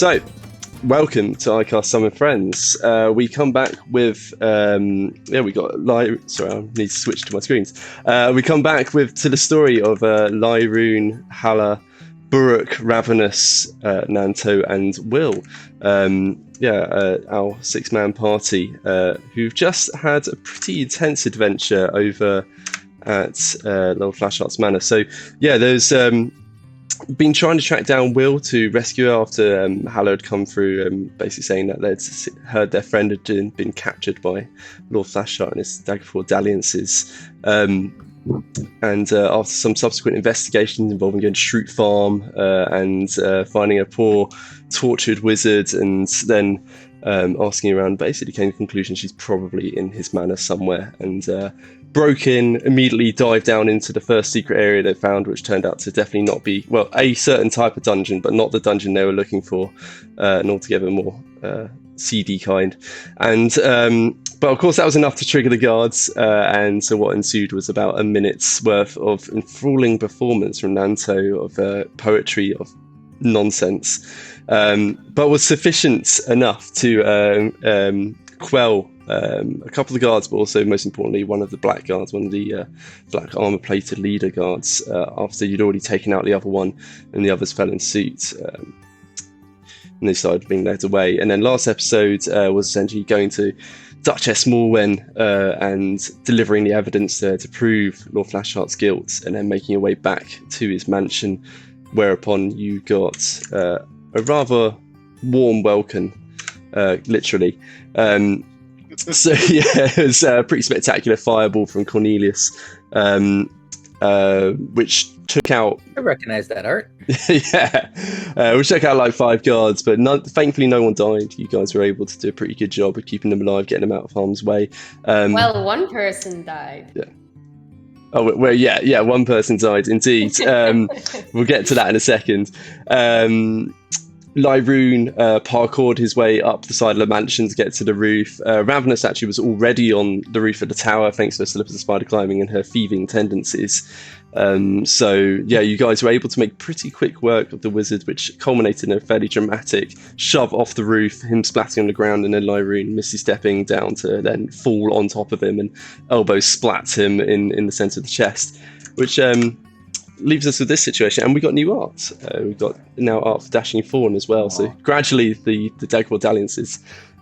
So, welcome to iCast Summon Friends. We come back with, we got Lyroon. Sorry, I need to switch to my screens. We come back to the story of Lyroon, Hala, Buruk, Ravenous, Nanto, and Will. Our six-man party who've just had a pretty intense adventure over at Lord Flasheart's Manor. So, yeah, there's been trying to track down Will to rescue her after Hala had come through, basically saying that they'd heard their friend had been captured by Lord Flasheart and his Daggerford dalliances. And after some subsequent investigations involving going to Shroot Farm and finding a poor tortured wizard, and then asking around, basically came to the conclusion she's probably in his manor somewhere, and broke in, immediately dived down into the first secret area they found, which turned out to definitely not be, well, a certain type of dungeon, but not the dungeon they were looking for, an altogether more seedy kind. And but of course that was enough to trigger the guards, and so what ensued was about a minute's worth of enthralling performance from Nanto of poetry of nonsense, but was sufficient enough to quell a couple of guards, but also most importantly one of the black guards, one of the black armor-plated leader guards, after you'd already taken out the other one and the others fell in suit. And they started being led away. And then last episode was essentially going to Duchess Morwen and delivering the evidence to prove Lord Flasheart's guilt, and then making your way back to his mansion, whereupon you got a rather warm welcome, literally. So yeah, it was a pretty spectacular fireball from Cornelius, which took out... I recognize that art. Yeah, which took out like 5 guards, but thankfully no one died. You guys were able to do a pretty good job of keeping them alive, getting them out of harm's way. Well, one person died. Yeah. Oh, well, yeah, one person died, indeed. We'll get to that in a second. Lyroon parkoured his way up the side of the mansion to get to the roof. Ravenous actually was already on the roof of the tower thanks to her slippers of spider climbing and her thieving tendencies. So yeah, you guys were able to make pretty quick work of the wizard, which culminated in a fairly dramatic shove off the roof, him splatting on the ground, and then Lyroon misty stepping down to then fall on top of him and elbow splats him in the centre of the chest, which leaves us with this situation. And we got new art. We've got now art for Dashing Fawn as well. Aww. So gradually the Daggerford dalliances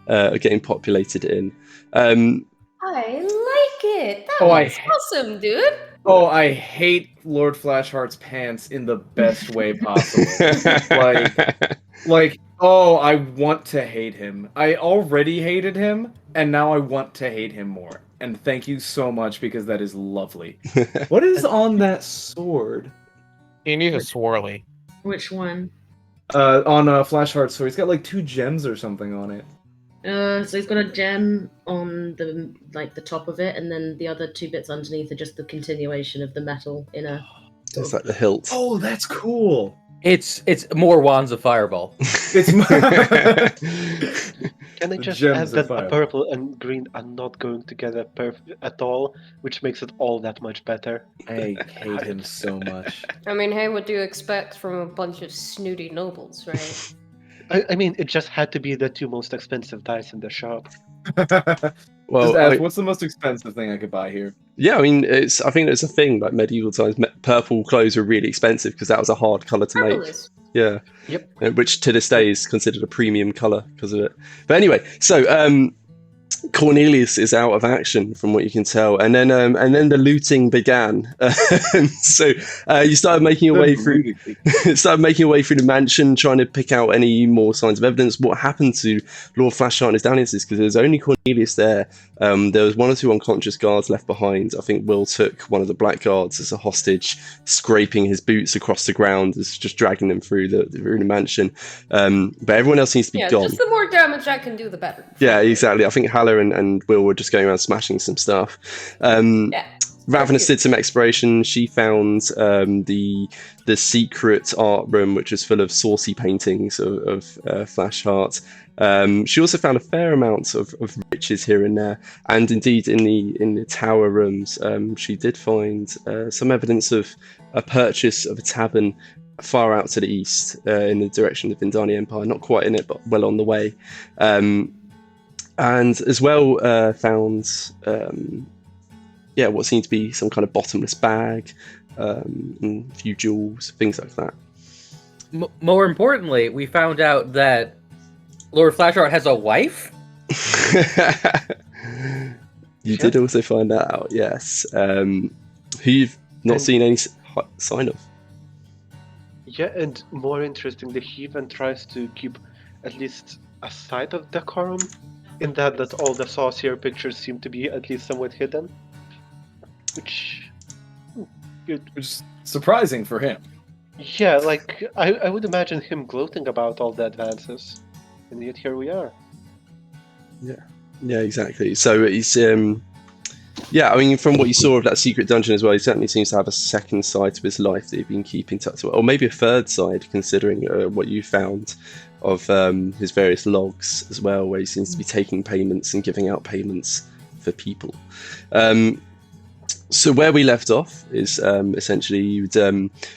are getting populated in. I like it. That was awesome, dude. Oh, I hate Lord Flasheart's pants in the best way possible. I want to hate him. I already hated him, and now I want to hate him more. And thank you so much, because that is lovely. What is on that sword? He needs a swirly. Which one? On Flasheart's sword. He's got like 2 gems or something on it. So he's got a gem on the top of it, and then the other 2 bits underneath are just the continuation of the metal in a... It's like the hilt. Oh, that's cool. It's more wands of fireball. Can I just add that purple and green are not going together at all, which makes it all that much better? I hate him so much. I mean, hey, what do you expect from a bunch of snooty nobles, right? I mean, it just had to be the 2 most expensive dice in the shop. Well, just ask, what's the most expensive thing I could buy here? Yeah, I mean, I think it's a thing. Like medieval times, purple clothes were really expensive because that was a hard color to make. Yeah. Yep. Which to this day is considered a premium color because of it. But anyway, so Cornelius is out of action from what you can tell, and then the looting began. So you started making your way through the mansion, trying to pick out any more signs of evidence. What happened to Lord Flasheart and his dalliances? Because there was only Cornelius there. There was 1 or 2 unconscious guards left behind. I think Will took one of the black guards as a hostage, scraping his boots across the ground, as just dragging them through the mansion. But everyone else seems to be gone. Just the more damage I can do, the better. Yeah, exactly. I think Hala and Will were just going around smashing some stuff. Ravenous did some exploration. She found the secret art room, which was full of saucy paintings of Flasheart. She also found a fair amount of riches here and there, and indeed in the tower rooms, she did find some evidence of a purchase of a tavern far out to the east in the direction of the Vindani Empire. Not quite in it, but well on the way. And as well found what seemed to be some kind of bottomless bag, and a few jewels, things like that. More importantly, we found out that Lord Flasheart has a wife. You did also find that out, yes. Who you've not seen any sign of. Yeah, and more interestingly, he even tries to keep at least a side of decorum, in that all the saucier pictures seem to be at least somewhat hidden. Which is surprising for him. Yeah, like, I would imagine him gloating about all the advances. And yet here we are. Yeah, exactly. So he's, I mean, from what you saw of that secret dungeon as well, he certainly seems to have a second side to his life that he's been keeping tucked away, or maybe a third side, considering what you found of his various logs as well, where he seems to be taking payments and giving out payments for people. So where we left off is essentially you'd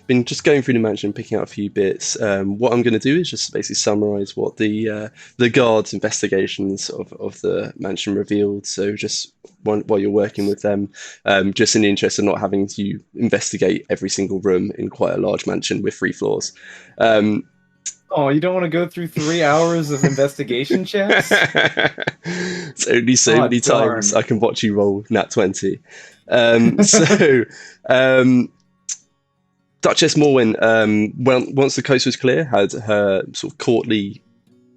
been just going through the mansion, picking out a few bits. What I'm going to do is just basically summarise what the guards' investigations of the mansion revealed. So just while you're working with them, just in the interest of not having to investigate every single room in quite a large mansion with 3 floors. Oh, you don't want to go through 3 hours of investigation checks? It's only so many times I can watch you roll nat 20. Duchess Morwen, once the coast was clear, had her sort of courtly,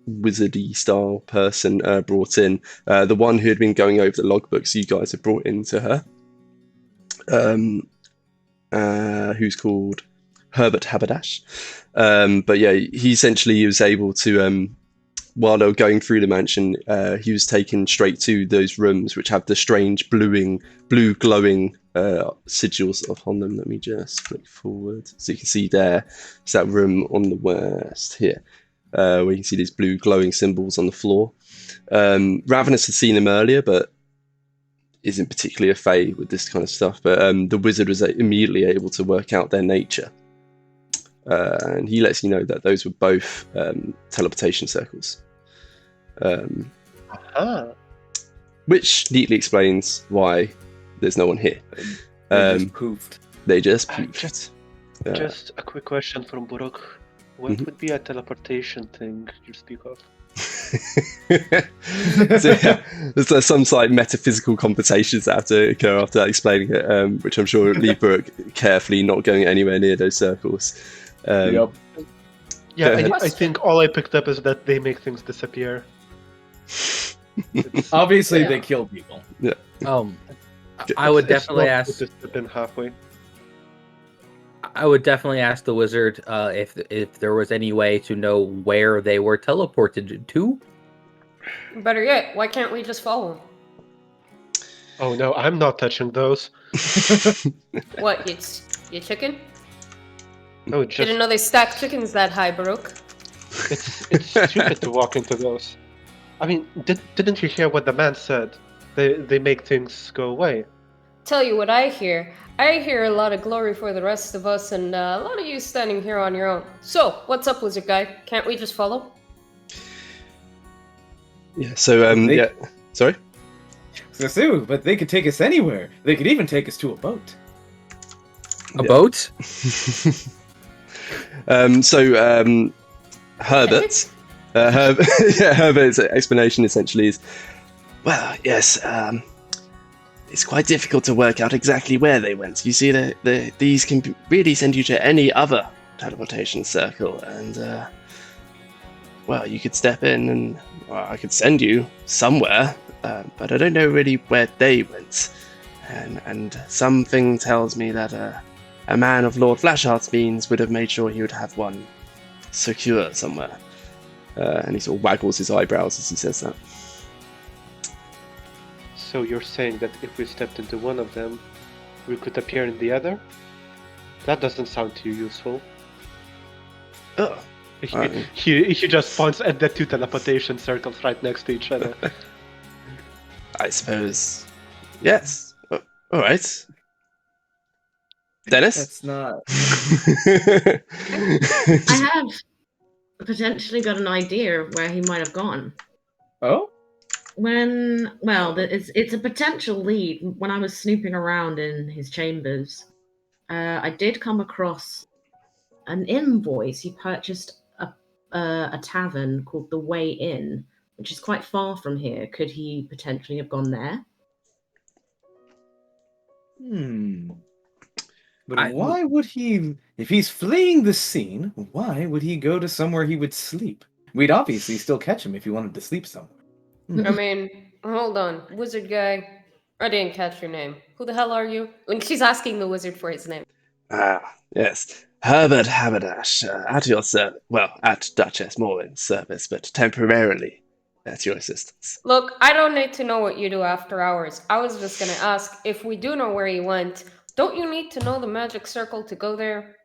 wizardy style person brought in. The one who had been going over the logbooks you guys had brought in to her, who's called Herbert Haberdash. But yeah, he essentially was able to, while they were going through the mansion, he was taken straight to those rooms which have the strange blue glowing sigils upon them. Let me just flick forward so you can see there. It's that room on the west here, where you can see these blue glowing symbols on the floor. Ravenous had seen them earlier, but isn't particularly a fae with this kind of stuff. But the wizard was immediately able to work out their nature. And he lets you know that those were both teleportation circles. Which neatly explains why there's no one here. They just poofed. They just poofed. Just a quick question from Buruk. What would be a teleportation thing you speak of? So, yeah, there's some slight metaphysical complications that have to occur after that explaining it, which I'm sure leave Buruk carefully not going anywhere near those circles. Yep. Yeah, I think all I picked up is that they make things disappear. Obviously, they kill people. Yeah. I would definitely ask. Halfway. I would definitely ask the wizard if there was any way to know where they were teleported to. Better yet, why can't we just follow them? Oh no, I'm not touching those. What? You chicken? No, just... Didn't know they stacked chickens that high, Baruch. It's stupid to walk into those. I mean, didn't you hear what the man said? They make things go away. Tell you what I hear. I hear a lot of glory for the rest of us and a lot of you standing here on your own. So, what's up, wizard guy? Can't we just follow? Yeah, so, yeah. Sorry? So, but they could take us anywhere. They could even take us to a boat. A boat? Herbert. Herbert's explanation essentially is, well, yes, it's quite difficult to work out exactly where they went. You see, these can really send you to any other teleportation circle, and, well, you could step in and I could send you somewhere, but I don't know really where they went. And something tells me that a man of Lord Flasheart's means would have made sure he would have one secure somewhere. And he sort of waggles his eyebrows as he says that. So you're saying that if we stepped into one of them, we could appear in the other? That doesn't sound too useful. Oh, He just points at the two teleportation circles right next to each other. I suppose. Yes. All right. Dennis? That's not. I have potentially got an idea of where he might have gone. Oh? It's a potential lead. When I was snooping around in his chambers, I did come across an invoice. He purchased a tavern called the Way Inn, which is quite far from here. Could he potentially have gone there? But why would he, if he's fleeing the scene, why would he go to somewhere he would sleep? We'd obviously still catch him if he wanted to sleep somewhere. I mean, hold on, wizard guy. I didn't catch your name. Who the hell are you? Like, she's asking the wizard for his name. Yes. Herbert Haberdash, at your service. Well, at Duchess Morwen's service, but temporarily at your assistance. Look, I don't need to know what you do after hours. I was just gonna ask, if we do know where he went, don't you need to know the magic circle to go there?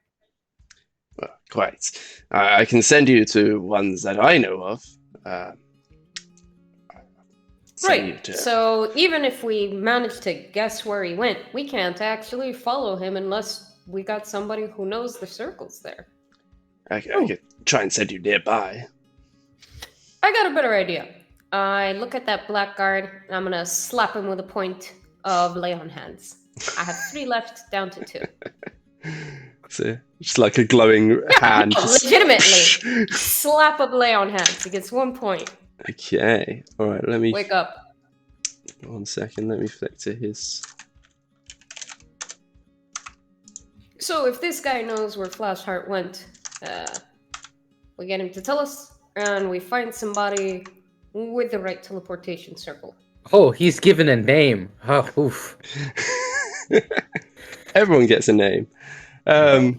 Well, quite. I can send you to ones that I know of. Right, so even if we manage to guess where he went, we can't actually follow him unless we got somebody who knows the circles there. I could try and send you nearby. I got a better idea. I look at that black guard, and I'm gonna slap him with a point of lay on hands. I have 3 left, down to 2. So, just like a glowing hand. Legitimately. Slap of lay on hands. He gets 1 point. Okay. Alright, let me... Wake up. 1 second, let me flick to his... So if this guy knows where Flasheart went, we get him to tell us, and we find somebody with the right teleportation circle. Oh, he's given a name. Oh, oof. Everyone gets a name. So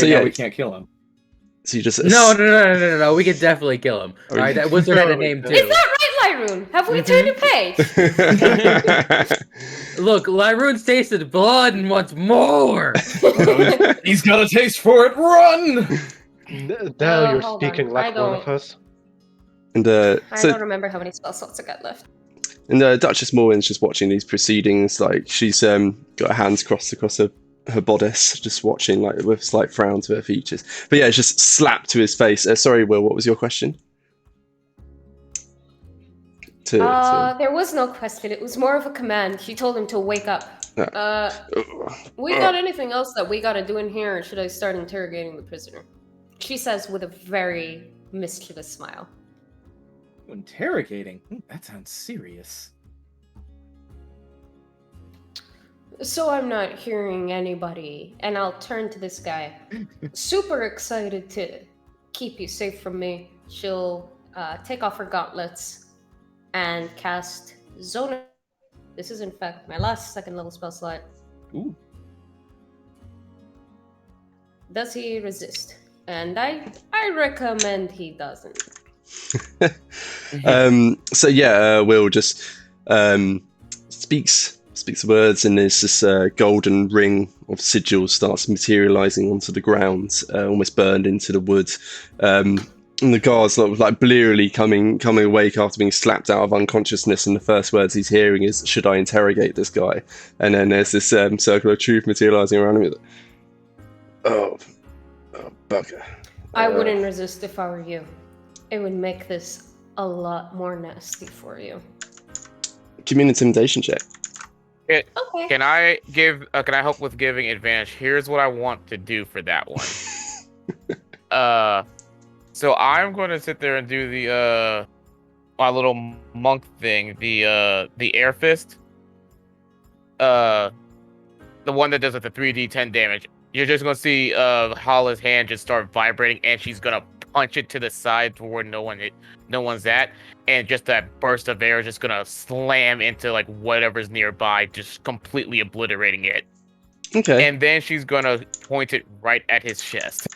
yeah, we can't kill him. So you just... No. We could definitely kill him. All right, that wizard had a name too. Is that right, Lyroon? Have we turned a page? Look, Lyroon's tasted blood and wants more. He's got a taste for it. Run! Now you're hold speaking on. like one of us. And I don't remember how many spell slots I got left. And Duchess Morwen's just watching these proceedings. Like, she's got her hands crossed across her bodice, just watching, like, with a slight frown to her features. But yeah, it's just slapped to his face. Sorry, Will, what was your question? There was no question. It was more of a command. She told him to wake up. We got anything else that we gotta do in here, or should I start interrogating the prisoner? She says with a very mischievous smile. Interrogating? That sounds serious. So I'm not hearing anybody, and I'll turn to this guy. Super excited to keep you safe from me. She'll take off her gauntlets and cast Zone. This is in fact my last 2nd level spell slot. Ooh. Does he resist? And I recommend he doesn't. So yeah, Will just speaks words, and there's this golden ring of sigils starts materializing onto the ground, almost burned into the wood. And the guard's like blearily coming awake after being slapped out of unconsciousness, and the first words he's hearing is, "Should I interrogate this guy?" And then there's this circle of truth materializing around him. Oh, bugger. I wouldn't resist if I were you. It would make this a lot more nasty for you. Give me an intimidation check. Okay. Can I help with giving advantage? Here's what I want to do for that one. So I'm going to sit there and do the my little monk thing, the air fist. The one that does like the 3d10 damage. You're just going to see Hala's hand just start vibrating, and she's going to punch it to the side to where no one's at, and just that burst of air is just gonna slam into like whatever's nearby, just completely obliterating it. Okay. And then she's gonna point it right at his chest.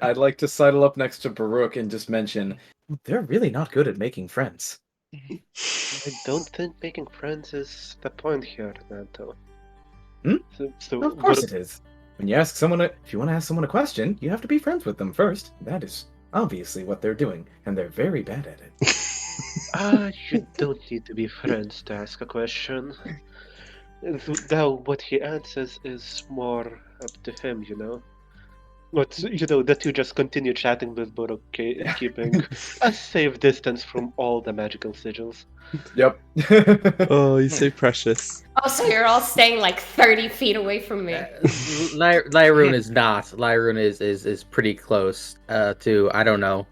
I'd like to sidle up next to Baruch and just mention, they're really not good at making friends. I don't think making friends is the point here, Nanto. Hmm? So Of course it is. When you ask someone, if you want to ask someone a question, you have to be friends with them first. That is obviously what they're doing, and they're very bad at it. You don't need to be friends to ask a question. Now, what he answers is more up to him, you know? But, you know, that you just continue chatting with Buruk, keeping a safe distance from all the magical sigils. Yep. Oh, he's so precious. Oh, so you're all staying like 30 feet away from me. Lyroon is not. Lyroon is pretty close to, I don't know.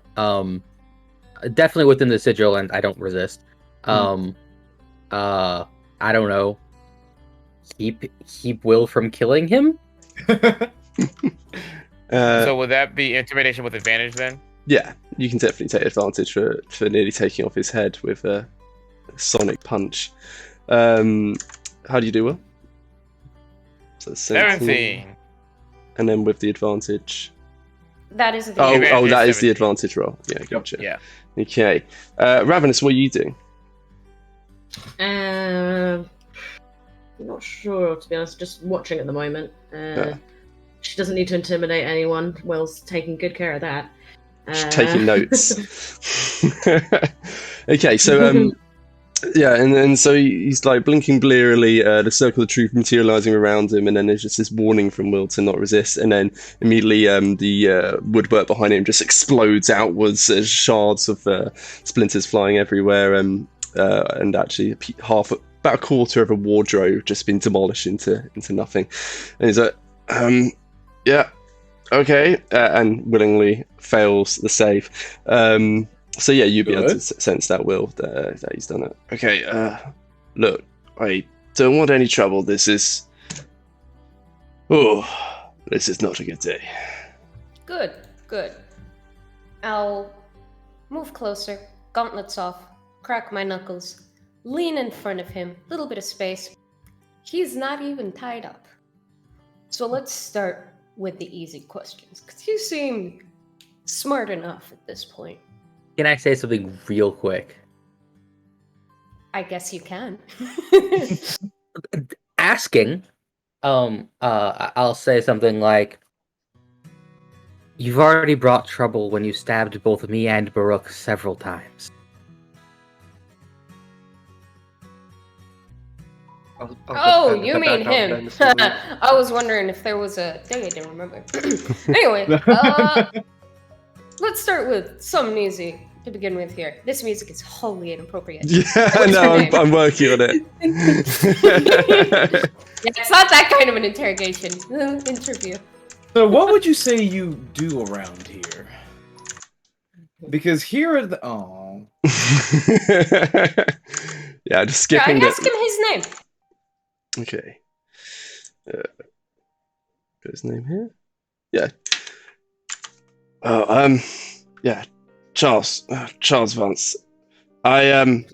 Definitely within the sigil, and I don't resist. I don't know. Keep Will from killing him? So would that be intimidation with advantage then? Yeah, you can definitely take advantage for nearly taking off his head with a sonic punch. How do you do, Will? So 17. And then with the advantage. That is the Oh, advantage that is is the 17. advantage roll. Yeah, gotcha. Yeah. Okay. Ravenous, what are you doing? I'm not sure, to be honest. Just watching at the moment. She doesn't need to intimidate anyone. Will's taking good care of that. Just taking notes. Okay, so yeah, and so he's like blinking blearily, the circle of truth materializing around him, and then there's just this warning from Will to not resist, and then immediately the woodwork behind him just explodes outwards as shards of splinters flying everywhere, and actually about a quarter of a wardrobe just been demolished into nothing. And he's like, yeah, okay, and willingly fails the save. So yeah, you'd be able to sense that, Will, that he's done it. Okay, look, I don't want any trouble. This is not a good day. Good. I'll move closer, gauntlets off, crack my knuckles, lean in front of him, little bit of space. He's not even tied up. So let's start with the easy questions, because you seem smart enough at this point. Can I say something real quick? I guess you can. Asking, I'll say something like, "You've already brought trouble when you stabbed both me and Baruch several times." Oh, you mean him. I was wondering if there was a... Dang, I didn't remember. Anyway, let's start with something easy to begin with here. This music is wholly inappropriate. Yeah, no, I'm working on it. Yeah, it's not that kind of an interrogation. Interview. So what would you say you do around here? Because here are the... Oh. Yeah, just skipping Yeah, ask him his name. Okay. Got his name here? Yeah. Oh, yeah. Charles Vance. I'm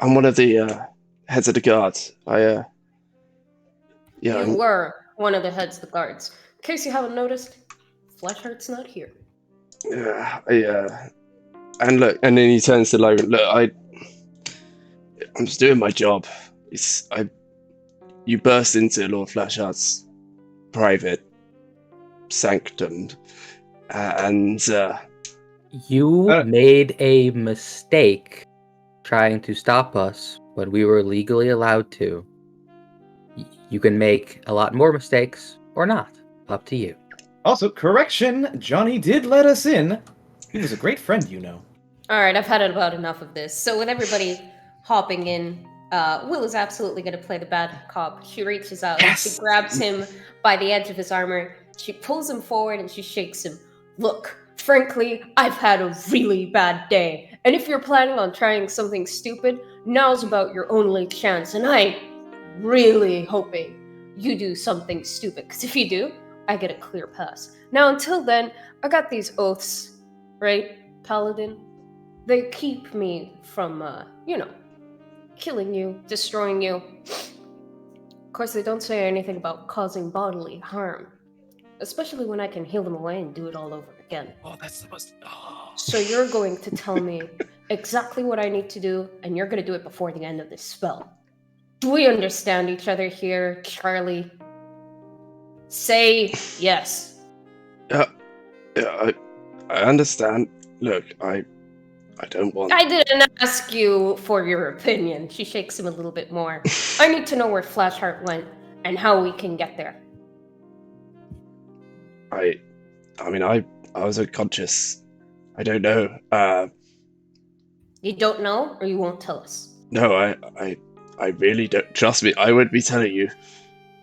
one of the heads of the guard. Yeah. You were one of the heads of the guards. In case you haven't noticed, Flasheart's not here. And look, and then he turns to Logan. Look, I'm just doing my job. You burst into Lord Flasheart's private sanctum, and you made a mistake trying to stop us when we were legally allowed to. You can make a lot more mistakes or not. Up to you. Also, correction, Johnny did let us in. He was a great friend, you know. Alright, I've had about enough of this. So with everybody hopping in, Will is absolutely going to play the bad cop. She reaches out and she grabs him by the edge of his armor. She pulls him forward and she shakes him. Look, frankly, I've had a really bad day. And if you're planning on trying something stupid, now's about your only chance. And I'm really hoping you do something stupid. Because if you do, I get a clear pass. Now, until then, I got these oaths, right, Paladin? They keep me from, killing you, destroying you. Of course, they don't say anything about causing bodily harm. Especially when I can heal them away and do it all over again. Oh, that's the most... Oh. So you're going to tell me exactly what I need to do, and you're gonna do it before the end of this spell. Do we understand each other here, Charlie? Say yes. Yeah, I understand. Look, I don't want. I didn't ask you for your opinion. She shakes him a little bit more. I need to know where Flasheart went and how we can get there. I mean, I was unconscious. I don't know. You don't know, or you won't tell us? No, I really don't. Trust me, I wouldn't be telling you.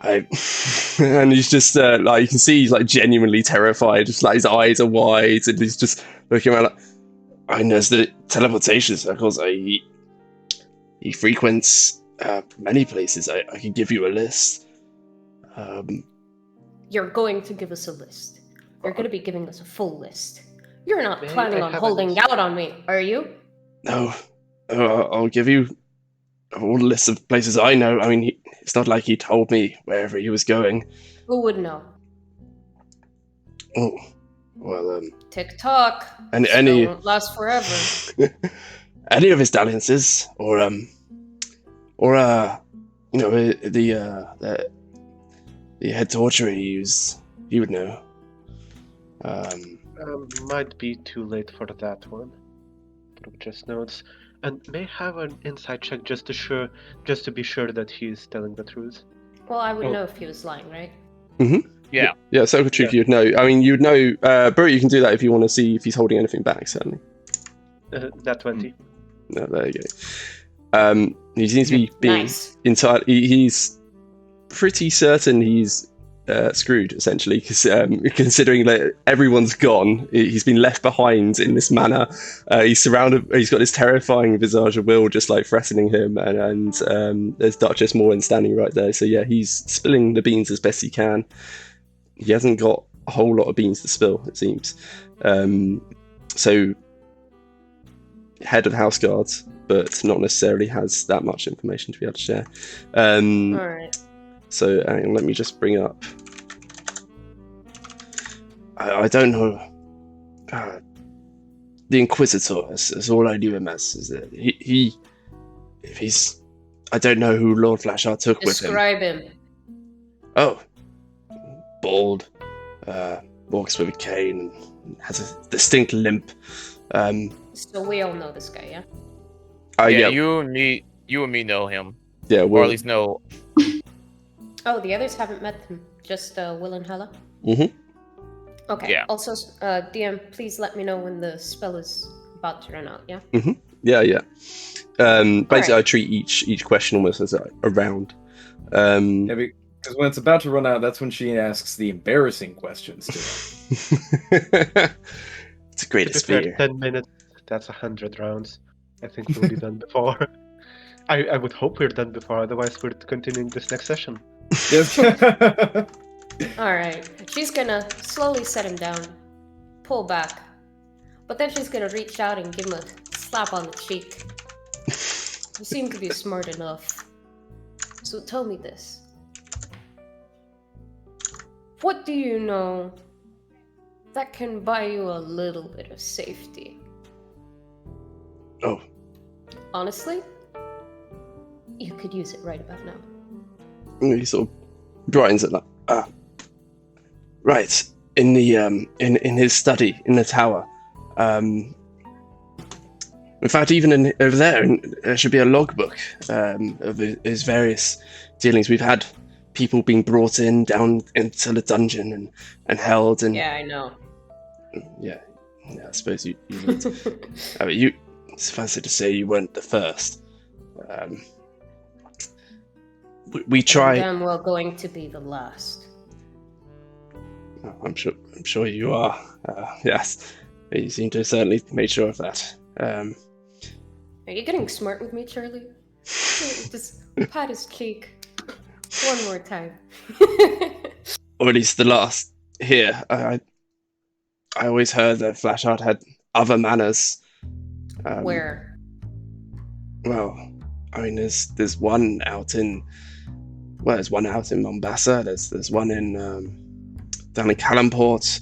And he's just like, you can see he's like genuinely terrified. Just like his eyes are wide, and he's just looking around like. And there's the teleportation circles. He frequents many places. I can give you a list. You're going to give us a list. You're going to be giving us a full list. You're not May planning I on have a holding list? out on me, are you? No, I'll give you a whole list of places I know. I mean, it's not like he told me wherever he was going. Who would know? Oh, well, TikTok. and Spell any won't last forever. any of his dalliances, or you know, the head torture he used, he would know. Might be too late for that one. Brooke just notes, and may have an insight check just to be sure that he's telling the truth. Well, I would Oh. know if he was lying, right? Yeah. Yeah, Circle Truth, you'd know. I mean, you'd know. Bro, you can do that if you want to see if he's holding anything back, certainly. That 20. No, there you go. He seems to be being Nice. entirely. He's pretty certain he's screwed, essentially, because considering that everyone's gone, he's been left behind in this manner. He's surrounded. He's got this terrifying visage of Will just like threatening him, and there's Duchess Morwen standing right there. So yeah, he's spilling the beans as best he can. He hasn't got a whole lot of beans to spill, it seems. So head of house guards, but not necessarily has that much information to be able to share. All right. So hang on, let me just bring up. I don't know. The Inquisitor is all I knew him as. Is that if he's, I don't know who Lord Flasheart took with him. Describe him. Oh, bald, walks with a cane, and has a distinct limp. So we all know this guy, yeah? Yeah, You and me know him, yeah, or well, at least know. Oh, the others haven't met him. Just Will and Hella? Mhm. Okay. Yeah. Also, DM, please let me know when the spell is about to run out, yeah? yeah. Basically, Alright. I treat each question almost as a round. Yeah, because when it's about to run out, that's when she asks the embarrassing questions to him. It's a great To be fair, fear. 10 minutes, that's 100 rounds. I think we'll be done before. I would hope we're done before, otherwise we're continuing this next session. Yes. Alright. She's gonna slowly set him down, pull back, but then she's gonna reach out and give him a slap on the cheek. You seem to be smart enough. So tell me this. What do you know that can buy you a little bit of safety? Oh, Honestly, you could use it right about now. he sort of brightens it like, right, in the in his study in the tower. In fact, even over there, there should be a logbook of his various dealings. We've had people being brought down into the dungeon and held, and Yeah, I know. yeah, I suppose you would. I mean, it's fancy to say you weren't the first. We try. I'm well going to be the last. I'm sure you are. Yes, you seem to have certainly made sure of that. Are you getting smart with me, Charlie? Just pat his cheek one more time. Or at least the last. Here, I always heard that Flasheart had other manners. Where? Well, I mean, there's one out in. Well, there's one out in Mombasa. There's one in down in Calimport.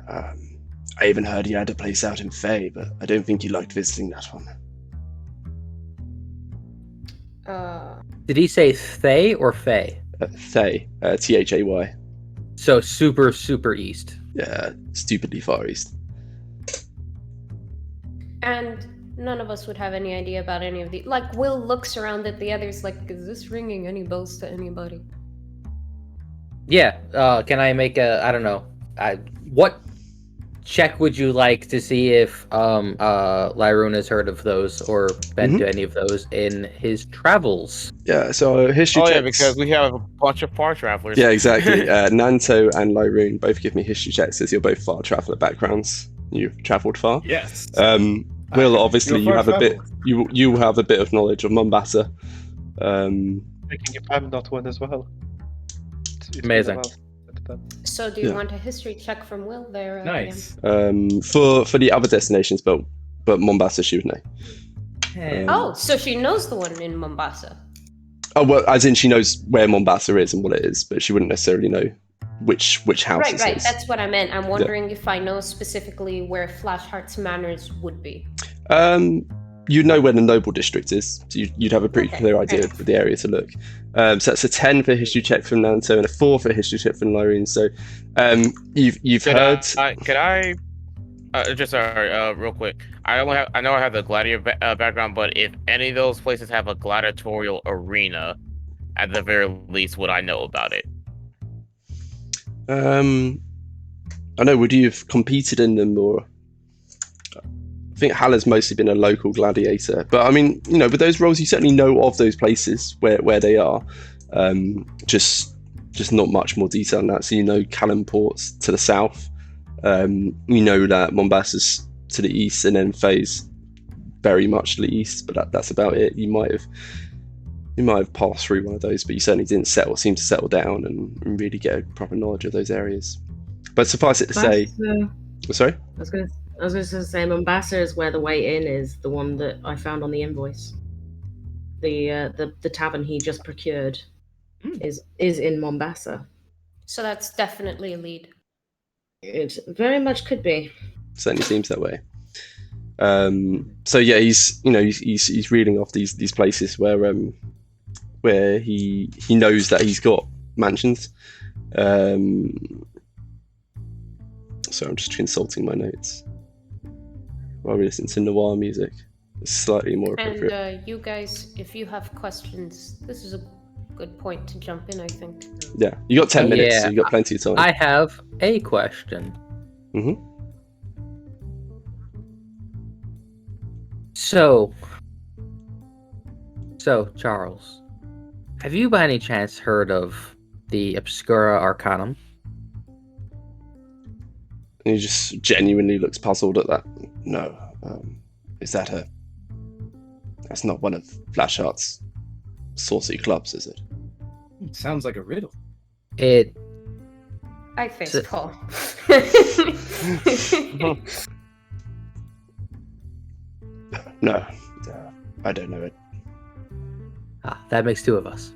I even heard he had a place out in Faye, but I don't think he liked visiting that one. Did he say Thay or Fey? Thay, Thay. So super, super east. Yeah, stupidly far east. And none of us would have any idea about any of the. Like, Will looks around at the others like, is this ringing any bells to anybody? Yeah. Can I make a? I don't know. What check would you like to see if Lyroon has heard of those or been to any of those in his travels? Yeah, so history checks. Yeah, because we have a bunch of far travelers. Yeah, exactly. Nanto and Lyroon both give me history checks as you're both far traveler backgrounds. You've travelled far. Yes. Will, obviously you far have a bit. traveled. You have a bit of knowledge of Mombasa. Making if I'm not one as well. It's been a Amazing. while. So do you Yeah. want a history check from Will there? Nice. For the other destinations, but Mombasa she would know. Oh, so she knows the one in Mombasa. Oh well, as in she knows where Mombasa is and what it is, but she wouldn't necessarily know which house Right, it right. is. That's what I meant. I'm wondering if I know specifically where Flasheart's manors would be. You'd know where the Noble District is, so you'd have a pretty Okay, clear fair idea enough. of the area to look. So that's a 10 for history check from Nanto and a 4 for history check from Lyroon. So you've heard. Could I just real quick? I know I have the gladiator background, but if any of those places have a gladiatorial arena, at the very least, would I know about it? I know. Would you have competed in them, or I think Hala's mostly been a local gladiator. But I mean, with those roles, you certainly know of those places where they are. Just not much more detail than that. So Callum Port's to the south. You know that Mombasa's to the east, and then Faye's very much to the east. But that's about it. You might have passed through one of those, but you certainly didn't seem to settle down and really get a proper knowledge of those areas. But suffice it to say, sorry. I was going to say Mombasa is where the way in is, the one that I found on the invoice. The tavern he just procured is in Mombasa. So that's definitely a lead. It very much could be. Certainly seems that way. So yeah, he's reading off these places where he knows that he's got mansions. So I'm just consulting my notes while we listen to noir music. It's slightly more appropriate. And you guys, if you have questions, this is a good point to jump in, I think. Yeah, you got 10 minutes, so Yeah, you got plenty of time. I have a question. Mm-hmm. So Charles, have you by any chance heard of the Obscura Arcanum? And he just genuinely looks puzzled at that. No, is that that's not one of Flasheart's saucy clubs, is it? Sounds like a riddle. I face So- Paul. No, I don't know it. That makes two of us.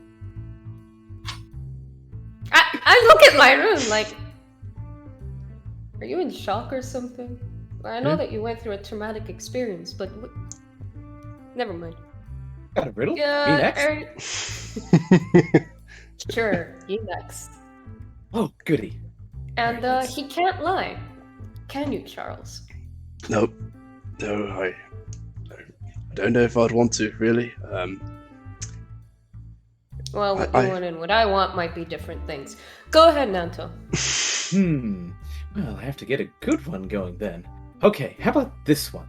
I look at my room like, are you in shock or something? I know that you went through a traumatic experience, but never mind. Got a riddle? Yeah, Me next? Sure, you next. Oh, goody. And he can't lie. Can you, Charles? No, I don't know if I'd want to, really. Well, what I- you want and what I want might be different things. Go ahead, Nanto. Well, I have to get a good one going then. Okay, how about this one?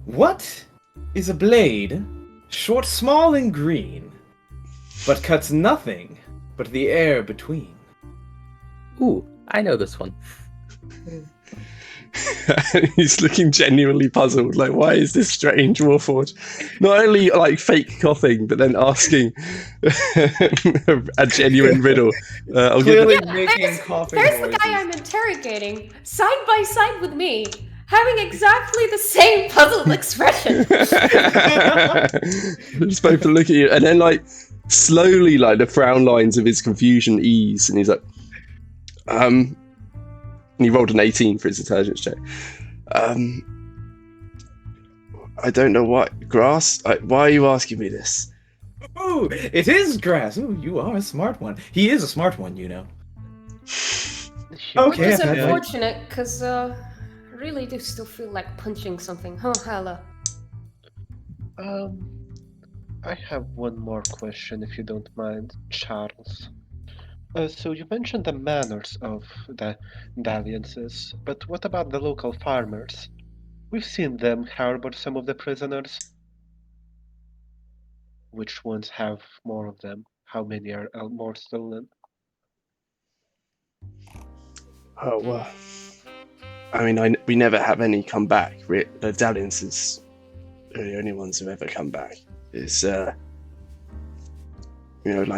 What is a blade, short, small, and green, but cuts nothing but the air between? Ooh, I know this one. He's looking genuinely puzzled. Like, why is this strange Warforged not only like fake coughing, but then asking a genuine riddle? I'll give Clearly it. making coughing There's the noises. guy I'm interrogating, side by side with me, having exactly the same puzzled expression. Just both look at you, and then like slowly, like the frown lines of his confusion ease, and he's like, And he rolled an 18 for his intelligence check. I don't know what grass. Why are you asking me this? Ooh, it is grass. Ooh, you are a smart one. He is a smart one, you know. Which Okay, is I've had my- unfortunate, because I really do still feel like punching something. Huh, Hala? I have one more question, if you don't mind, Charles. So you mentioned the manners of the dalliances, but what about the local farmers? We've seen them harbor some of the prisoners. Which ones have more of them? How many are more stolen? Oh, I mean, we never have any come back. The dalliances are the only ones who ever come back. It's like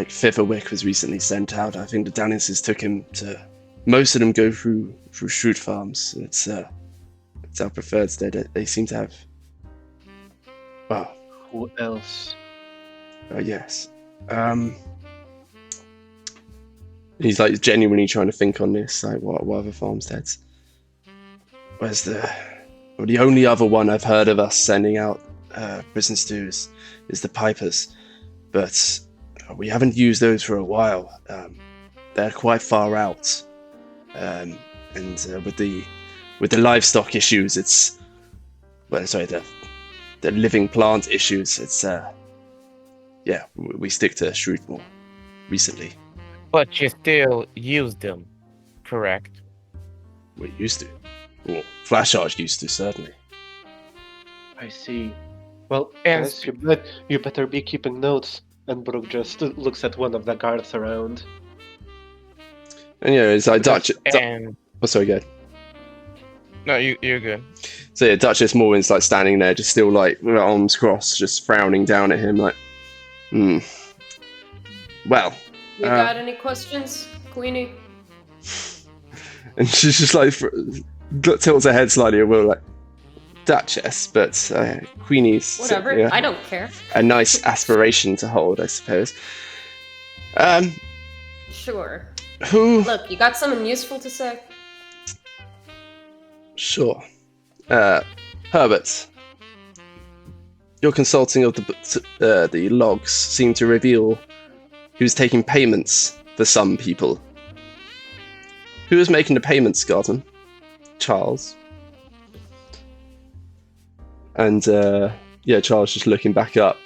Thitherwick was recently sent out. I think the dalliances took him to. Most of them go through Shroot Farms. It's our preferred stay. They seem to have. Well, Who else? yes. He's like genuinely trying to think on this. Like, what other farmsteads? Where's the only other one I've heard of us sending out prisoners to is the Pipers, but we haven't used those for a while. They're quite far out, and with the livestock issues, the living plant issues. It's we stick to Shroot more recently. But you still use them, correct? We used to. Well, Flasheart used to, certainly. I see. Well, And guys, you better be keeping notes. And Brooke just looks at one of the guards around. And it's like And oh, sorry, go ahead. no, you're good. So yeah, Duchess Morwen's like standing there, just still like with her arms crossed, just frowning down at him, like, Well. You got any questions, Queenie? And she's just like tilts her head slightly and will like Duchess, but Queenie's Whatever, I don't care. A nice aspiration to hold, I suppose. Sure. Who? Look, you got something useful to say? Sure. Herbert, your consulting of the logs seem to reveal who's taking payments for some people. Who is making the payments, Guardsman? Charles. And Charles just looking back up.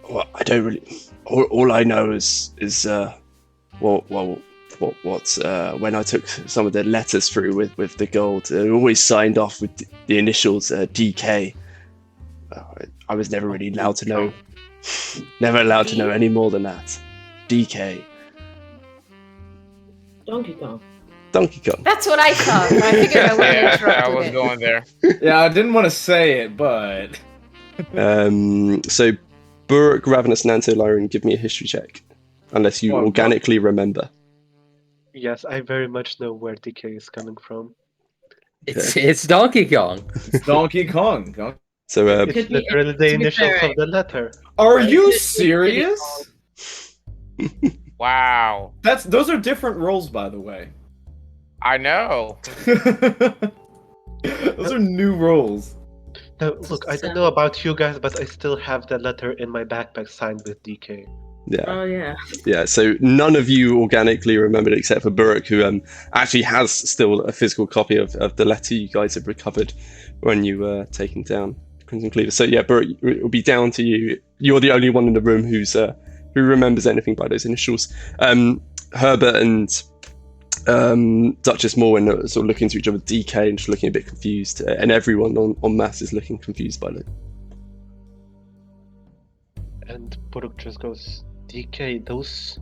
Well, I don't really. All I know is when I took some of the letters through with the gold, it always signed off with the initials DK. I was never really allowed to know. Never allowed to know any more than that. DK. Donkey Kong. Donkey Kong. That's what I thought. I figured I would Yeah, interrupt I with was it. going there. Yeah, I didn't want to say it, but So, Burke, Ravenous, Nanto, Lyran, give me a history check, unless you organically remember. Yes, I very much know where DK is coming from. It's Donkey Kong. it's Donkey Kong. So, It's literally the initials of the letter. Are you serious? Wow. Those are different roles, by the way. I know. Those are new roles. Now, look, I don't know about you guys, but I still have the letter in my backpack signed with DK. Yeah. Oh yeah. Yeah, so none of you organically remembered except for Burke, who actually has still a physical copy of the letter you guys had recovered when you were taking down Crimson Cleaver. So yeah, Burke, it will be down to you. You're the only one in the room who remembers anything by those initials. Herbert and Duchess Morwen are sort of looking to each other, DK, and just looking a bit confused, and everyone on mass is looking confused by it. And Buruk just goes, DK, those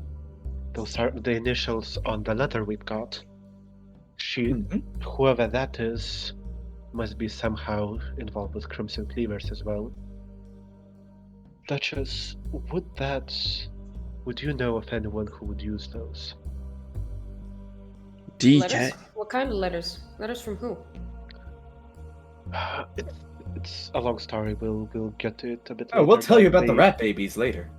are the initials on the letter we've got. Whoever that is, must be somehow involved with Crimson Cleavers as well. Duchess, would you know of anyone who would use those? DK? Letters? What kind of letters? Letters from who? It's a long story. We'll get to it a bit later. Oh, we'll tell you about the rat babies later.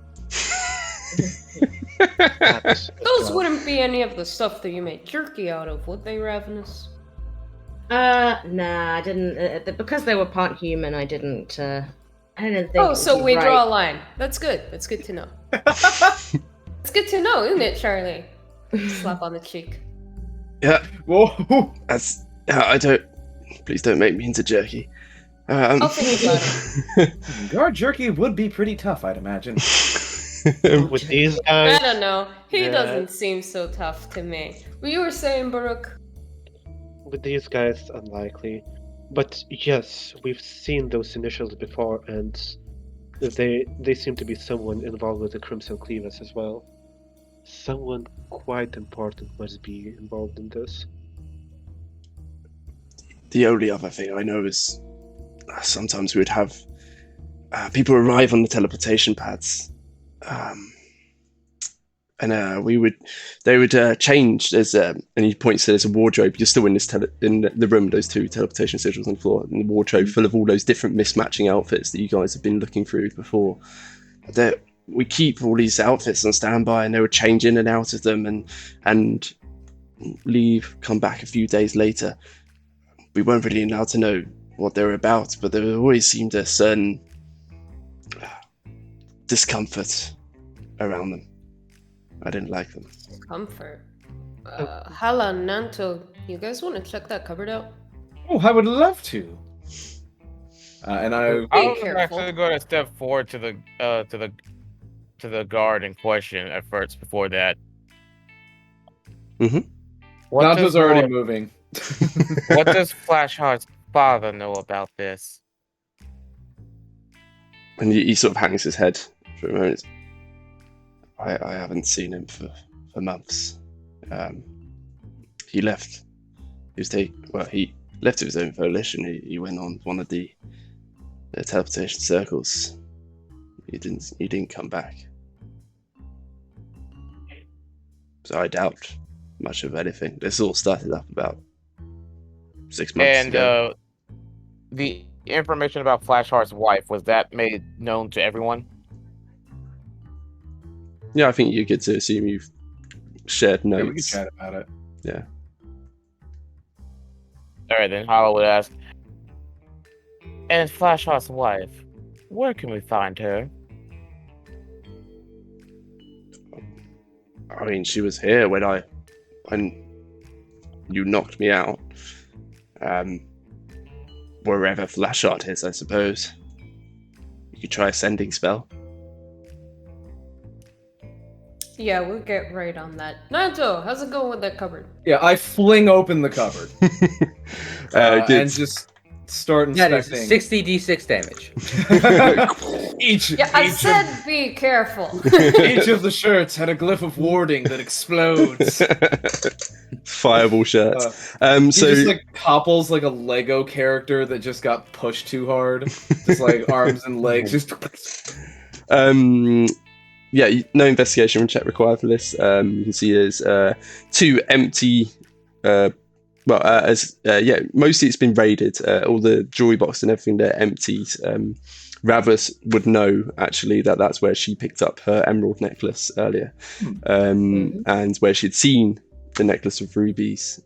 Those wouldn't be any of the stuff that you made jerky out of, would they, Ravenous? Nah, I didn't. Because they were part human, I didn't. I didn't think. Oh, so we draw a line. That's good. That's good to know. It's good to know, isn't it, Charlie? Slap on the cheek. Yeah. Whoa. That's. I don't. Please don't make me into jerky. I'll think about it. Guard jerky would be pretty tough, I'd imagine. With these guys, I don't know. He Yeah. doesn't seem so tough to me. What you were saying, Baruch? with these guys, unlikely. But yes, we've seen those initials before, and they seem to be someone involved with the Crimson Cleavers as well. Someone quite important must be involved in this. The only other thing I know is sometimes we would have people arrive on the teleportation pads, and they would change. There's and he points to there's a wardrobe. You're still in this in the room. Those two teleportation sigils on the floor, and the wardrobe full of all those different mismatching outfits that you guys have been looking through before. We keep all these outfits on standby, and they would change in and out of them, and leave, come back a few days later. We weren't really allowed to know what they were about, but there always seemed a certain discomfort around them. I didn't like them. Comfort. Hala, Nanto, you guys want to check that cupboard out? Oh, I would love to. And I Be I was careful. actually going to step forward to the guard in question at first. Before that, Mhm. What Nanto's does already Lord- moving. What does Flasheart's father know about this? And he sort of hangs his head for a moment. I haven't seen him for months. He left. He left of his own volition. He went on one of the teleportation circles. He didn't come back. So I doubt much of anything. This all started up about 6 months ago. The information about Flasheart's wife, was that made known to everyone? Yeah, I think you get to assume you've shared Yeah, we can notes. chat about it. Yeah. All right, then Hollow would ask, and Flasheart's wife, where can we find her? I mean, she was here when you knocked me out. Wherever Flasheart is, I suppose. You could try a sending spell. Yeah, we'll get right on that. Nanto, how's it going with that cupboard? Yeah, I fling open the cupboard and Good. just start That is inspecting. 60d6 damage. Yeah, I said be careful. Each of the shirts had a glyph of warding that explodes. Fireball shirts. He So just like topples like a Lego character that just got pushed too hard. Just like arms and legs. Just yeah, no investigation check required for this. You can see there's two empty. Mostly it's been raided. All the jewelry boxes and everything, they're emptied. Ravus would know actually that's where she picked up her emerald necklace earlier, and where she'd seen the necklace of rubies,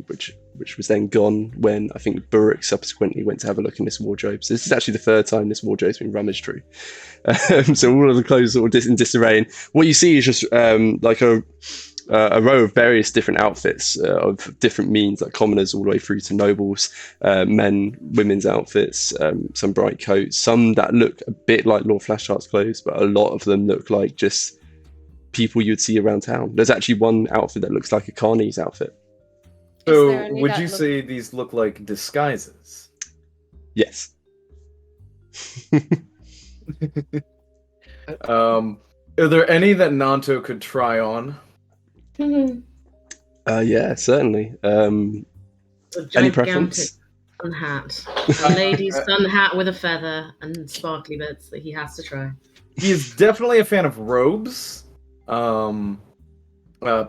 which was then gone when I think Baruch subsequently went to have a look in this wardrobe. So this is actually the third time this wardrobe's been rummaged through. So all of the clothes are in disarray. And what you see is just like a row of various different outfits of different means, like commoners all the way through to nobles, men, women's outfits, some bright coats, some that look a bit like Lord Flasheart's clothes, but a lot of them look like just people you'd see around town. There's actually one outfit that looks like a Carney's outfit. So, there any would that you look- say these look like disguises? Yes. Are there any that Nanto could try on? Yeah, certainly. A Any gigantic preference? sun hat. A lady's sun hat with a feather and sparkly bits that he has to try. He is definitely a fan of robes.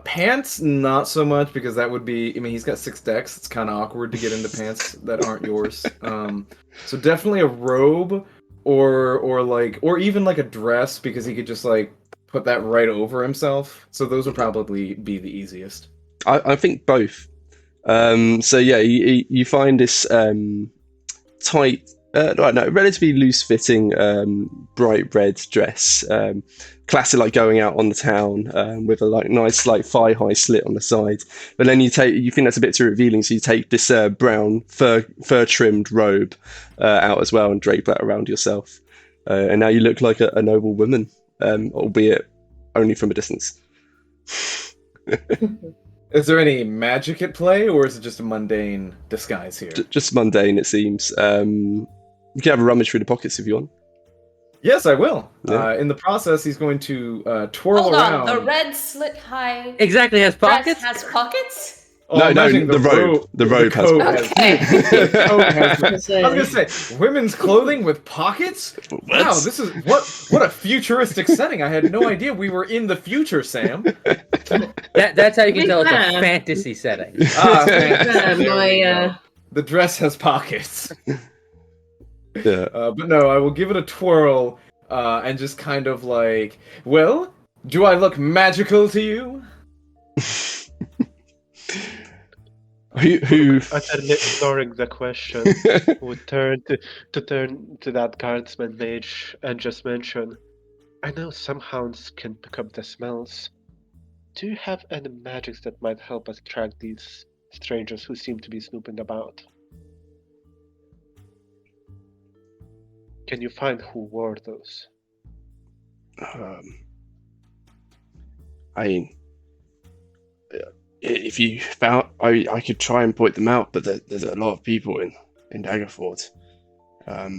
Pants, not so much, because that would be. I mean, he's got 6 decks. It's kind of awkward to get into pants that aren't yours. So definitely a robe, or even like a dress, because he could just like put that right over himself. So those would probably be the easiest. I think both. So yeah, you find this tight, relatively loose-fitting, bright red dress, classic, like going out on the town, with a nice thigh-high slit on the side. But then you think that's a bit too revealing, so you take this brown fur-trimmed robe out as well and drape that around yourself, and now you look like a noble woman, albeit only from a distance. Is there any magic at play, or is it just a mundane disguise here? Just mundane, it seems. You can have a rummage through the pockets if you want. Yes, I will. Yeah. In the process, he's going to twirl Hold around. on, the red slit high Exactly, has dress pockets? has pockets? Oh, No, imagine the robe. The robe has coat pockets. Okay. the coat has- I was So- gonna say, women's clothing with pockets? Wow, What? this is what a futuristic setting. I had no idea we were in the future, Sam. That's how you can Big tell it's a fan. fantasy setting. Ah, Yeah, there we my go. The dress has pockets. Yeah. But no, I will give it a twirl and just kind of like, well, do I look magical to you? Who? Utterly ignoring the question, would turn to that guardsman mage and just mention, I know some hounds can pick up the smells. Do you have any magics that might help us track these strangers who seem to be snooping about? Can you find who wore those? If you found, I could try and point them out, but there's a lot of people in Daggerford. I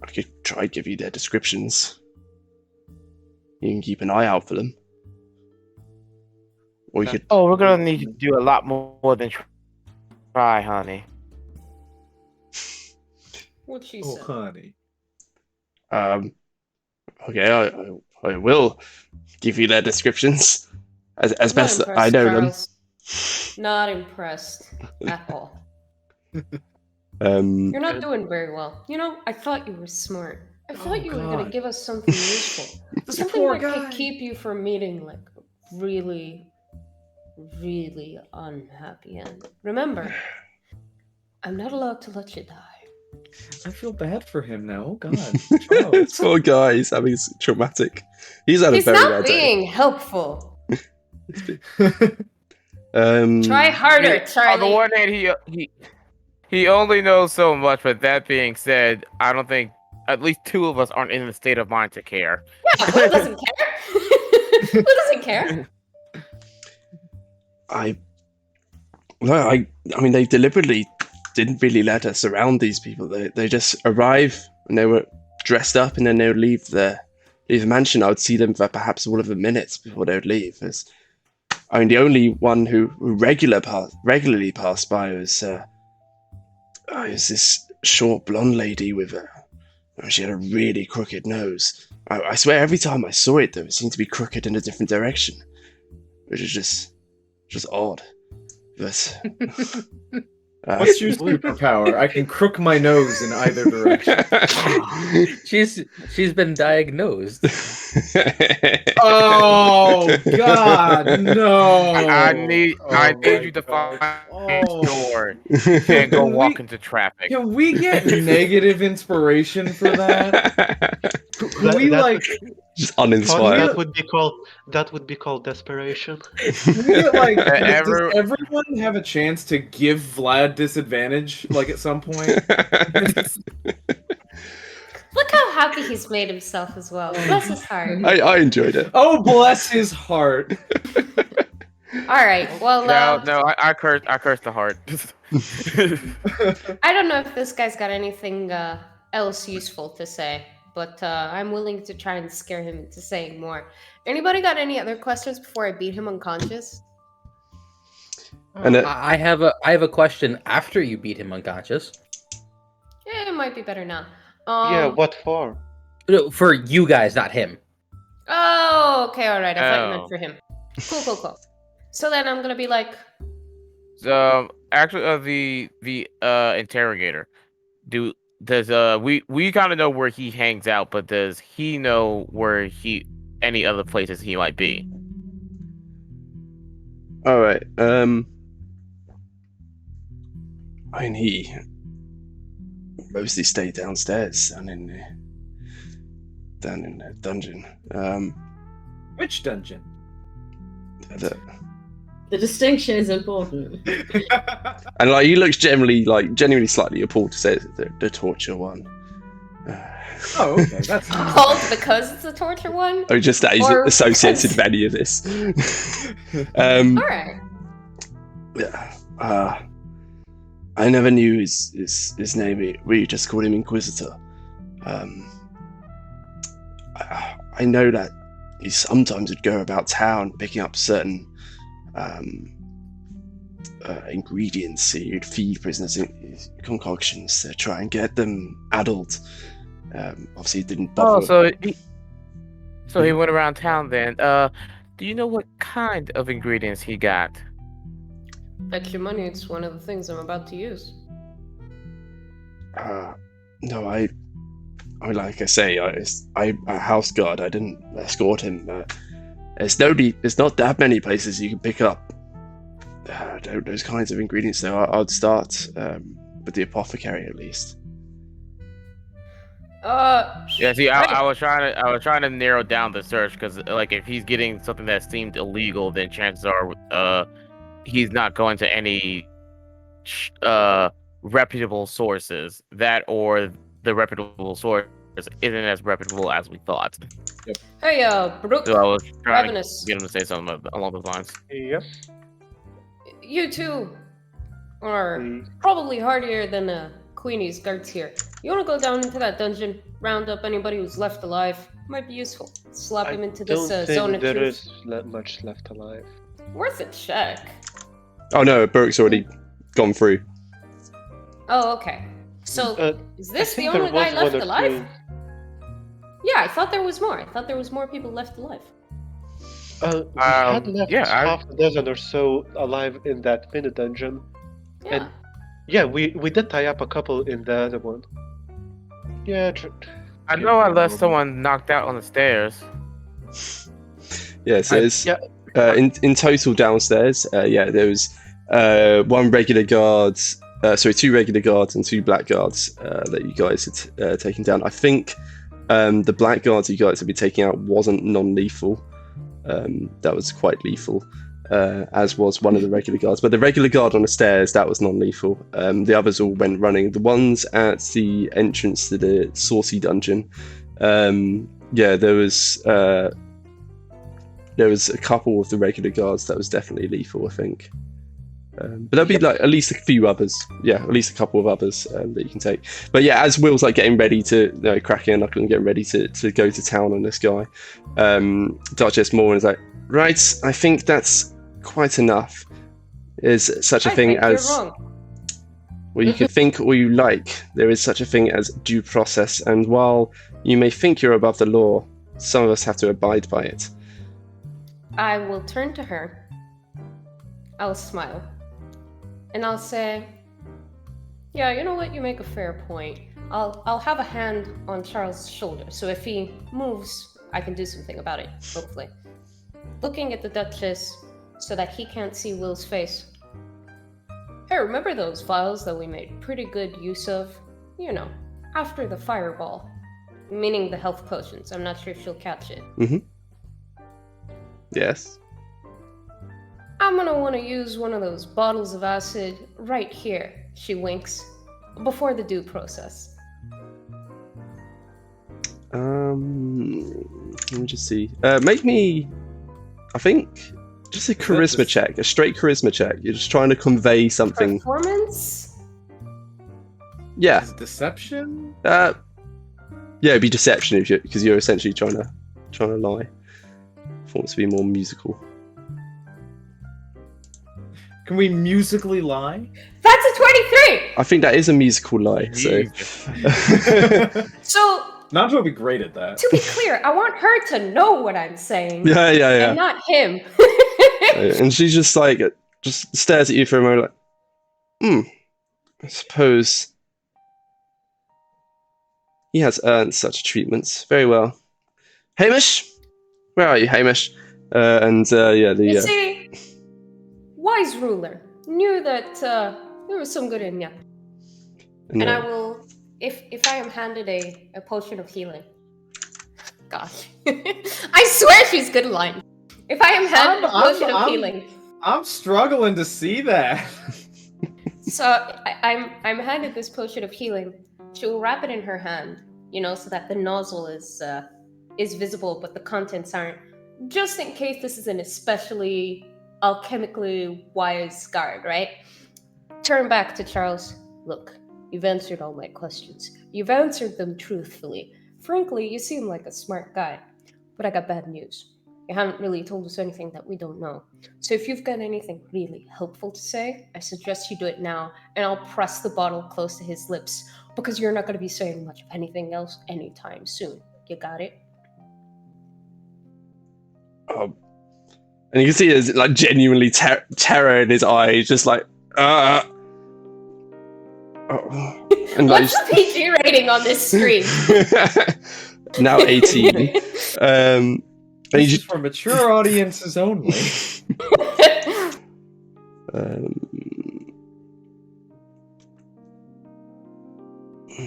could try and give you their descriptions. You can keep an eye out for them. Or you could. Oh, we're gonna need to do a lot more than try, honey. What she Oh, said. honey. Okay, I will give you their descriptions as I'm not best impressed, I know Charles. Not impressed at all. them. You're not doing very well. You know, I thought you were smart. I thought you were gonna God. give us something useful. This Something poor that guy. could keep you from meeting like a really, really unhappy end. Remember, I'm not allowed to let you die. I feel bad for him now. Oh God, This Charles. poor guy, he's having traumatic. He's had He's a very not bad day. being helpful. Um, Try harder, On the Charlie. one hand, he only knows so much, but that being said, I don't think at least two of us aren't in the state of mind to care. Yeah, who doesn't care? Who doesn't care? I mean, they deliberately didn't really let us around these people. They just arrive and they were dressed up, and then they would leave the mansion. I would see them for perhaps all of a minute before they would leave. I mean, the only one who regularly passed by was this short blonde lady with she had a really crooked nose. I swear every time I saw it, though, it seemed to be crooked in a different direction, which is just odd. But What's your superpower? I can crook my nose in either direction. She's been diagnosed. Oh God, no! I need my you to God. find Oh. a door and go Can walk we- into traffic. Can we get negative inspiration for that? Can we That- like? just Fuck, uninspired. that would be called desperation. Can we get like? Every- Does everyone have a chance to give Vlad disadvantage? Like at some point? Look how happy he's made himself as well. Bless his heart. I enjoyed it. Oh, bless his heart. All right. Well, No, I cursed the heart. I don't know if this guy's got anything else useful to say, but I'm willing to try and scare him into saying more. Anybody got any other questions before I beat him unconscious? And I have a question after you beat him unconscious. Yeah, it might be better now. Yeah, what for? No, for you guys, not him. Oh, okay, all right. I thought you Oh. meant for him. Cool. So then I'm gonna be like, Actually, the interrogator. We kind of know where he hangs out, but does he know where any other places he might be? All right. I mean, he mostly stayed downstairs down in the dungeon. Which dungeon? The distinction is important. And like he looks genuinely slightly appalled to say it's the torture one. Oh, okay, that's Oh, because it's a torture one? Or just that he's Or associated because- with any of this. Alright. Yeah. I never knew his name. We just called him Inquisitor. I know that he sometimes would go about town picking up certain ingredients. He'd feed prisoners concoctions to try and get them addled. Obviously, it didn't bother. So he went around town then. Do you know what kind of ingredients he got? Bet your money it's one of the things I'm about to use. No, like I say, I'm a house guard. I didn't escort him. There's not that many places you can pick up those kinds of ingredients. Though I'd start with the apothecary at least. Yeah, see, I was trying to narrow down the search because, like, if he's getting something that seemed illegal, then chances are, he's not going to any, reputable sources. That or the reputable source isn't as reputable as we thought. Yep. Hey, Brooke, So I was trying to Ravenous. get him to say something along those lines. Yep. You two are probably hardier than Queenie's guards here. You want to go down into that dungeon, round up anybody who's left alive? Might be useful. Slap him into this zone of there truth. is much left alive. Worth a check. Oh no, Burke's already gone through. Oh, okay. So, is this the I think there only guy was left one or alive? two. Yeah, I thought there was more. I thought there was more people left alive. We had left yeah, half a dozen or so alive in that mini dungeon. Yeah. And yeah, we did tie up a couple in the other one. Yeah, I know I left someone knocked out on the stairs. Yeah, so it's yeah. in total downstairs. There was one regular guard. Two regular guards and two black guards that you guys had taken down. I think the black guards you guys had been taking out wasn't non-lethal. That was quite lethal, as was one of the regular guards. But the regular guard on the stairs, that was non-lethal. The others all went running. The ones at the entrance to the Saucy dungeon, there was a couple of the regular guards that was definitely lethal, I think. But there'll be like at least a few others. Yeah, at least a couple of others that you can take. But yeah, as Will's like getting ready to cracking a knuckle and getting ready to go to town on this guy, Duchess Morgan is like, right, I think that's quite enough. There's such a thing as you're wrong. well, you can think all you like. There is such a thing as due process, and while you may think you're above the law, some of us have to abide by it. I will turn to her. I'll smile. And I'll say, yeah, you know what? You make a fair point. I'll have a hand on Charles' shoulder, so if he moves, I can do something about it, hopefully. Looking at the Duchess so that he can't see Will's face. Hey, remember those vials that we made pretty good use of? You know, after the fireball. Meaning the health potions. I'm not sure if she'll catch it. Mm-hmm. Yes. I'm gonna want to use one of those bottles of acid right here, she winks, before the due process. Let me just see. Make me, I think, just a charisma check, a straight charisma check. You're just trying to convey something. Performance? Yeah. Is it deception? Yeah, it'd be deception because you're essentially trying to lie. I want it to be more musical. Can we musically lie? That's a 23! I think that is a musical lie. So, So, Nanjo would be great at that. to be clear, I want her to know what I'm saying. yeah. And not him. And she just stares at you for a moment, like, I suppose he has earned such treatments. Very well. Hamish, where are you, Hamish? You see, wise ruler. Knew that there was some good in you. And I will, if I am handed a potion of healing. Gosh. I swear she's good line. If I am handed a potion of healing. I'm struggling to see that. So I'm handed this potion of healing. She'll wrap it in her hand, so that the nozzle is visible, but the contents aren't. Just in case this is an especially alchemically wise guard, right? Turn back to Charles. Look, you've answered all my questions. You've answered them truthfully. Frankly, you seem like a smart guy. But I got bad news. You haven't really told us anything that we don't know. So if you've got anything really helpful to say, I suggest you do it now, and I'll press the bottle close to his lips, because you're not going to be saying much of anything else anytime soon. You got it? And you can see there's like genuinely terror in his eyes, just like, and like, What's the PG rating on this stream? now 18. And This is for mature audiences only.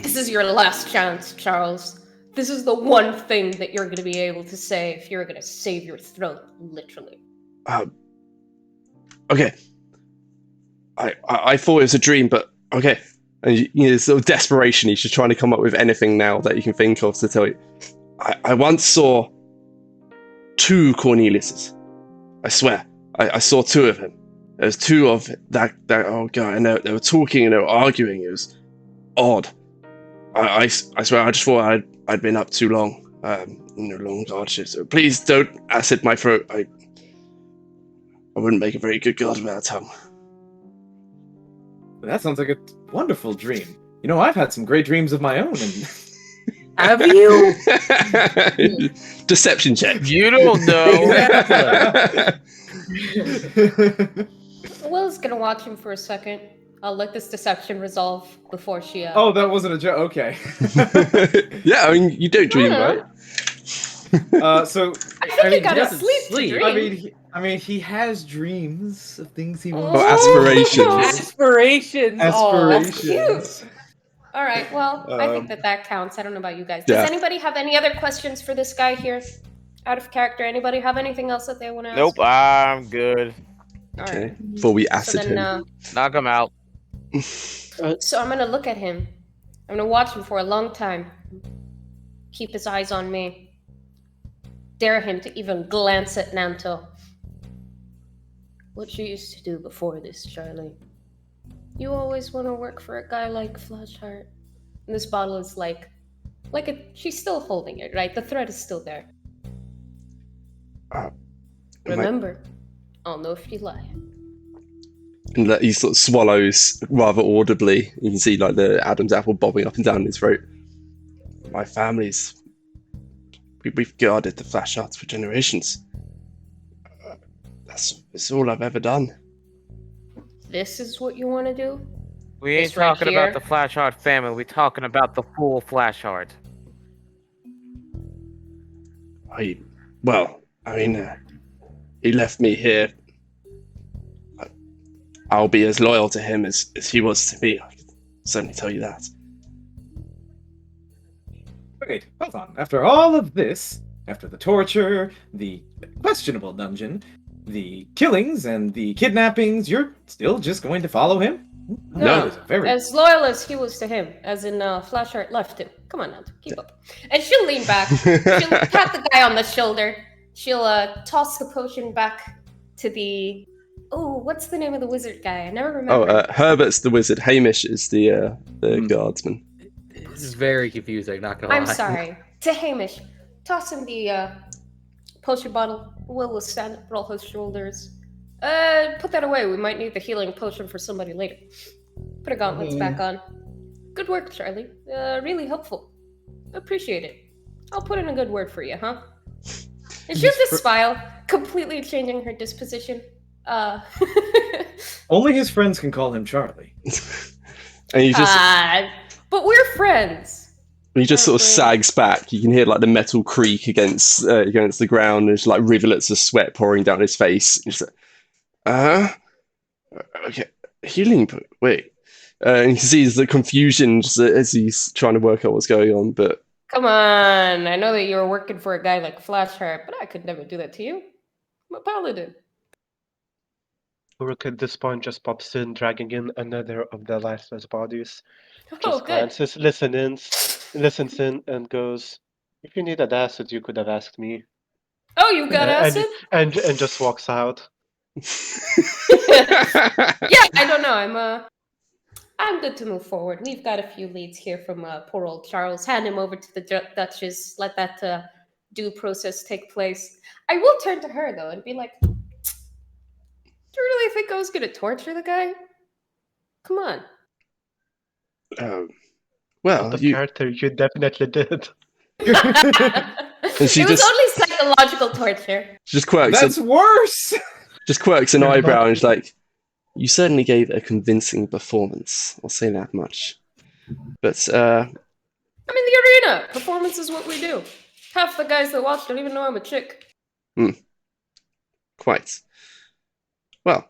This is your last chance, Charles. This is the one thing that you're going to be able to say if you're going to save your throat, literally. Okay. I thought it was a dream, but okay. And sort of desperation, he's just trying to come up with anything now that you can think of to tell you. I once saw 2 Corneliuses. I swear. I saw 2 of them. There was 2 of that oh god, and they were talking and they were arguing. It was odd. I swear I just thought I'd been up too long. Long hardship. So please don't acid my throat. I wouldn't make a very good guard without a tongue. That sounds like a wonderful dream. I've had some great dreams of my own. And... Have you? Deception check. You don't know. Will's gonna watch him for a second. I'll let this deception resolve before she. Oh, that wasn't a joke. Okay. Yeah, I mean, you don't dream, right? So I think you gotta sleep to dream. I mean, he has dreams of things he wants. Oh, aspirations. Aspirations. Aspirations. All right. Well, I think that counts. I don't know about you guys. Does anybody have any other questions for this guy here? Out of character. Anybody have anything else that they want to ask? Nope, I'm good. All Okay. right. Before we acid him. Knock him out. So I'm gonna look at him. I'm gonna watch him for a long time. Keep his eyes on me. Dare him to even glance at Nanto. What you used to do before this, Charlie? You always want to work for a guy like Flasheart. And this bottle is she's still holding it, right? The thread is still there. Remember, I'll know if you lie. And he sort of swallows rather audibly. You can see like the Adam's apple bobbing up and down his throat. My family's... We've guarded the Flashearts for generations. That's all I've ever done. This is what you want to do? We ain't This right talking here? about the Flasheart family. We're talking about the full Flasheart. He left me here. I'll be as loyal to him as he was to me. I can certainly tell you that. Wait, hold on. After all of this, after the torture, the questionable dungeon, the killings, and the kidnappings, you're still just going to follow him? No. It's a very... As loyal as he was to him, as in Flasheart left him. Come on, Nanto, keep up. And she'll lean back. She'll pat the guy on the shoulder. She'll toss the potion back to the... Oh, what's the name of the wizard guy? I never remember. Herbert's the wizard. Hamish is the guardsman. This is very confusing, not gonna lie. I'm sorry. To Hamish. Toss him the potion bottle. Will stand up, roll his shoulders. Put that away. We might need the healing potion for somebody later. Put a gauntlets back on. Good work, Charlie. Really helpful. Appreciate it. I'll put in a good word for you, huh? And she has this smile, completely changing her disposition. Only his friends can call him Charlie. And he just but we're friends. he just sort of sags back. You can hear like the metal creak against the ground. There's like rivulets of sweat pouring down his face. He's like, Okay, healing. Wait. And he sees the confusion just as he's trying to work out what's going on. But Come on, I know that you're working for a guy like Flasheart, but I could never do that to you. I'm a paladin. Uruk at this point just pops in, dragging in another of the lifeless bodies. Oh, Just good. glances, listens in, and goes, "If you needed acid, you could have asked me." Oh, you got acid? And just walks out. Yeah, I don't know. I'm good to move forward. We've got a few leads here from poor old Charles. Hand him over to the Duchess. Let that due process take place. I will turn to her though and be like, "Do you really think I was gonna torture the guy? Come on." Well, Out of you character, you definitely did. And she It was just- only psychological torture. just quirks. That's worse. Just quirks an You're eyebrow not- and is like, "You certainly gave a convincing performance. I'll say that much." But I'm in the arena. Performance is what we do. Half the guys that watch don't even know I'm a chick. quite well.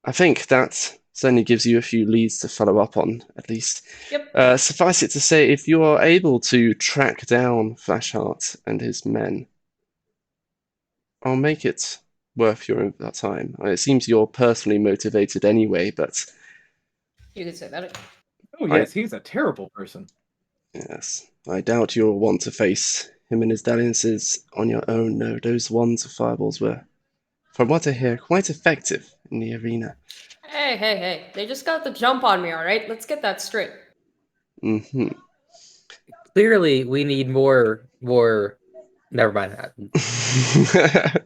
I think that certainly gives you a few leads to follow up on, at least. Yep. Suffice it to say, if you are able to track down Flasheart and his men, I'll make it worth your time. It seems you're personally motivated anyway, but You could say that. Oh yes, he's a terrible person. yes, I doubt you'll want to face him and his dalliances on your own. No, those wands of fireballs were, from what I hear, quite effective in the arena. Hey. They just got the jump on me, alright? Let's get that straight. Mm-hmm. Clearly, we need more. Never mind that.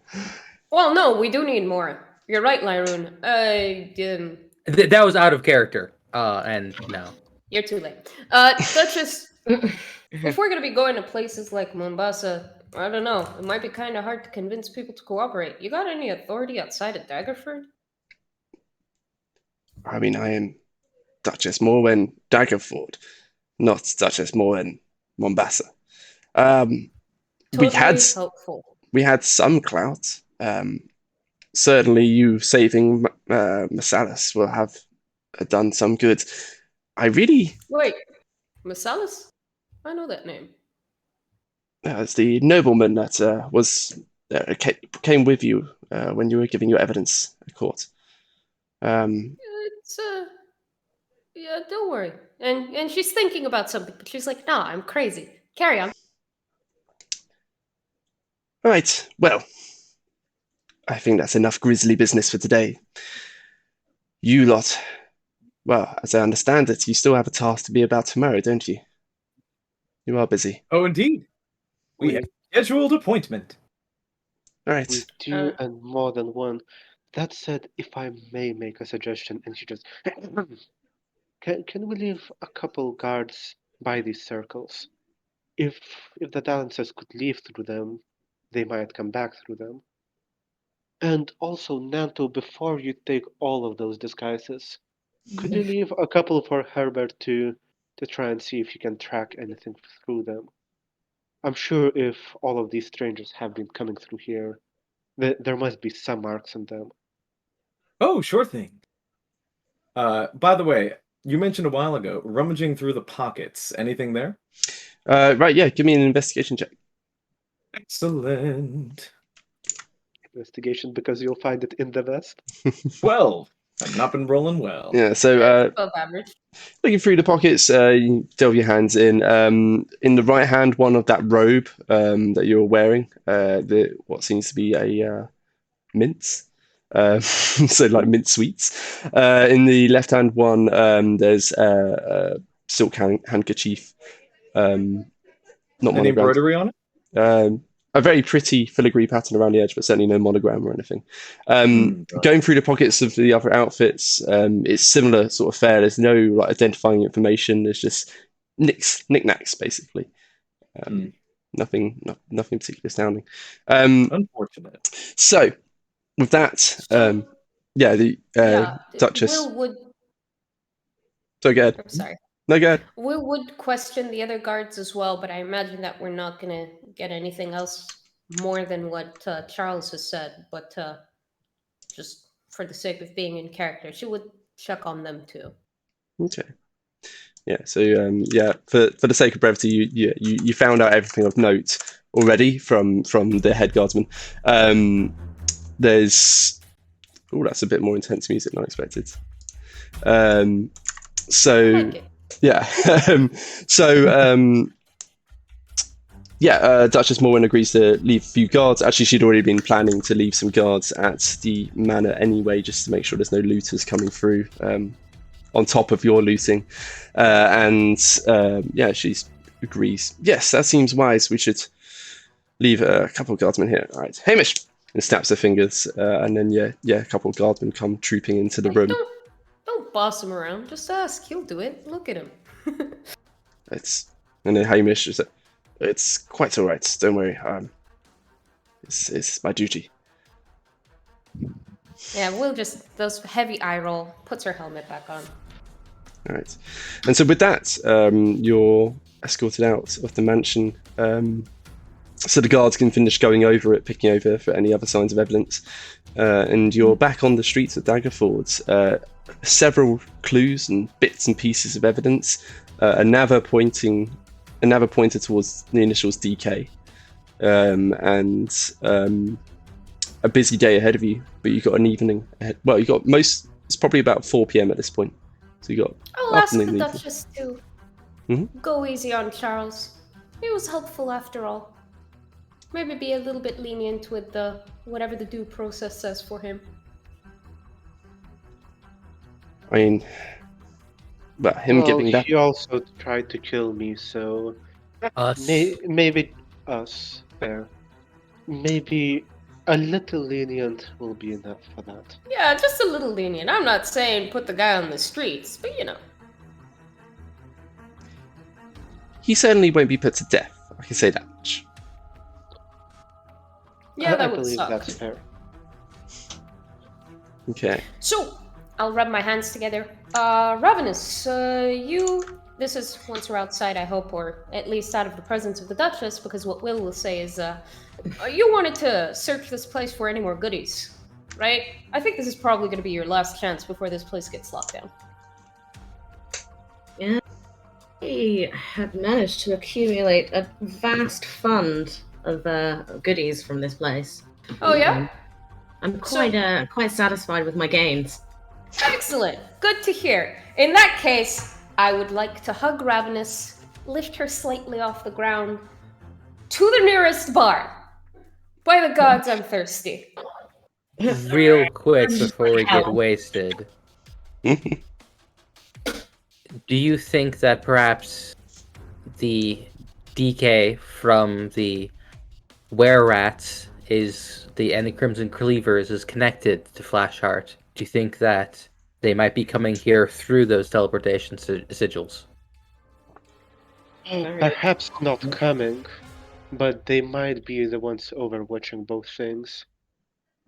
Well, no, we do need more. You're right, Lyroon. That was out of character. And no. You're too late. Duchess, if we're gonna be going to places like Mombasa, I don't know. It might be kind of hard to convince people to cooperate. You got any authority outside of Daggerford? I mean, I am Duchess Morwen Daggerford, not Duchess Morwen Mombasa. Totally helpful. We had some clout. Certainly, you saving Masalis will have done some good. Wait, Masalis? I know that name. It's the nobleman that came with you when you were giving your evidence at court. It's yeah, don't worry. And she's thinking about something, but she's like, nah, I'm crazy. Carry on. Right. Well, I think that's enough grisly business for today. You lot, well, as I understand it, you still have a task to be about tomorrow, don't you? You are busy. Oh, indeed. We have scheduled appointment. All right. We do, and more than one. That said, if I may make a suggestion, and she just, can we leave a couple guards by these circles? If the dancers could leave through them, they might come back through them. And also, Nanto, before you take all of those disguises, could you leave a couple for Herbert to try and see if you can track anything through them? I'm sure if all of these strangers have been coming through here, there must be some marks on them. Oh, sure thing. By the way, you mentioned a while ago, rummaging through the pockets. Anything there? Right, yeah, give me an investigation check. Excellent. Investigation, because you'll find it in the vest. 12. I've not been rolling well. Yeah, so Above average. looking through the pockets, you delve your hands in. In the right hand one of that robe that you're wearing, what seems to be a mince. So like mint sweets. In the left hand one, there's a silk handkerchief. Not Any monogrammed. embroidery on it? A very pretty filigree pattern around the edge, but certainly no monogram or anything. Going through the pockets of the other outfits, it's similar sort of fare. There's no like identifying information. There's just knickknacks, basically. Nothing particularly astounding. Unfortunate. So, with that, Duchess. Will would. So go ahead. I'm sorry. No, go ahead. We would question the other guards as well, but I imagine that we're not gonna get anything else more than what Charles has said. But just for the sake of being in character, she would check on them too. Okay. Yeah. So for the sake of brevity, you found out everything of note already from the head guardsman. There's that's a bit more intense music than I expected. So I like it. yeah. Duchess Morwen agrees to leave a few guards. Actually, she'd already been planning to leave some guards at the manor anyway, just to make sure there's no looters coming through on top of your looting. She agrees. Yes, that seems wise. We should leave a couple of guardsmen here. All right, Hamish, and snaps her fingers, and then a couple of guardsmen come trooping into the room. Don't boss him around. Just ask. He'll do it. Look at him. And then Hamish is like, it's quite all right. Don't worry. It's my duty. Yeah, Will just does heavy eye roll, puts her helmet back on. All right. And so with that, you're escorted out of the mansion. So the guards can finish going over it, picking over for any other signs of evidence. And you're back on the streets of Daggerford. Several clues and bits and pieces of evidence. A Nava pointed towards the initials DK. A busy day ahead of you, but you've got an evening ahead. Well, it's probably about 4 p.m. at this point. So you got I'll ask the afternoon. Duchess to go easy on Charles. He was helpful after all. Maybe be a little bit lenient with whatever the due process says for him. I mean, but him giving that. He also tried to kill me, so Us. maybe us there. Maybe a little lenient will be enough for that. Yeah, just a little lenient. I'm not saying put the guy on the streets, but He certainly won't be put to death. I can say that much. Yeah, that I would believe suck. that's fair. Okay. So, I'll rub my hands together. Ravenous, this is once we're outside, I hope, or at least out of the presence of the Duchess, because what Will say is, you wanted to search this place for any more goodies, right? I think this is probably going to be your last chance before this place gets locked down. Yeah. We have managed to accumulate a vast fund of goodies from this place. Oh, yeah? I'm quite satisfied with my gains. Excellent. Good to hear. In that case, I would like to hug Ravenous, lift her slightly off the ground to the nearest bar. By the gods, I'm thirsty. Real quick before we get wasted. Do you think that perhaps the DK from the Were-Rats and the Crimson Cleavers is connected to Flasheart? Do you think that they might be coming here through those teleportation sigils? Perhaps not coming, but they might be the ones overwatching both things.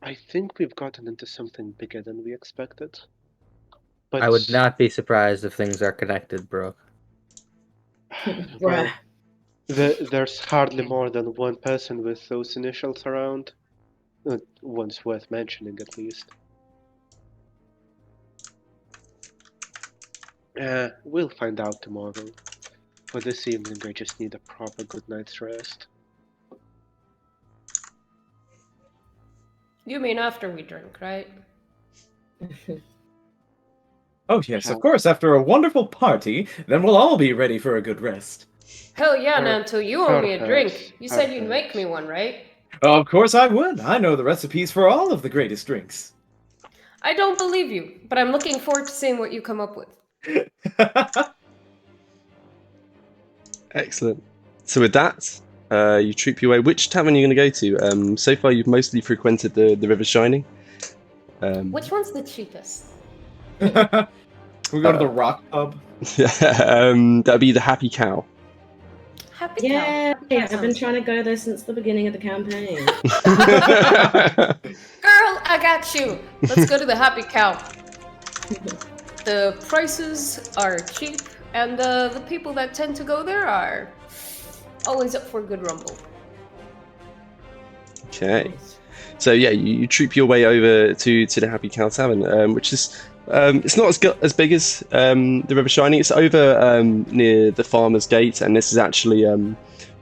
I think we've gotten into something bigger than we expected. But I would not be surprised if things are connected, Brooke. Well, there's hardly more than one person with those initials around. One's worth mentioning, at least. We'll find out tomorrow. For this evening, I just need a proper good night's rest. You mean after we drink, right? Oh yes, of course. After a wonderful party, then we'll all be ready for a good rest. Hell yeah, Nanto, you owe me a drink. Perfect. You said you'd make me one, right? Of course I would. I know the recipes for all of the greatest drinks. I don't believe you, but I'm looking forward to seeing what you come up with. Excellent. So with that, you troop your way. Which tavern are you going to go to? So far, you've mostly frequented the River Shining. Which one's the cheapest? We go to the Rock Pub. That'd be the Happy Cow. Happy Yeah, Cow. I've been trying to go there since the beginning of the campaign. Girl, I got you. Let's go to the Happy Cow. The prices are cheap, and the people that tend to go there are always up for a good rumble. Okay. So yeah, you troop your way over to the Happy Cow Tavern, which is It's not as big as the River Shining. It's over near the Farmer's Gate, and this is actually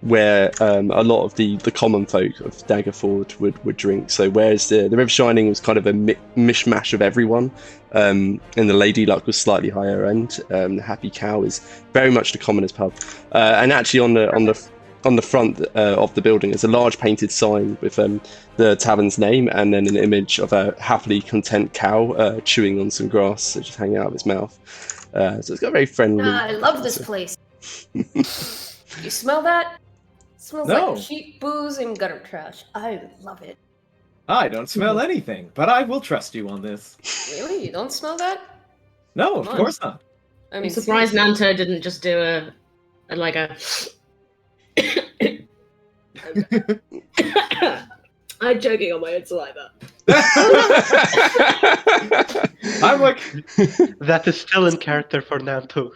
where a lot of the common folk of Daggerford would drink. So whereas the River Shining was kind of a mishmash of everyone, and the Lady Luck was slightly higher end, the Happy Cow is very much the commonest pub. And actually on the front of the building is a large painted sign with the tavern's name and then an image of a happily content cow chewing on some grass, just hanging out of its mouth. So it's got a very friendly. I love this place. You smell that? It smells No. like cheap booze and gutter trash. I love it. I don't smell anything, but I will trust you on this. Really? You don't smell that? No, of Come on. course not. I I'm surprised Nanto didn't just do a I'm choking on my own saliva. I'm like, That is still in character for Nanto.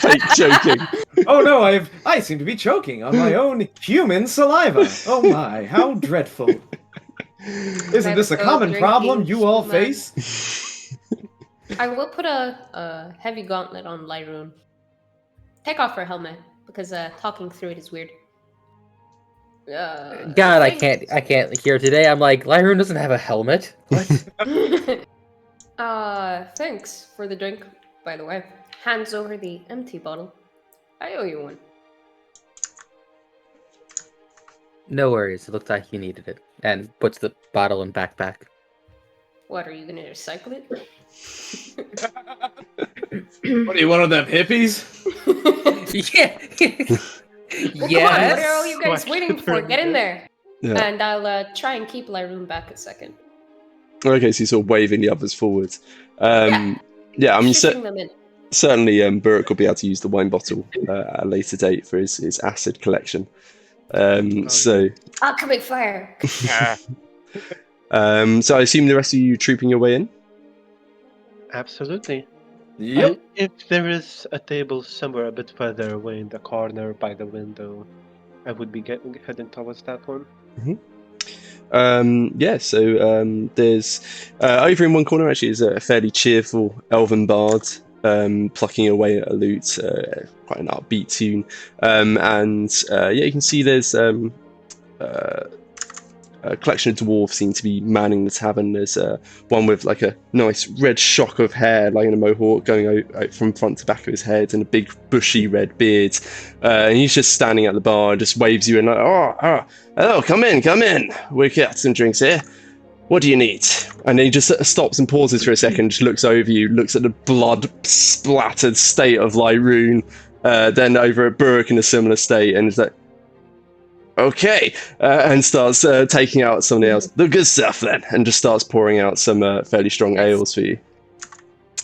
Fake joking. oh no, I seem to be choking on my own human saliva. Oh my, how dreadful. Isn't this a common problem you all face? I will put a heavy gauntlet on Lyroon. Take off her helmet because talking through it is weird. God, I can't hear today. I'm like, Lyroon doesn't have a helmet. What? Thanks for the drink, by the way. Hands over the empty bottle. I owe you one. No worries. It looked like you needed it. And puts the bottle in backpack. What, are you gonna recycle it? What are you, one of them hippies? Yeah. Well, come on, what are you guys Question waiting for? Get in there. Yeah. And I'll try and keep Lyroon back a second. Okay, so you're sort of waving the others forward. Yeah, I mean, Shooting them in. certainly Burke will be able to use the wine bottle at a later date for his acid collection. So Alchemic fire. so I assume the rest of you trooping your way in? Absolutely. Yep. If there is a table somewhere a bit further away in the corner by the window, I would be heading towards that one. So there's over in one corner actually is a fairly cheerful elven bard plucking away at a lute, quite an upbeat tune, and you can see there's a collection of dwarves seem to be manning the tavern. There's one with like a nice red shock of hair, like in a mohawk, going out from front to back of his head, and a big bushy red beard. And he's just standing at the bar, just waves you in like, hello, come in. We've got some drinks here. What do you need? And he just stops and pauses for a second, just looks over you, looks at the blood-splattered state of Lyroon, then over at Burke in a similar state, and is like, okay, and starts taking out something else. The good stuff then, and just starts pouring out some fairly strong ales for you.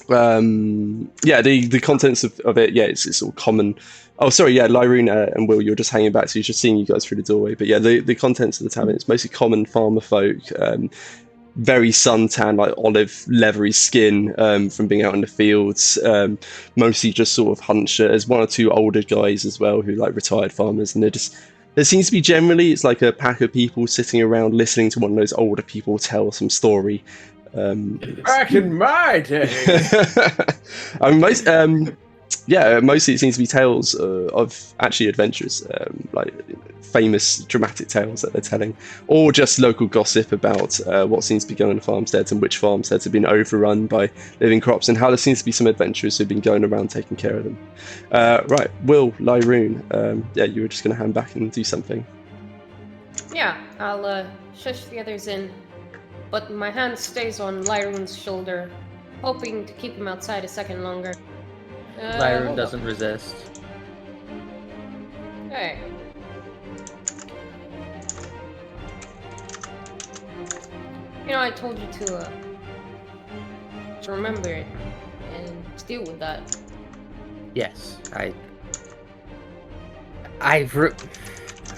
The contents of it, it's all common. Oh, sorry, Lyroon and Will, you're just hanging back, so you're just seeing you guys through the doorway. But yeah, the contents of the tavern, it's mostly common farmer folk, very suntan, like olive leathery skin from being out in the fields, mostly just sort of hunched. There's one or two older guys as well who like retired farmers, and there seems to be generally, it's like a pack of people sitting around listening to one of those older people tell some story. Back in my day. I mean, mostly it seems to be tales of actually adventures, like famous dramatic tales that they're telling, or just local gossip about what seems to be going on in farmsteads and which farmsteads have been overrun by living crops, and how there seems to be some adventurers who've been going around taking care of them. Right, Will, Lyroon, you were just going to hand back and do something. Yeah, I'll shush the others in, but my hand stays on Lyroon's shoulder, hoping to keep him outside a second longer. Lyroon doesn't resist. Hey. You know, I told you to remember it and deal with that. Yes, I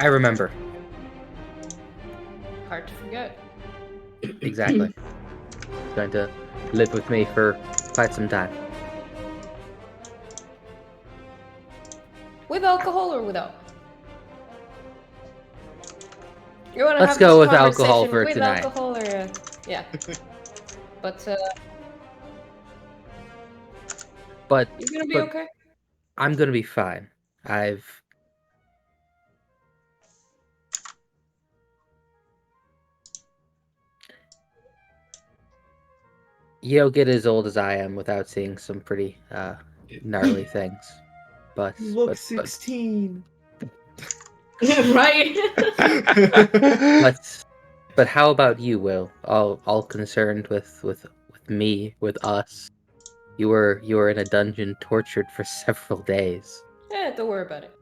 remember. Hard to forget. Exactly. It's going to live with me for quite some time. With alcohol or without? You wanna Let's have go this with alcohol conversation for with tonight. Alcohol or, yeah. But But You gonna be but okay? I'm gonna be fine. You don't get as old as I am without seeing some pretty gnarly things. But You look but, 16. Right? but how about you, Will? All concerned with me, with us. You were in a dungeon tortured for several days. Don't worry about it.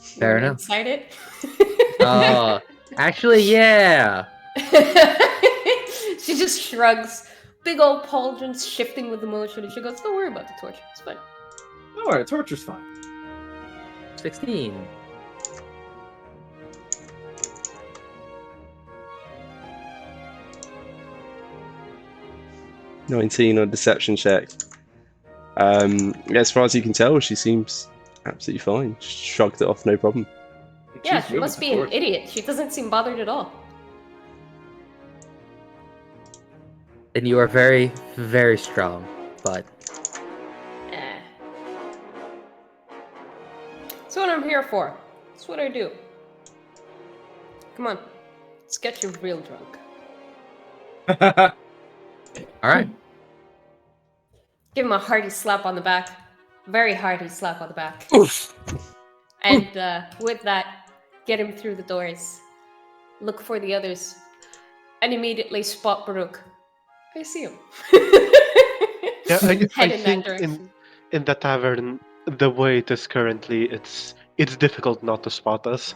Fair We're enough. inside it. Oh, actually, yeah. She just shrugs, big old pauldrons shifting with emotion, and she goes, "Don't worry about the torture. It's fine." Don't worry, torture's fine. 16. $19 on deception check. As far as you can tell, she seems absolutely fine. Shrugged it off, no problem. Yeah, She's she good must with be the an torture. idiot. She doesn't seem bothered at all. And you are very, very strong, but Eh. That's what I'm here for. That's what I do. Come on, let's get you real drunk. all right. Give him a hearty slap on the back. Very hearty slap on the back. Oof. And with that, get him through the doors. Look for the others. And immediately spot Baruch. I see him. Yeah, I Head in that think direction. in the tavern, the way it is currently, it's difficult not to spot us.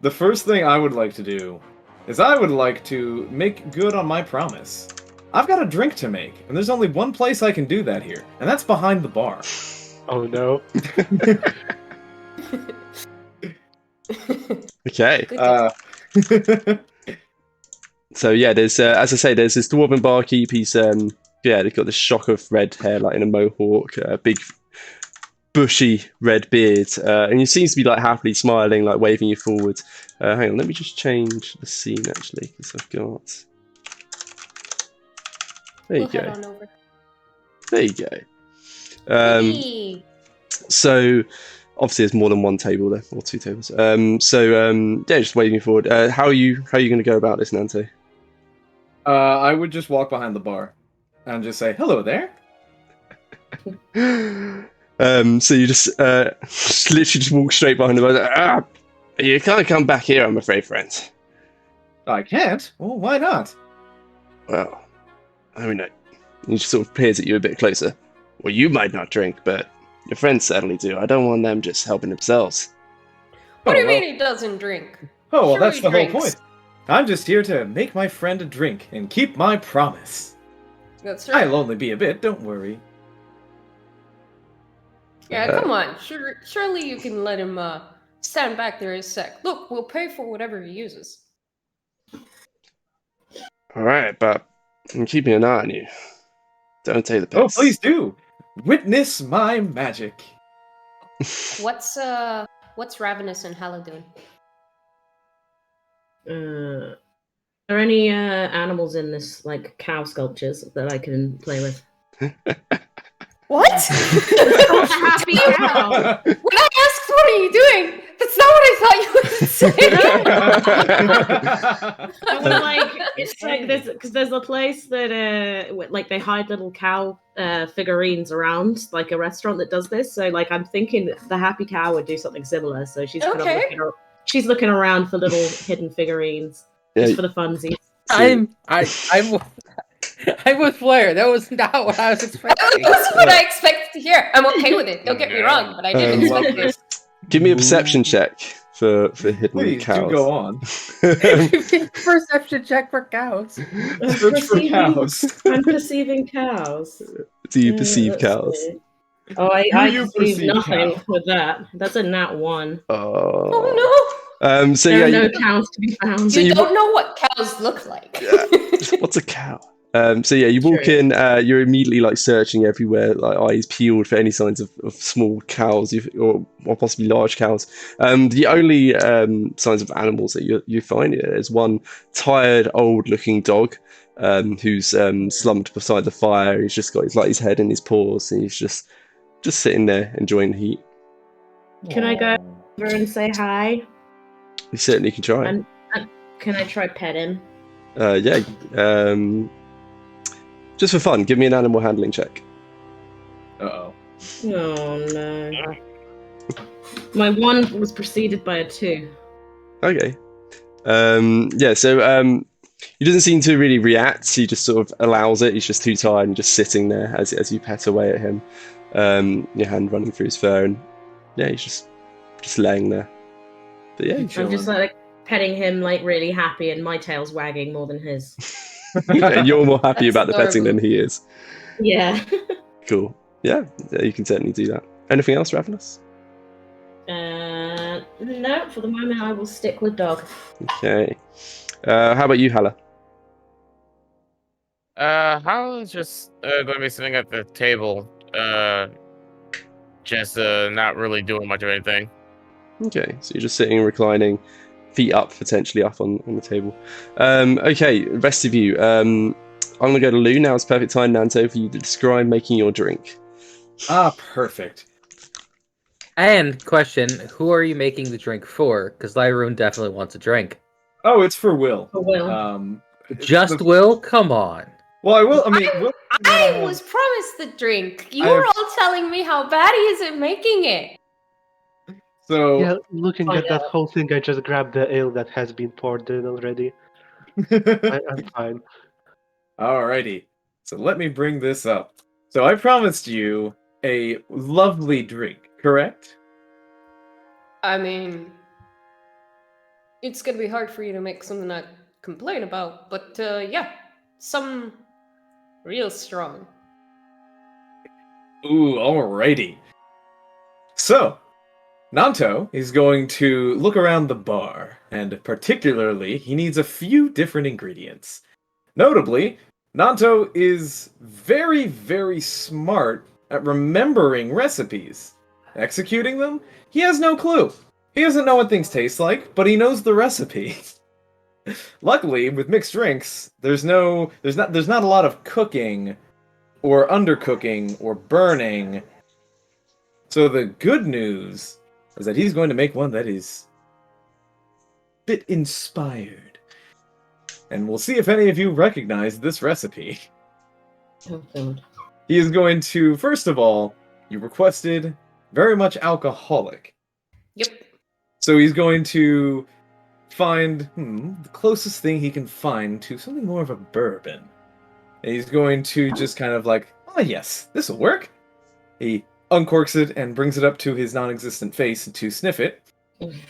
The first thing I would like to do is I would like to make good on my promise. I've got a drink to make, and there's only one place I can do that here, and that's behind the bar. Oh no. Okay. Good So yeah, there's as I say, there's this dwarven barkeep. He's they've got this shock of red hair, like in a mohawk, big bushy red beard, and he seems to be like happily smiling, like waving you forward. Hang on, let me just change the scene actually, because I've got. There you We'll head go. on over. There you go. Hey. So obviously there's more than one table there, or two tables. Yeah, just waving forward. How are you going to go about this, Nante? I would just walk behind the bar and just say, "Hello there." So you just literally just walk straight behind the bar. You can't come back here, I'm afraid, friend. I can't. Well, why not? Well, I mean, he just sort of peers at you a bit closer. Well, you might not drink, but your friends certainly do. I don't want them just helping themselves. What do you well- mean he doesn't drink? Oh, well, Sure that's he the whole drinks. point. I'm just here to make my friend a drink and keep my promise. That's right. I'll only be a bit, don't worry. Yeah, come on. Surely you can let him stand back there a sec. Look, we'll pay for whatever he uses. All right, but I'm keeping an eye on you. Don't take the piss. Oh, please do! Witness my magic! What's Ravenous and Hala doing? Are there any animals in this, like cow sculptures that I can play with? What? It's a happy cow. When I asked what are you doing, that's not what I thought you would say. I wanna, like, it's like this because there's a place that like they hide little cow figurines around, like a restaurant that does this. So like I'm thinking the happy cow would do something similar. So she's kind of looking around for little hidden figurines just for the funsies. I'm with Blair. That was not what I was expecting. That wasn't what I expected to hear. I'm okay with it. Don't get me wrong, but I didn't expect this. Give me a perception check for hidden Please cows. do go on. Perception check for cows. Search for cows. I'm perceiving cows. Do you perceive Let's cows? see. Oh, I you perceive perceive nothing cows? with that. That's a nat 1. Oh So There yeah, are no cows to be found. So no! You you- don't know what cows look like. what's a cow? So yeah, you walk True. in, you're immediately like searching everywhere, like eyes peeled for any signs of small cows or possibly large cows. The only signs of animals that you find is one tired, old-looking dog who's slumped beside the fire. He's just got his head in his paws, and he's just sitting there enjoying the heat. Can I go over and say hi? You certainly can try. And can I try pet him? Yeah. Just for fun, give me an animal handling check. Uh-oh. Oh no. My 1 was preceded by a 2. Okay. Yeah, so he doesn't seem to really react. He just sort of allows it. He's just too tired and just sitting there as you pet away at him. Your hand running through his fur, and yeah, he's just laying there. But yeah, I'm just like petting him, like really happy, and my tail's wagging more than his. and you're more happy That's about the petting than adorable. he is. Yeah. Cool. Yeah, you can certainly do that. Anything else, Ravenous? No, for the moment I will stick with dog. Okay. How about you, Hala? Hal is just going to be sitting at the table, just not really doing much of anything. Okay, so you're just sitting, reclining, feet up, potentially up on the table. Okay, rest of you. I'm going to go to Lou now. It's perfect time, Nanto, for you to describe making your drink. Ah, perfect. And question, who are you making the drink for? Because Lyroon definitely wants a drink. Oh, it's for Will. For Will. Just Will? Come on. Well, I will. I mean, Will, I was promised the drink. You I were have- all telling me how bad he is at making it. So Yeah, looking Oh, at that yeah. whole thing, I just grabbed the ale that has been poured in already. I'm fine. Alrighty. So let me bring this up. So I promised you a lovely drink, correct? I mean, it's gonna be hard for you to make something I complain about, but yeah, some real strong. Ooh, alrighty. So, Nanto is going to look around the bar, and particularly, he needs a few different ingredients. Notably, Nanto is very, very smart at remembering recipes. Executing them, he has no clue. He doesn't know what things taste like, but he knows the recipe. Luckily, with mixed drinks, there's not a lot of cooking or undercooking or burning. So the good news is that he's going to make one that is a bit inspired. And we'll see if any of you recognize this recipe. Oh, God. He is going to, first of all, you requested very much alcoholic. Yep. So he's going to find the closest thing he can find to something more of a bourbon. And he's going to just kind of like, oh yes, this will work. He uncorks it and brings it up to his non-existent face to sniff it.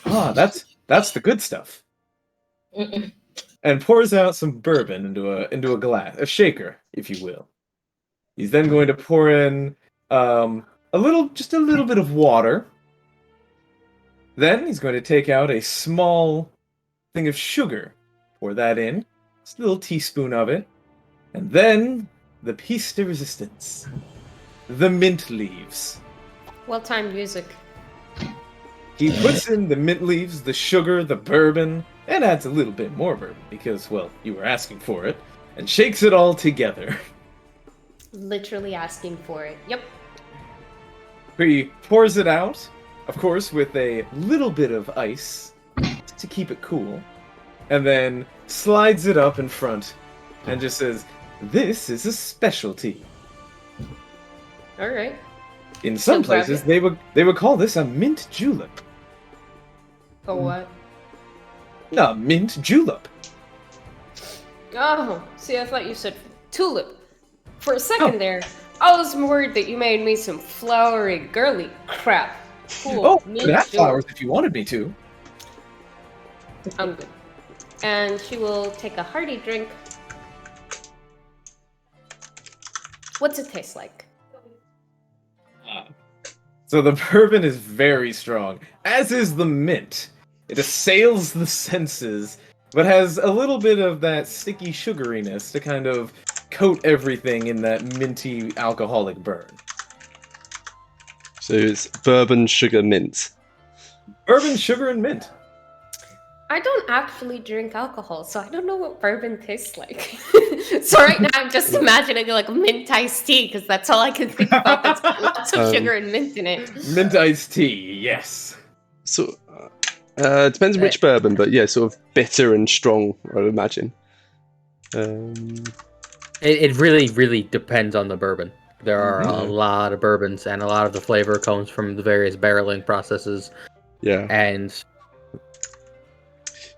Ah, that's the good stuff. And pours out some bourbon into a glass, a shaker, if you will. He's then going to pour in just a little bit of water. Then he's going to take out a small thing of sugar, pour that in, just a little teaspoon of it, and then the piece de resistance, the mint leaves. Well-timed music. He puts in the mint leaves, the sugar, the bourbon, and adds a little bit more bourbon because, well, you were asking for it, and shakes it all together. Literally asking for it. Yep. He pours it out, of course, with a little bit of ice to keep it cool, and then slides it up in front and just says, "This is a specialty." All right. In some So grab places, it. they would call this a mint julep. For what? A mint julep. Oh, see, I thought you said tulip. For a second there, I was worried that you made me some flowery, girly crap. Cool. Oh, mint could have julep. flowers if you wanted me to. I'm good. And she will take a hearty drink. What's it taste like? So the bourbon is very strong, as is the mint. It assails the senses, but has a little bit of that sticky sugariness to kind of coat everything in that minty alcoholic burn. So it's bourbon, sugar, mint. Bourbon, sugar, and mint. I don't actually drink alcohol, so I don't know what bourbon tastes like. So right now I'm just imagining like mint iced tea, because that's all I can think about that's got lots of sugar and mint in it. Mint iced tea, yes. So, depends on which bourbon, but yeah, sort of bitter and strong, I would imagine. It really, really depends on the bourbon. There are a lot of bourbons, and a lot of the flavor comes from the various barreling processes. Yeah. And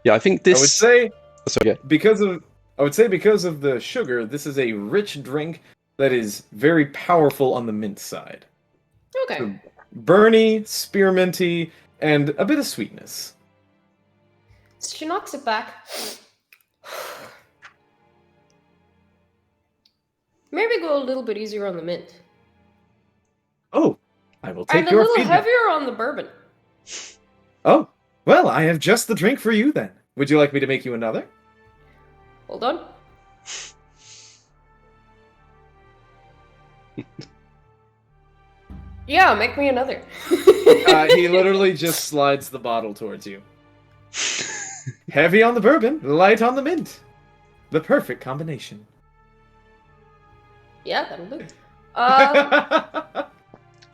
yeah, I think this. I would say sorry, yeah. because of the sugar, this is a rich drink that is very powerful on the mint side. Okay. So, burny, spearminty, and a bit of sweetness. So she knocks it back. Maybe go a little bit easier on the mint. Oh, I will take And a your little feedback. heavier on the bourbon. Oh, well, I have just the drink for you then. Would you like me to make you another? Hold on. Yeah, make me another. He literally just slides the bottle towards you. Heavy on the bourbon, light on the mint. The perfect combination. Yeah, that'll do.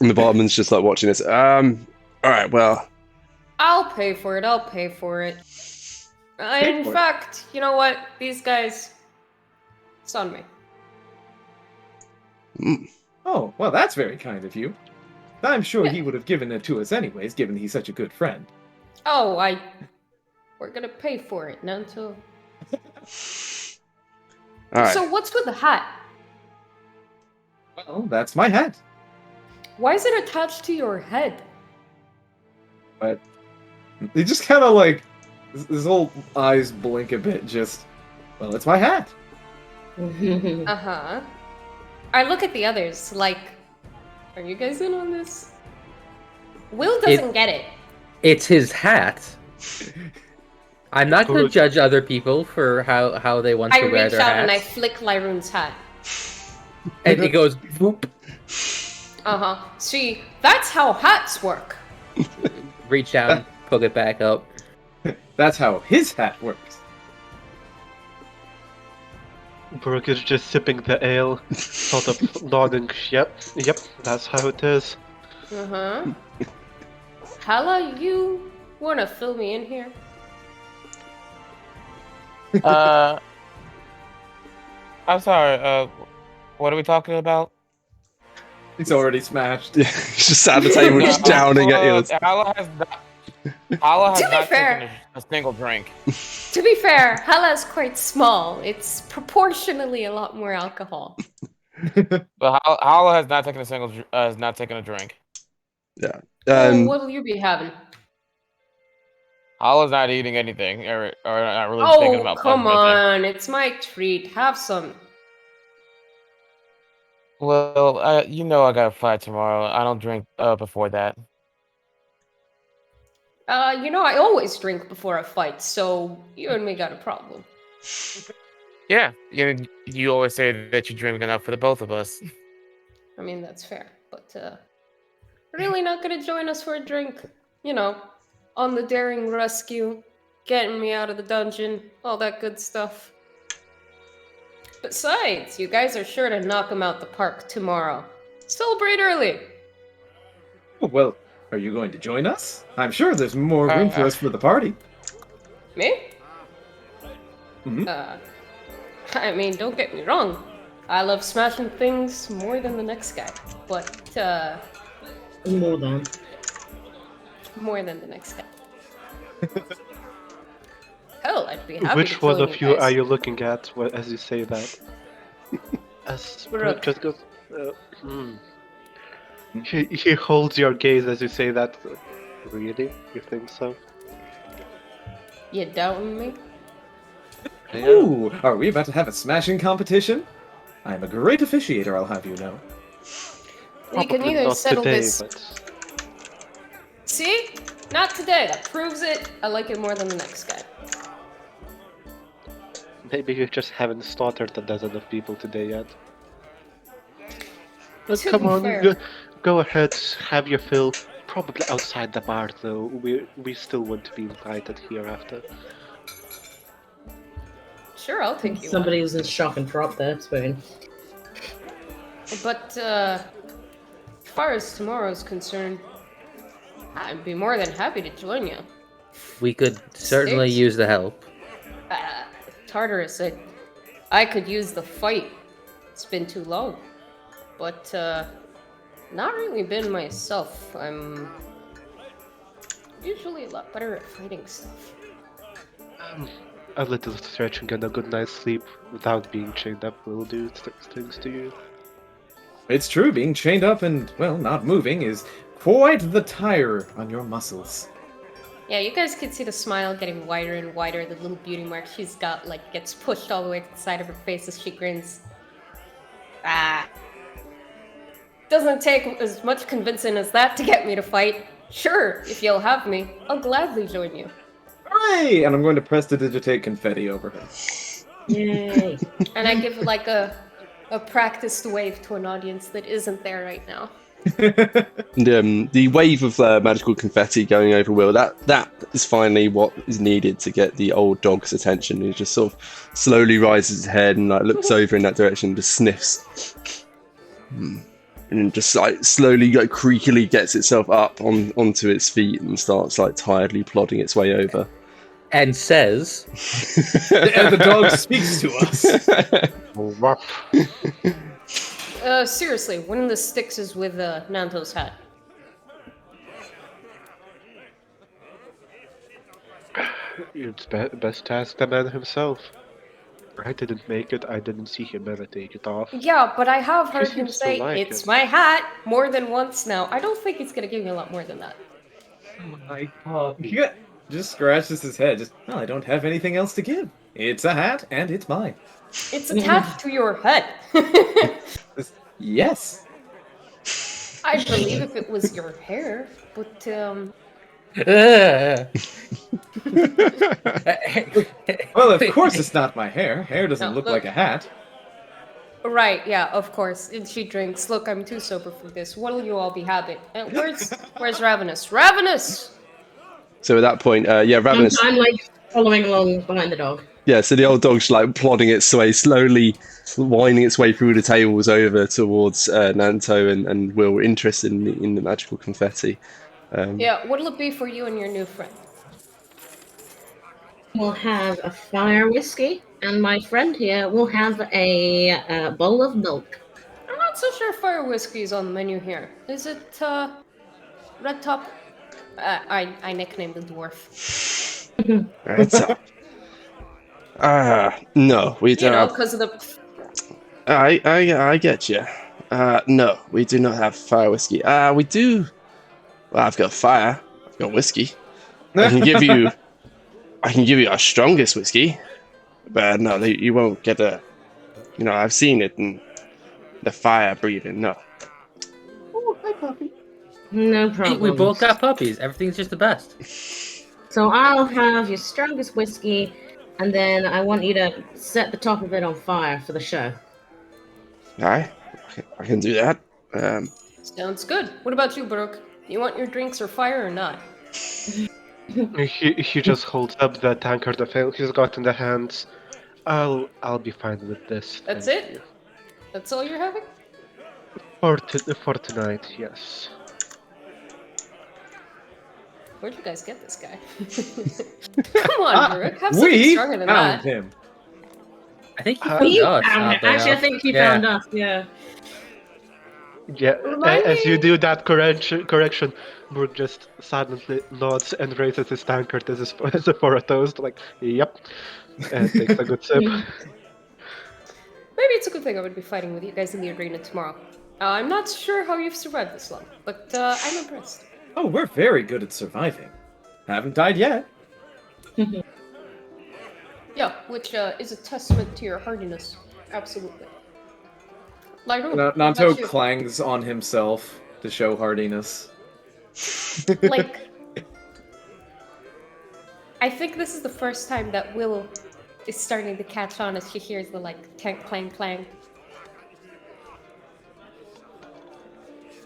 And the barman's just like watching this. All right, well. I'll pay for it. I'll pay for it. In fact, you know what? These guys, it's on me. Oh, well, that's very kind of you. I'm sure he would have given it to us anyways, given he's such a good friend. Oh, we're gonna pay for it, not until. All right. So what's with the hat? Well, that's my hat. Why is it attached to your head? But he just kind of like his little eyes blink a bit. Just, well, it's my hat. Uh-huh. I look at the others like, are you guys in on this? Will doesn't get it. It's his hat. I'm not going to judge other people for how they want to wear I reach their out hats. and I flick Lyroon's hat. And he goes, whoop. Uh-huh. See, that's how hats work. Reach down, poke it back up. That's how his hat works. Brooke is just sipping the ale, sort of nodding. Yep, that's how it is. Uh-huh. Hala, you wanna fill me in here? I'm sorry, what are we talking about? He's already smashed. Yeah, he's just sat at the table, just downing at yours. Hala has not fair. taken a single drink. To be fair, Hala is quite small. It's proportionally a lot more alcohol. But Hala has not taken a drink. Yeah. What'll you be having? Hala's not eating anything, or not really thinking about. Come on! It's my treat. Have some. Well, you know I got a fight tomorrow. I don't drink before that. You know I always drink before a fight, so you and me got a problem. Yeah, you always say that you drink enough for the both of us. I mean, that's fair, but really not gonna join us for a drink? You know, on the daring rescue, getting me out of the dungeon, all that good stuff. Besides, you guys are sure to knock him out the park tomorrow. Celebrate early! Well, are you going to join us? I'm sure there's more room for us for the party. Me? Mhm. I mean, don't get me wrong. I love smashing things more than the next guy, but, More than. more than the next guy. Hell, I'd be happy Which to one join of you guys. are you looking at as you say that? As Brooke. just goes. He holds your gaze as you say that. Really? You think so? You doubting me? Ooh, are we about to have a smashing competition? I'm a great officiator, I'll have you know. We can Probably either not settle today, this. but See? Not today. That proves it. I like it more than the next guy. Maybe you just haven't slaughtered a dozen of people today yet. But To come be on, fair. go ahead, have your fill. Probably outside the bar, though. We still want to be invited here after. Sure, I'll take you Somebody was in shock and dropped their spoon. one. But as far as tomorrow's concerned, I'd be more than happy to join you. We could certainly Sticks? use the help. Tartarus said I could use the fight. It's been too long. But not really been myself. I'm usually a lot better at fighting stuff. A little stretching and a good night's sleep without being chained up will do things to you. It's true, being chained up and, well, not moving is quite the tire on your muscles. Yeah, you guys can see the smile getting wider and wider. The little beauty mark she's got, like, gets pushed all the way to the side of her face as she grins. Doesn't take as much convincing as that to get me to fight. Sure, if you'll have me, I'll gladly join you. Hooray! And I'm going to prestidigitate confetti over her. Yay. And I give like a practiced wave to an audience that isn't there right now. And the wave of magical confetti going over Will, that is finally what is needed to get the old dog's attention. He just sort of slowly raises his head and like looks over in that direction and just sniffs. And then just like slowly, like creakily gets itself up onto its feet and starts like tiredly plodding its way over. And says, And the dog speaks to us. Seriously, one of the sticks is with Nanto's hat. It's best to ask the man himself. I didn't make it, I didn't see him ever take it off. Yeah, but I have heard him seems to say, like it's it. my hat, more than once now. I don't think he's gonna give me a lot more than that. My God. He just scratches his head. Just, well, I don't have anything else to give. It's a hat, and it's mine. It's attached to your head. Yes. I'd believe if it was your hair, but Well, of course it's not my hair. Hair doesn't No, look look. like a hat. right, yeah, of course. And she drinks. Look, I'm too sober for this. What'll you all be having? Where's Ravenous? Ravenous! So at that point, Ravenous. I'm like following along behind the dog. Yeah, so the old dog's like plodding its way, slowly winding its way through the tables over towards Nanto and Will, interested in the magical confetti. Yeah, what'll it be for you and your new friend? We'll have a fire whiskey, and my friend here will have a bowl of milk. I'm not so sure fire whiskey's on the menu here. Is it, Red Top? I nicknamed the dwarf. No, we You don't know, have... because of the... I get you. No, we do not have fire whiskey. We do... Well, I've got fire. I've got whiskey. I can give you our strongest whiskey. But no, you won't get a... You know, I've seen it in the fire breathing, no. Oh, hi, puppy. No problem. we both got puppies. Everything's just the best. So I'll have your strongest whiskey, and then I want you to set the top of it on fire for the show. Aye, I can do that. Sounds good. What about you, Brooke? You want your drinks or fire or not? He just holds up the tankard of ale he's got in the hands. I'll be fine with this. That's thank it? you. That's all you're having? For tonight, yes. Where'd you guys get this guy? Come on, Brooke. Have something We stronger than found that. him. I think he Uh, found You us found out it. there. Actually, I think you Yeah. found us, yeah. Yeah, Remind as you me- do that correction, Brooke just silently nods and raises his tankard as if for a toast, like, yep, and takes a good sip. Maybe it's a good thing I would be fighting with you guys in the arena tomorrow. I'm not sure how you've survived this long, but I'm impressed. Oh, we're very good at surviving. Haven't died yet. Yeah, which is a testament to your hardiness. Absolutely. Lyra, what Nanto about you? clangs on himself to show hardiness. Like, I think this is the first time that Will is starting to catch on as she hears the clang clang.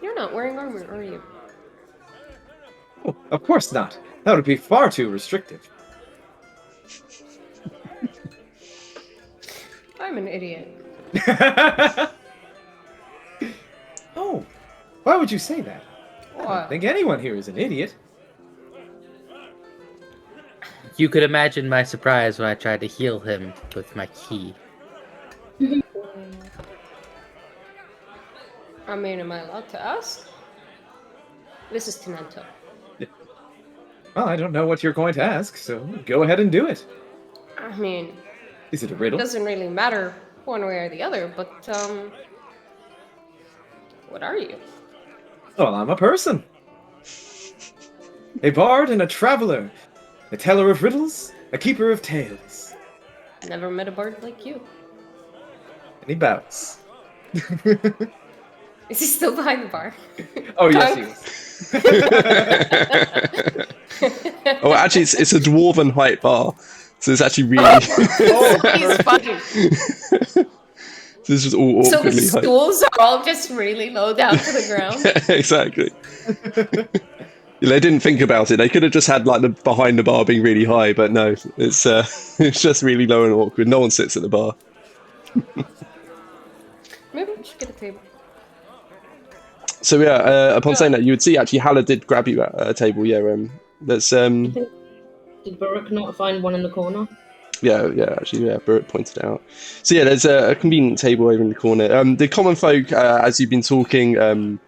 You're not wearing armor, are you? Oh, of course not. That would be far too restrictive. I'm an idiot. Oh, why would you say that? I What? don't think anyone here is an idiot. You could imagine my surprise when I tried to heal him with my key. I mean, am I allowed to ask? This is Tenento. Well, I don't know what you're going to ask, so go ahead and do it. I mean, Is it a it riddle? doesn't really matter one way or the other, but, what are you? Well, I'm a person. A bard and a traveler. A teller of riddles, a keeper of tales. Never met a bard like you. And he bows. Is he still behind the bar? Oh, yes, he is. Oh, actually, it's a dwarven height bar, so it's actually really. He's funny. This is all So the awkwardly height. stools are all just really low down to the ground. Exactly. Yeah, they didn't think about it. They could have just had like the behind the bar being really high, but no, it's it's just really low and awkward. No one sits at the bar. Maybe we should get a table. So yeah, upon saying that, you would see actually Halla did grab you at a table. Yeah, that's Did Baruch not find one in the corner? Yeah, actually, Burrett pointed it out. So yeah, there's a convenient table over in the corner. The common folk, as you've been talking,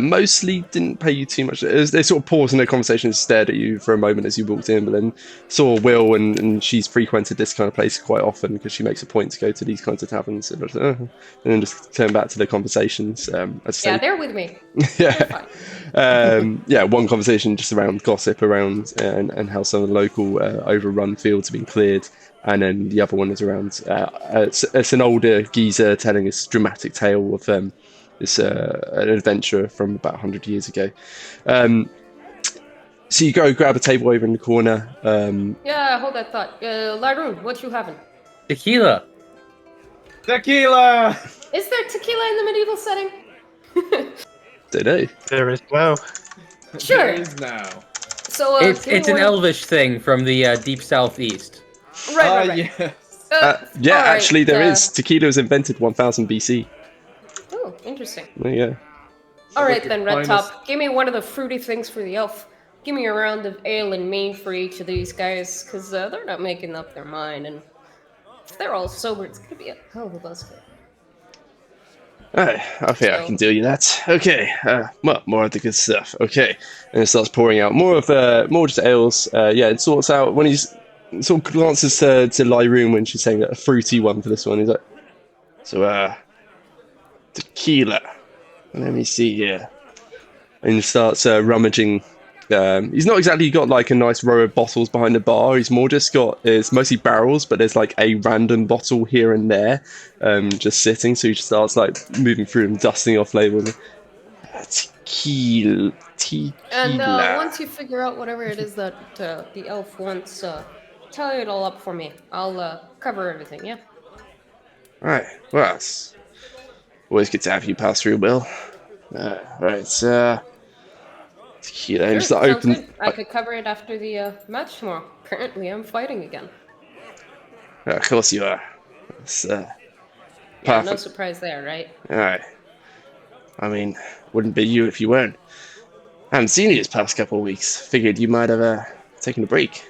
mostly didn't pay you too much. They sort of paused in their conversation and stared at you for a moment as you walked in, but then saw Will, and she's frequented this kind of place quite often because she makes a point to go to these kinds of taverns, and then just turn back to their conversations. As I say, They're with me. yeah. One conversation just around gossip around and how some of the local overrun fields have been cleared, and then the other one is around it's an older geezer telling this dramatic tale of this an adventure from about 100 years ago. So you go grab a table over in the corner. Yeah, hold that thought. Laroon, what you having? Tequila! Tequila! Is there tequila in the medieval setting? Don't know. There is now. Sure. There is now. So It's give me an one- elvish thing from the deep southeast. Right. Yes. Yeah, all right, actually there is. Tequila was invented 1000 BC. Oh, interesting. There you go. All like right your then, Red finest- Top. Give me one of the fruity things for the elf. Give me a round of ale and mead for each of these guys, because they're not making up their mind, and if they're all sober, it's gonna be a hell of a buzzkill. Alright, I think I can deal you that. Okay, well, more of the good stuff. Okay, and it starts pouring out more just ales. It sorts out when he's sort of glances to Lyroon when she's saying that a fruity one for this one. He's like, so tequila. Let me see here, and he starts rummaging. He's not exactly got like a nice row of bottles behind the bar. He's more just it's mostly barrels, but there's like a random bottle here and there, just sitting. So he just starts like moving through them, dusting off labels. Tequila. And once you figure out whatever it is that the elf wants, tally it all up for me. I'll cover everything. Yeah. Right. Well, it's always good to have you pass through, Will. Right. Tequila. And just Sure, sounds open. good. I could cover it after the match tomorrow. Currently, I'm fighting again. Of course you are. It's, Yeah, no perfect. surprise there, right? Alright. I mean, wouldn't be you if you weren't. I haven't seen you this past couple of weeks. Figured you might have taken a break.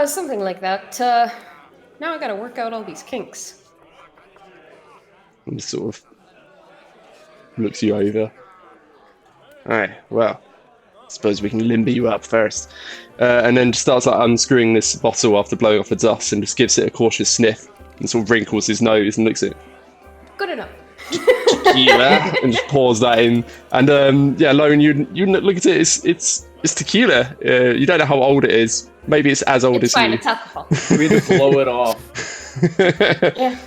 Something like that. Now I gotta work out all these kinks. And just sort of looks you over. Alright, well, suppose we can limber you up first. And then just starts like unscrewing this bottle after blowing off the dust and just gives it a cautious sniff and sort of wrinkles his nose and looks at it. Good enough. Tequila and just pours that in. And Lauren, you look at it. It's tequila. You don't know how old it is. Maybe it's as old It's as fine, you. it's alcohol. We need to blow it off. Yeah.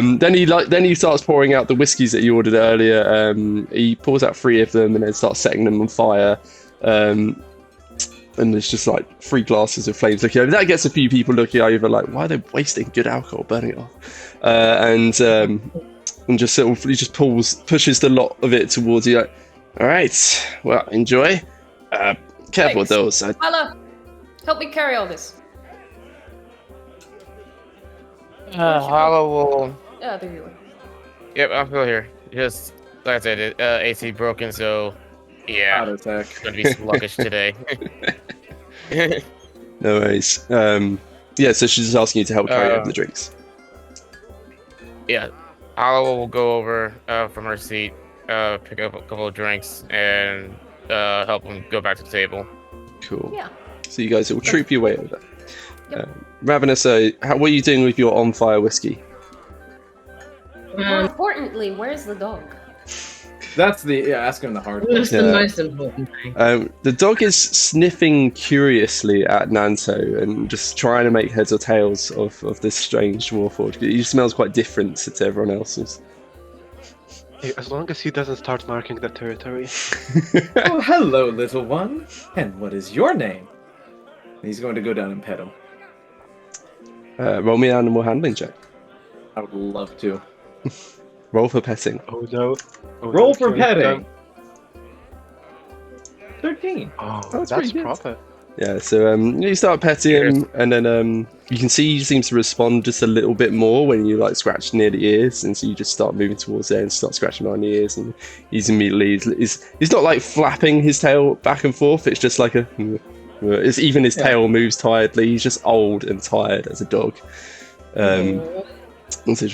Then he starts pouring out the whiskies that you ordered earlier. He pours out 3 of them and then starts setting them on fire. and there's just like 3 glasses of flames looking over. That gets a few people looking over, like, why are they wasting good alcohol, burning it off? And just sort of, he just pushes the lot of it towards you. Like, all right, well, enjoy. Careful with those. Hala, help me carry all this. Hollow will. Yeah, there you are. Yep, I'm still here. Just like I said, AC broken, so yeah, Heart attack. it's gonna be sluggish today. No worries. Yeah, so she's just asking you to help carry over the drinks. Yeah, Hollow will go over from her seat, pick up a couple of drinks, and help him go back to the table. Cool. Yeah. So you guys will troop your way over. Yep. Ravenous, what are you doing with your on-fire whiskey? More importantly, where's the dog? That's asking the hard That's question. the most important thing. The dog is sniffing curiously at Nanto and just trying to make heads or tails of this strange warforged. He smells quite different to everyone else's. Hey, as long as he doesn't start marking the territory. Oh, hello, little one. And what is your name? He's going to go down and pet him. Roll me an animal handling check. I would love to. Roll for petting. Oh no. Oh, Roll no, for okay, petting. done. 13. Oh, That's that's pretty good. proper. Yeah, so you start petting him, and then you can see he seems to respond just a little bit more when you like scratch near the ears, and so you just start moving towards there and start scratching behind the ears, and he's immediately he's not like flapping his tail back and forth. It's just like it's even his tail moves tiredly. He's just old and tired as a dog. And so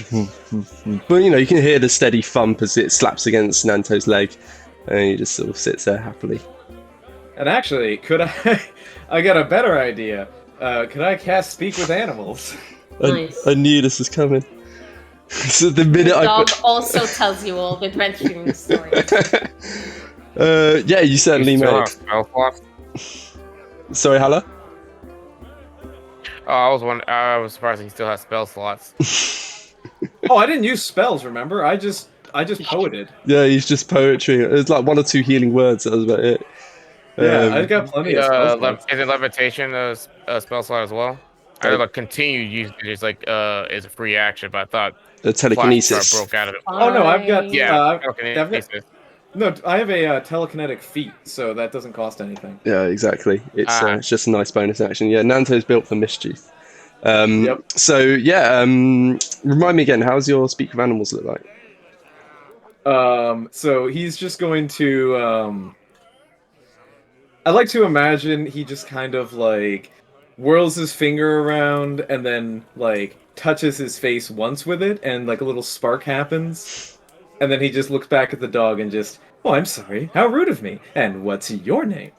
but you can hear the steady thump as it slaps against Nanto's leg, and he just sort of sits there happily. And actually, could I got a better idea. Could I cast Speak with Animals? Nice. I knew this was coming. So the minute The I dog put... also tells you all the adventuring stories. yeah, you certainly You still may. have spell slots? Sorry, Hala? Oh, I was surprised he still has spell slots. Oh, I didn't use spells, remember? I just poeted. Yeah, he's just poetry. There's like 1 or 2 healing words. That was about it. Yeah, I got plenty of spell slots. Is it levitation a spell slot as well? I know like continued use is like is a free action, but I thought The telekinesis. Flasheart broke out of it. Oh no, I've got Telekinesis. no. I have a telekinetic feat, so that doesn't cost anything. Yeah, exactly. It's just a nice bonus action. Yeah, Nanto's built for mischief. Yep. So yeah, remind me again. How's your speak with animals look like? So he's just going to I like to imagine he just kind of like whirls his finger around and then like touches his face once with it, and like a little spark happens, and then he just looks back at the dog and just, oh, I'm sorry, how rude of me, and what's your name?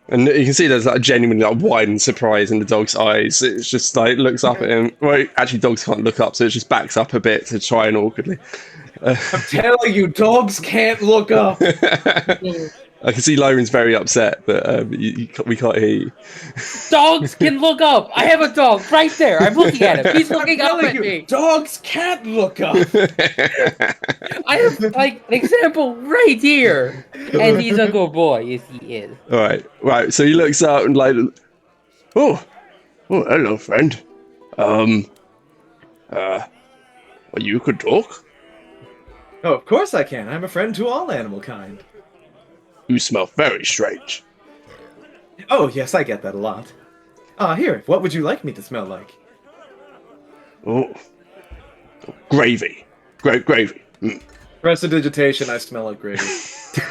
And you can see there's like genuinely like widened surprise in the dog's eyes. It's just like looks up at him. Well, actually, dogs can't look up, so it just backs up a bit to try and awkwardly. I'm telling you, dogs can't look up. I can see Lyron's very upset, but we can't hear you. Dogs can look up. I have a dog right there. I'm looking at him. He's looking up at me. Dogs can't look up. I have like an example right here. And he's a good boy. Yes, he is. All right. So he looks up and like, oh, hello, friend. Well, you could talk. Oh, of course I can. I'm a friend to all animal kind. You smell very strange. Oh, yes, I get that a lot. Here, what would you like me to smell like? Oh, gravy. Great gravy. Mm. Prestidigitation, I smell like gravy.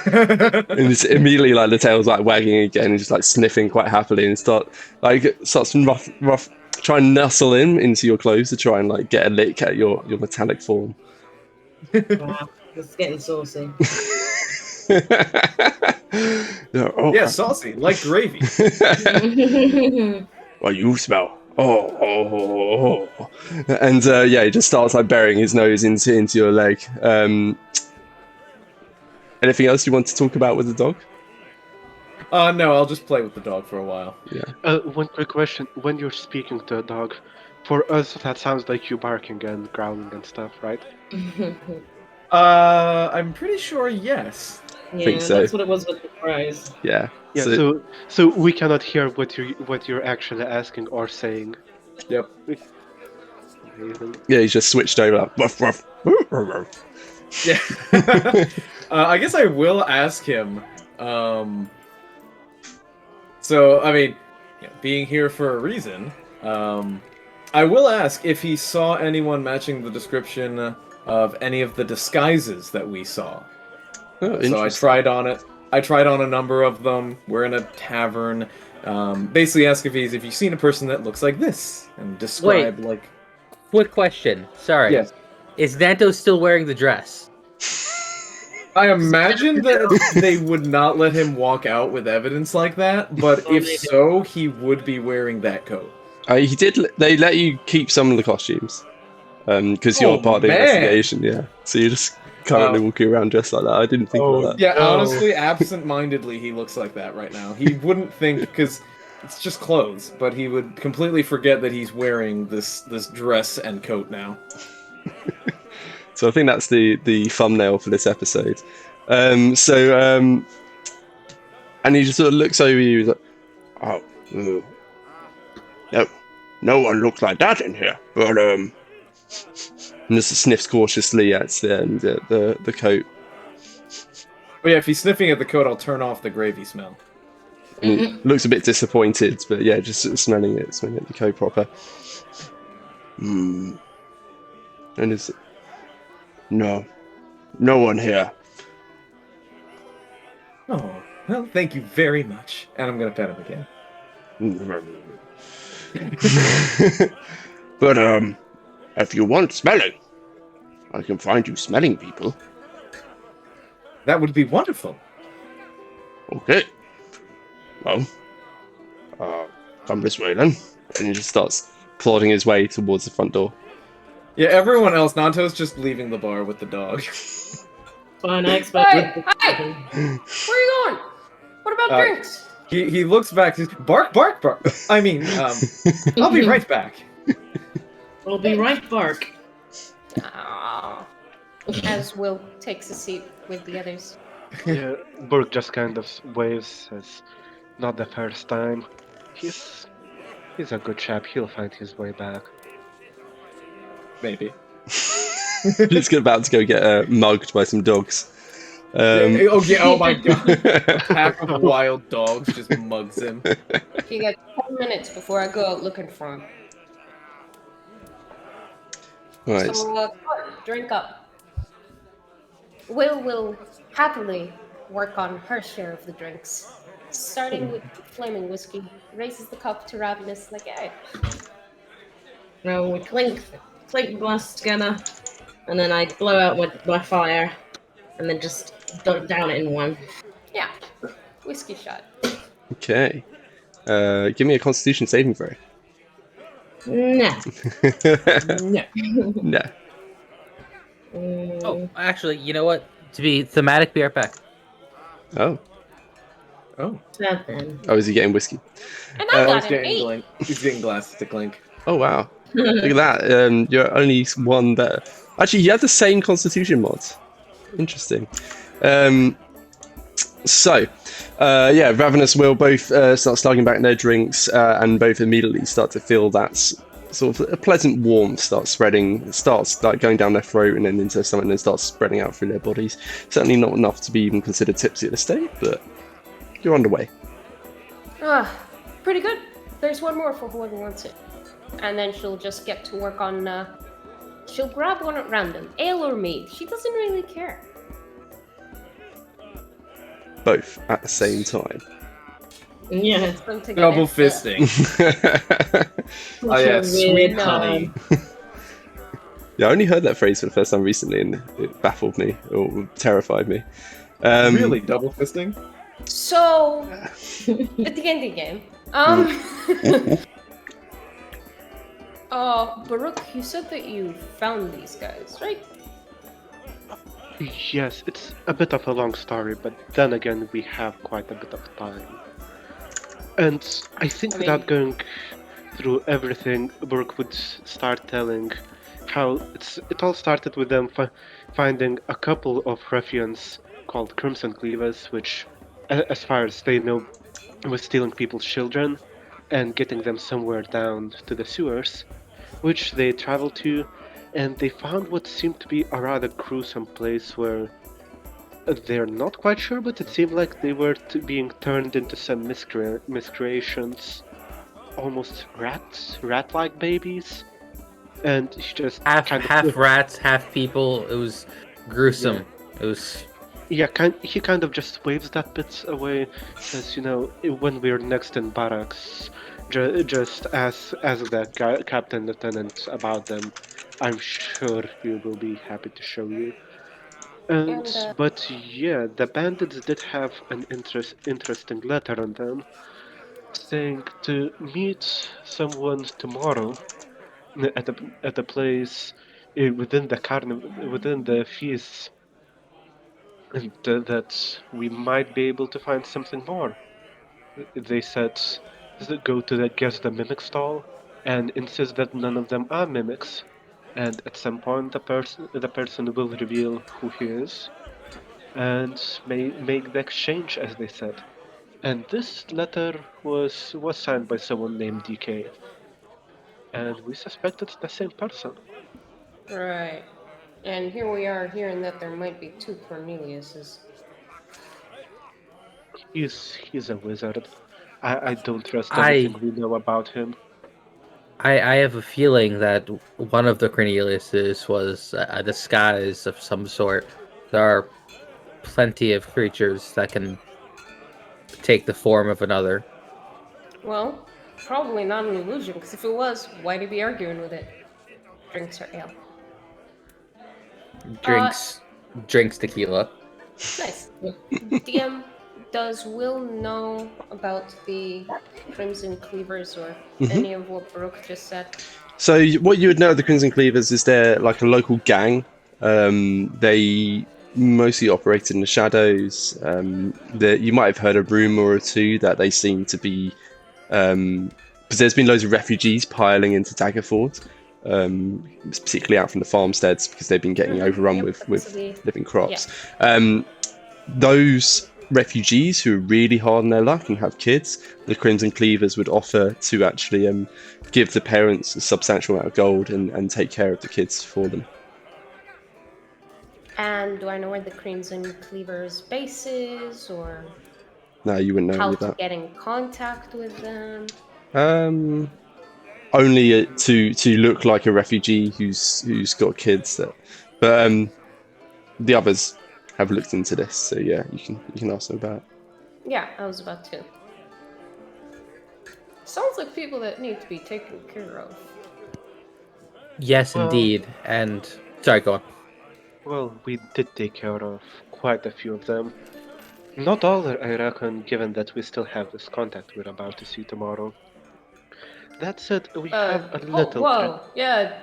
And it's immediately like the tail's like wagging again and just like sniffing quite happily and starts to rough try and nuzzle in into your clothes to try and like get a lick at your metallic form. Wow, it's getting saucy. Yeah, saucy, like gravy. Well, you smell. Oh. And yeah, he just starts like burying his nose into your leg. Anything else you want to talk about with the dog? No, I'll just play with the dog for a while. Yeah. One quick question. When you're speaking to a dog, for us that sounds like you barking and growling and stuff, right? I'm pretty sure yes. Yeah, think so. that's what it was with the crows. Yeah. Yeah, So, so we cannot hear what you're actually asking or saying. Yep. Amazing. yeah, he's just switched over. Like, ruff, ruff, ruff. Yeah. I guess I will ask him. So, I mean, being here for a reason, I will ask if he saw anyone matching the description of any of the disguises that we saw. Oh, So I interesting. tried on it. I tried on a number of them. We're in a tavern. Basically, ask if you've seen a person that looks like this, and describe like. Quick question. Sorry. Yes. Is Nanto still wearing the dress? I imagine that they would not let him walk out with evidence like that, but if so, he would be wearing that coat. He did. They let you keep some of the costumes, because you're part of the man. investigation. Yeah. So you're just currently walking around dressed like that. I didn't think about that. Yeah, honestly, absent-mindedly, he looks like that right now. He wouldn't think, because it's just clothes, but he would completely forget that he's wearing this dress and coat now. So I think that's the thumbnail for this episode. And he just sort of looks over you. He's like, "Oh, no one looks like that in here." But and just sniffs cautiously at the coat. But yeah, if he's sniffing at the coat, I'll turn off the gravy smell. And looks a bit disappointed, but yeah, just sort of smelling at the coat proper. And it's no one here. Oh, well, thank you very much. And I'm gonna pet him again. But if you want smelling, I can find you smelling people. That would be wonderful. Okay. Well, come this way then. And he just starts plodding his way towards the front door. Yeah, everyone else, Nanto's just leaving the bar with the dog. Fine, I expect. Hey! Where are you going? What about drinks? He looks back. He's bark, bark, bark. I mean, I'll be right back. We'll be right back. As Will takes a seat with the others. Yeah, Burke just kind of waves, says, "Not the first time. He's a good chap. He'll find his way back." Maybe. He's about to go get mugged by some dogs. Oh my god. A pack of wild dogs just mugs him. You got 10 minutes before I go out looking for him. Right. So, drink up. Will happily work on her share of the drinks. Starting with flaming whiskey, raises the cup to Ravenous like, hey. No, we clink glass together, and then I blow out my fire, and then just down it in one. Yeah, whiskey shot. Okay. Give me a Constitution saving throw. No. No. No. Oh, actually, you know what? To be thematic, be right back. Oh. Oh. 7. Oh, is he getting whiskey? And I got He's an 8. He's getting glasses to clink. Oh, wow. Look at that. You're only one better. Actually, you have the same Constitution mod. Interesting. Ravenous will both start slugging back their drinks and both immediately start to feel that sort of a pleasant warmth starts like going down their throat and then into their stomach and then starts spreading out through their bodies. Certainly not enough to be even considered tipsy at this stage, but you're underway. Pretty good. There's one more for whoever wants it. And then she'll just get to work on, she'll grab one at random, ale or mead. She doesn't really care. Both at the same time. Yeah. Double fisting. Oh yeah, sweet No. honey. Yeah, I only heard that phrase for the first time recently and it baffled me or terrified me. Really, double fisting? So, at the end of the game, Baruch, you said that you found these guys, right? Yes, it's a bit of a long story, but then again, we have quite a bit of time. And I think without going through everything, Burke would start telling how it all started with them finding a couple of ruffians called Crimson Cleavers, which, as far as they know, was stealing people's children and getting them somewhere down to the sewers, which they traveled to, and they found what seemed to be a rather gruesome place where they're not quite sure, but it seemed like they were being turned into some miscreations, almost rat-like babies, and he just half rats, half people. It was gruesome. Yeah. It was. Yeah, he kind of just waves that bit away, says, when we're next in barracks, just ask the captain lieutenant about them. I'm sure he will be happy to show you. But yeah, the bandits did have an interesting letter on them, saying to meet someone tomorrow at a place within the feast, and that we might be able to find something more. They said go to guess the mimic stall and insist that none of them are mimics, and at some point the person will reveal who he is and may make the exchange, as they said. And this letter was signed by someone named DK, and we suspect it's the same person. Right. And here we are hearing that there might be 2 Corneliuses. He's a wizard. I don't trust anything we know about him. I have a feeling that one of the Corneliuses was a disguise of some sort. There are plenty of creatures that can take the form of another. Well, probably not an illusion, because if it was, why'd he be arguing with it? Drinks her ale. Drinks tequila. Nice. DM, does Will know about the Crimson Cleavers or any of what Brooke just said? So what you would know of the Crimson Cleavers is they're like a local gang. They mostly operate in the shadows. You might have heard a rumor or two that they seem to be, because there's been loads of refugees piling into Daggerford, particularly out from the farmsteads because they've been getting overrun with living crops. Yeah. Those refugees who are really hard on their luck and have kids, the Crimson Cleavers would offer to actually give the parents a substantial amount of gold and take care of the kids for them. And do I know where the Crimson Cleavers' base is, or no, you wouldn't know how that. to get in contact with them? Only to look like a refugee who's got kids. But the others have looked into this, so yeah, you can ask them about it. Yeah, I was about to. Sounds like people that need to be taken care of. Yes, indeed. And sorry, go on. Well, we did take care of quite a few of them. Not all, I reckon, given that we still have this contact we're about to see tomorrow. That said, we have a little... Whoa, yeah.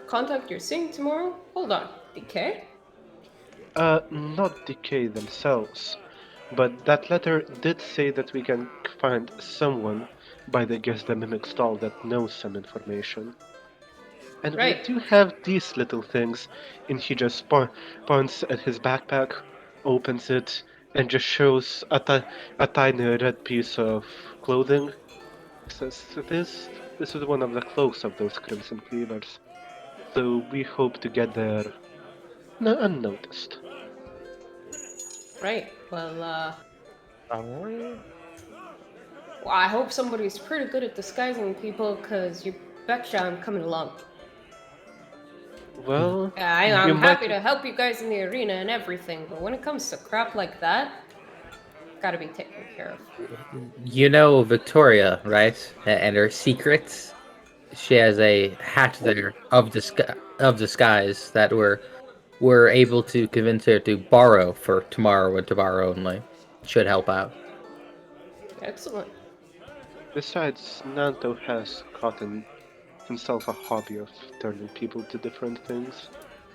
Contact you're seeing tomorrow? Hold on, DK? Not DK themselves. But that letter did say that we can find someone by the Guess the Mimic stall that knows some information. And we do have these little things, and he just points at his backpack, opens it, and just shows a tiny red piece of clothing. Says, this is one of the cloaks of those Crimson Cleavers. So we hope to get there unnoticed. Right, well, I hope somebody's pretty good at disguising people, because you betcha I'm coming along. Well, I'm happy to help you guys in the arena and everything, but when it comes to crap like that, gotta be taken care of. You know Victoria, right? And her secrets. She has a hat there of disguise that we're able to convince her to borrow for tomorrow and tomorrow only. Should help out. Excellent. Besides, Nanto has gotten himself a hobby of turning people to different things.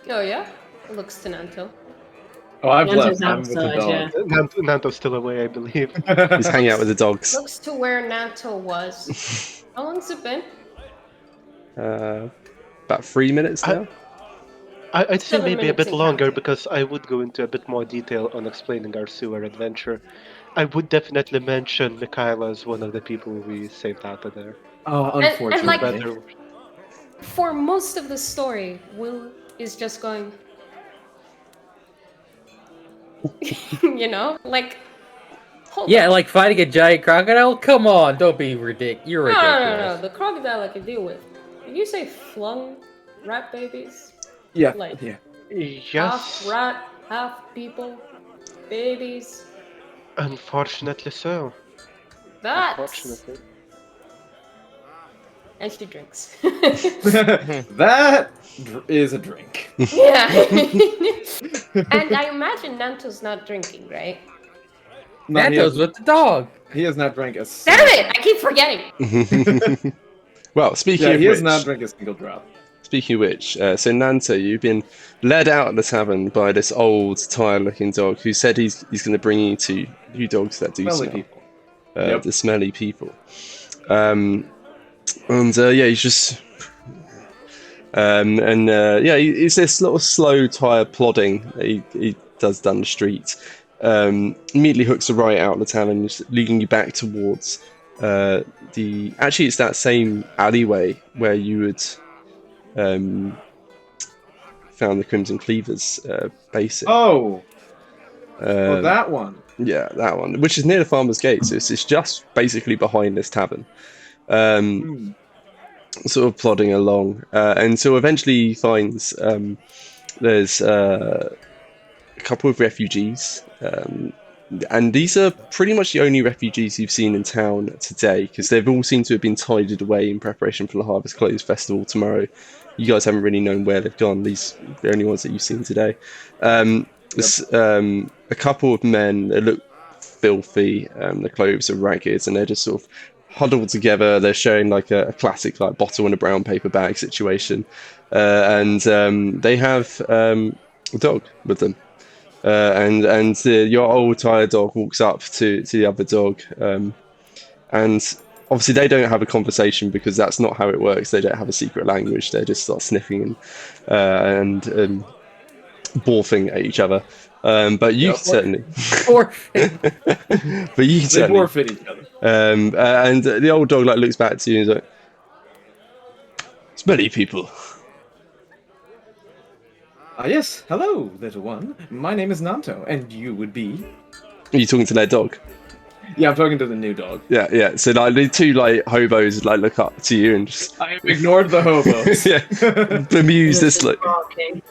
Oh yeah? It looks to Nanto. Oh, I've Nanto's left. I'm with the dog. yeah. Nanto's still away, I believe. He's hanging out with the dogs. Looks to where Nanto was. How long's it been? About 3 minutes now. I'd say 7 maybe a minutes bit and longer counting. because I would go into a bit more detail on explaining our sewer adventure. I would definitely mention Mikhaila as one of the people we saved out of there. And like, Unfortunately. for most of the story, Will is just going, you know, like, hold Yeah, on. like fighting a giant crocodile? Come on, don't be ridiculous. You're No, ridiculous. the crocodile I can deal with. Did you say flung rat babies? Yeah. Like, Yeah. half Yes, rat, half people, babies. unfortunately so. That's... Unfortunately. And she drinks. That is a drink. Yeah. And I imagine Nanto's not drinking, right? No, he Nanto's has, with the dog. he has not drank a Damn single it! I keep forgetting. Well, speaking Yeah, of he which, has not drank a single drop. speaking of which, so Nanta, you've been led out of the tavern by this old, tired-looking dog who said he's going to bring you to you dogs that do Smelly smell, people. Yep. the smelly people. Yeah, he's just. It's this little slow, tired plodding that he does down the street. Immediately hooks a right out of the tavern, just leading you back towards Actually, it's that same alleyway where you would found the Crimson Cleavers basic. Oh, that one. Yeah, that one, which is near the Farmer's Gate. So it's just basically behind this tavern. Sort of plodding along, until eventually he finds there's a couple of refugees, and these are pretty much the only refugees you've seen in town today, because they've all seemed to have been tidied away in preparation for the Harvest Close Festival tomorrow. You guys haven't really known where they've gone. These are the only ones that you've seen today. There's a couple of men that look filthy. Their clothes are ragged, and they're just sort of huddled together. They're showing like a classic like bottle in a brown paper bag situation, and they have a dog with them. Your old tired dog walks up to the other dog, and obviously they don't have a conversation because that's not how it works. They don't have a secret language. They just start sniffing and barfing at each other. But you can certainly. Barfing. But you can They certainly. forfeit each other. And the old dog like looks back to you and is like, "Smelly people." Yes, hello, little one. My name is Nanto, and you would be? Are you talking to their dog? Yeah, I'm talking to the new dog. Yeah. So like the two like hobos like look up to you and just I ignored the hobos. bemused. This like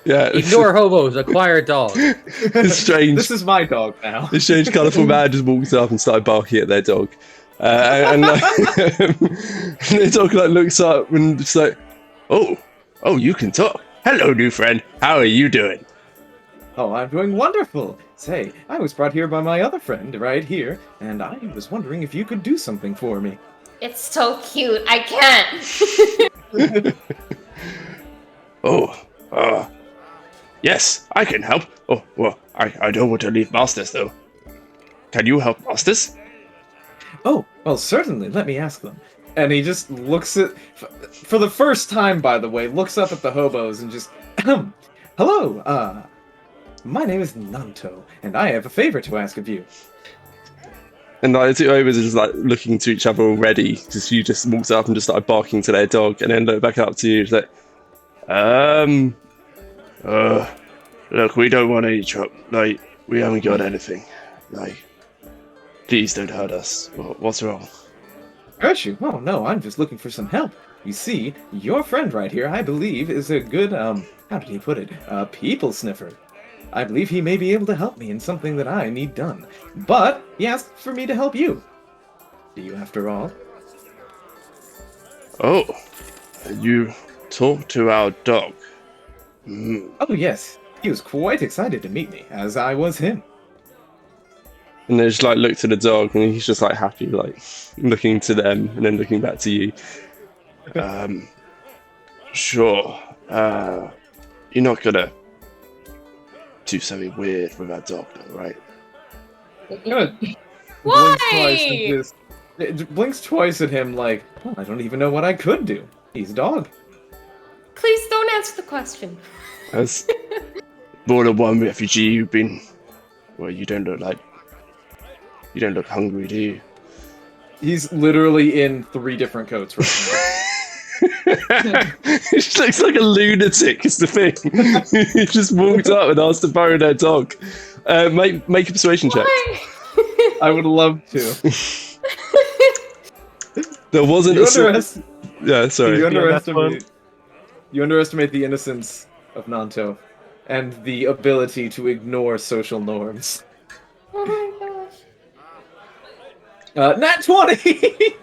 Ignore hobos, acquire dog. strange. This is my dog now. The strange, colourful man just walks up and started barking at their dog, and the dog like looks up and just like, "Oh, you can talk. Hello, new friend. How are you doing?" Oh, I'm doing wonderful. Say, I was brought here by my other friend right here, and I was wondering if you could do something for me. It's so cute. I can't. Yes, I can help. Oh, well, I don't want to leave Masters though. Can you help Masters? Oh, well, certainly. Let me ask them. And he just looks at, for the first time, by the way, looks up at the hobos and just, hello, my name is Nanto, and I have a favor to ask of you. And like, the two hobos are just like looking to each other already. Just you just walks up and just started barking to their dog, and then look back up to you. It's like, look, we don't want any trouble. Like, we haven't got anything. Like, please don't hurt us. What's wrong? Hurt you? Oh, no, I'm just looking for some help. You see, your friend right here, I believe, is a good, how did he put it? A people sniffer. I believe he may be able to help me in something that I need done. But he asked for me to help you. Do you, after all? Oh, you talked to our dog. Oh, yes. He was quite excited to meet me, as I was him. And they just like look to the dog, and he's just like happy, like looking to them, and then looking back to you. Sure. You're not gonna do something weird with our dog, though, right? Why? Blinks twice at him like, oh, I don't even know what I could do. He's a dog. Please don't answer the question. As more than one refugee, you've been. Well, you don't look hungry, do you? He's literally in 3 different coats right He just looks like a lunatic. Is the thing. He just walked up and asked to borrow their dog. Make a persuasion check. Why? now. I would love to. There wasn't Yeah, sorry. You underestimate the innocence of Nanto and the ability to ignore social norms. Oh my gosh. Nat 20!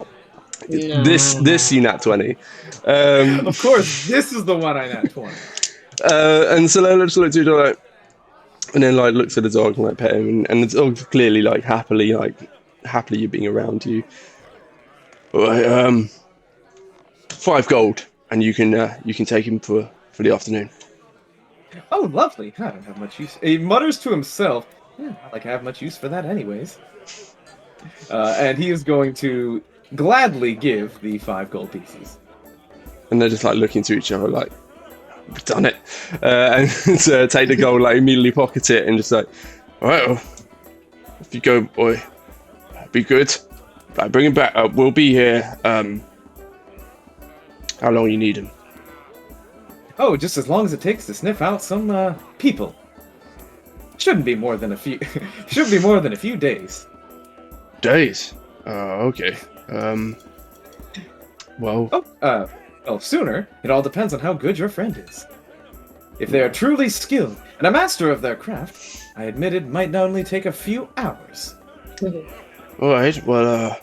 No. This you nat 20. Of course, this is the one I nat 20. And so Lola just looked at you like, and then like looks at the dog and like pet him, and the dog clearly like happily you being around you. Alright, 5 gold, and you can take him for the afternoon. Oh, lovely. I don't have much use. He mutters to himself, not like I have much use for that anyways. And he is going to gladly give the 5 gold pieces. And they're just like looking to each other like, we've done it. And so take the gold, like immediately pocket it, and just like, alright, well, if you go, boy, be good. Right, bring him back. We'll be here. How long you need him? Oh, just as long as it takes to sniff out some people. Shouldn't be more than a few. Shouldn't be more than a few days. Days. Okay. Well. Well, sooner. It all depends on how good your friend is. If they are truly skilled and a master of their craft, I admit it might only take a few hours. All right. Well,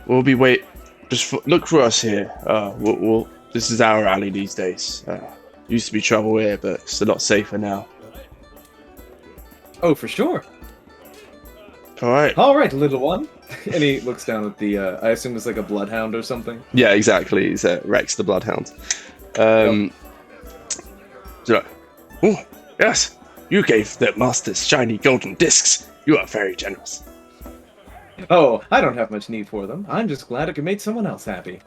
we'll be wait. Just look for us here. We'll. This is our alley these days. Used to be trouble here, but it's a lot safer now. Oh, for sure. All right. All right, little one. And he looks down at the. I assume it's like a bloodhound or something. Yeah, exactly. He's Rex the Bloodhound. So, oh, yes. You gave the masters shiny golden discs. You are very generous. Oh, I don't have much need for them. I'm just glad it could make someone else happy.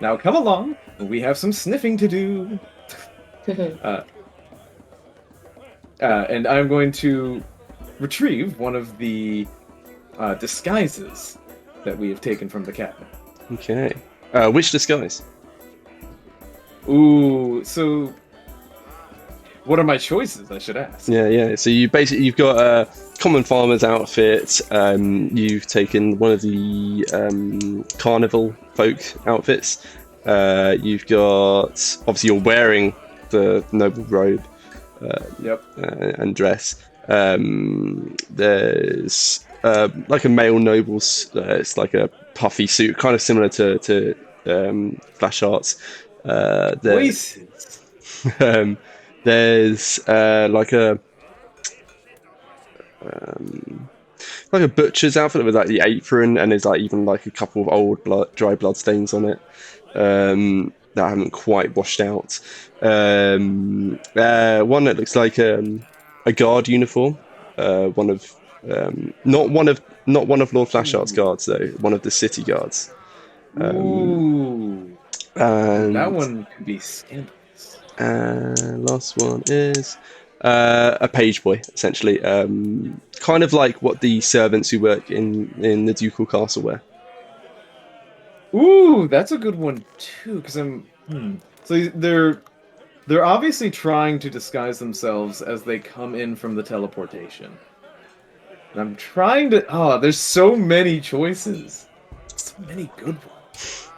Now come along. We have some sniffing to do. And I'm going to retrieve one of the disguises that we have taken from the cabinet. Okay. Which disguise? Ooh, so what are my choices, I should ask? Yeah. So you've got a common farmer's outfit. You've taken one of the carnival folk outfits. You've got, obviously you're wearing the noble robe. And dress. There's like a male noble's. It's like a puffy suit, kind of similar to Flasheart's. There's like a butcher's outfit with like the apron, and there's like even like a couple of old dry blood stains on it. That haven't quite washed out. One that looks like a guard uniform. Not one of Lord Flasheart's guards though. One of the city guards. Ooh, and that one could be scandalous. And last one is a page boy, essentially. Kind of like what the servants who work in the ducal castle wear. Ooh, that's a good one too. Because so they're obviously trying to disguise themselves as they come in from the teleportation. And I'm trying to. Oh, there's so many choices. So many good ones.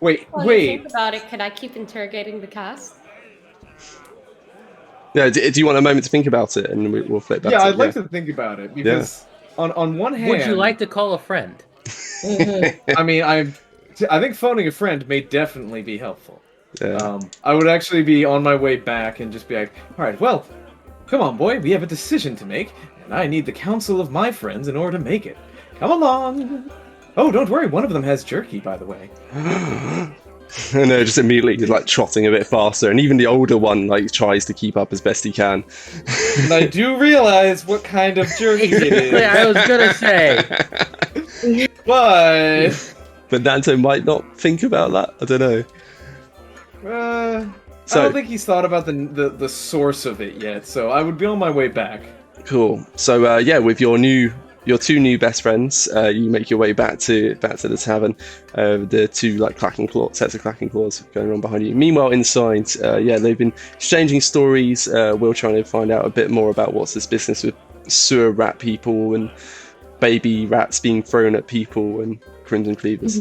Wait. Think about it. Can I keep interrogating the cast? Yeah. Do you want a moment to think about it, and we'll flip back? Yeah, I'd like to think about it because on one hand, would you like to call a friend? I mean, I think phoning a friend may definitely be helpful. Yeah. I would actually be on my way back and just be like, all right, well, come on, boy, we have a decision to make, and I need the counsel of my friends in order to make it. Come along. Oh, don't worry, one of them has jerky, by the way. And just immediately he's like trotting a bit faster, and even the older one like tries to keep up as best he can. And I do realize what kind of jerky it is. I was gonna say. But but Nanto might not think about that. I don't know. I So don't think he's thought about the source of it yet, so I would be on my way back. cool. So yeah, with your two new best friends, you make your way back to the tavern. The two like sets of clacking claws going on behind you. Meanwhile, inside, yeah, they've been exchanging stories. Will trying to find out a bit more about what's this business with sewer rat people and baby rats being thrown at people and crimson cleavers.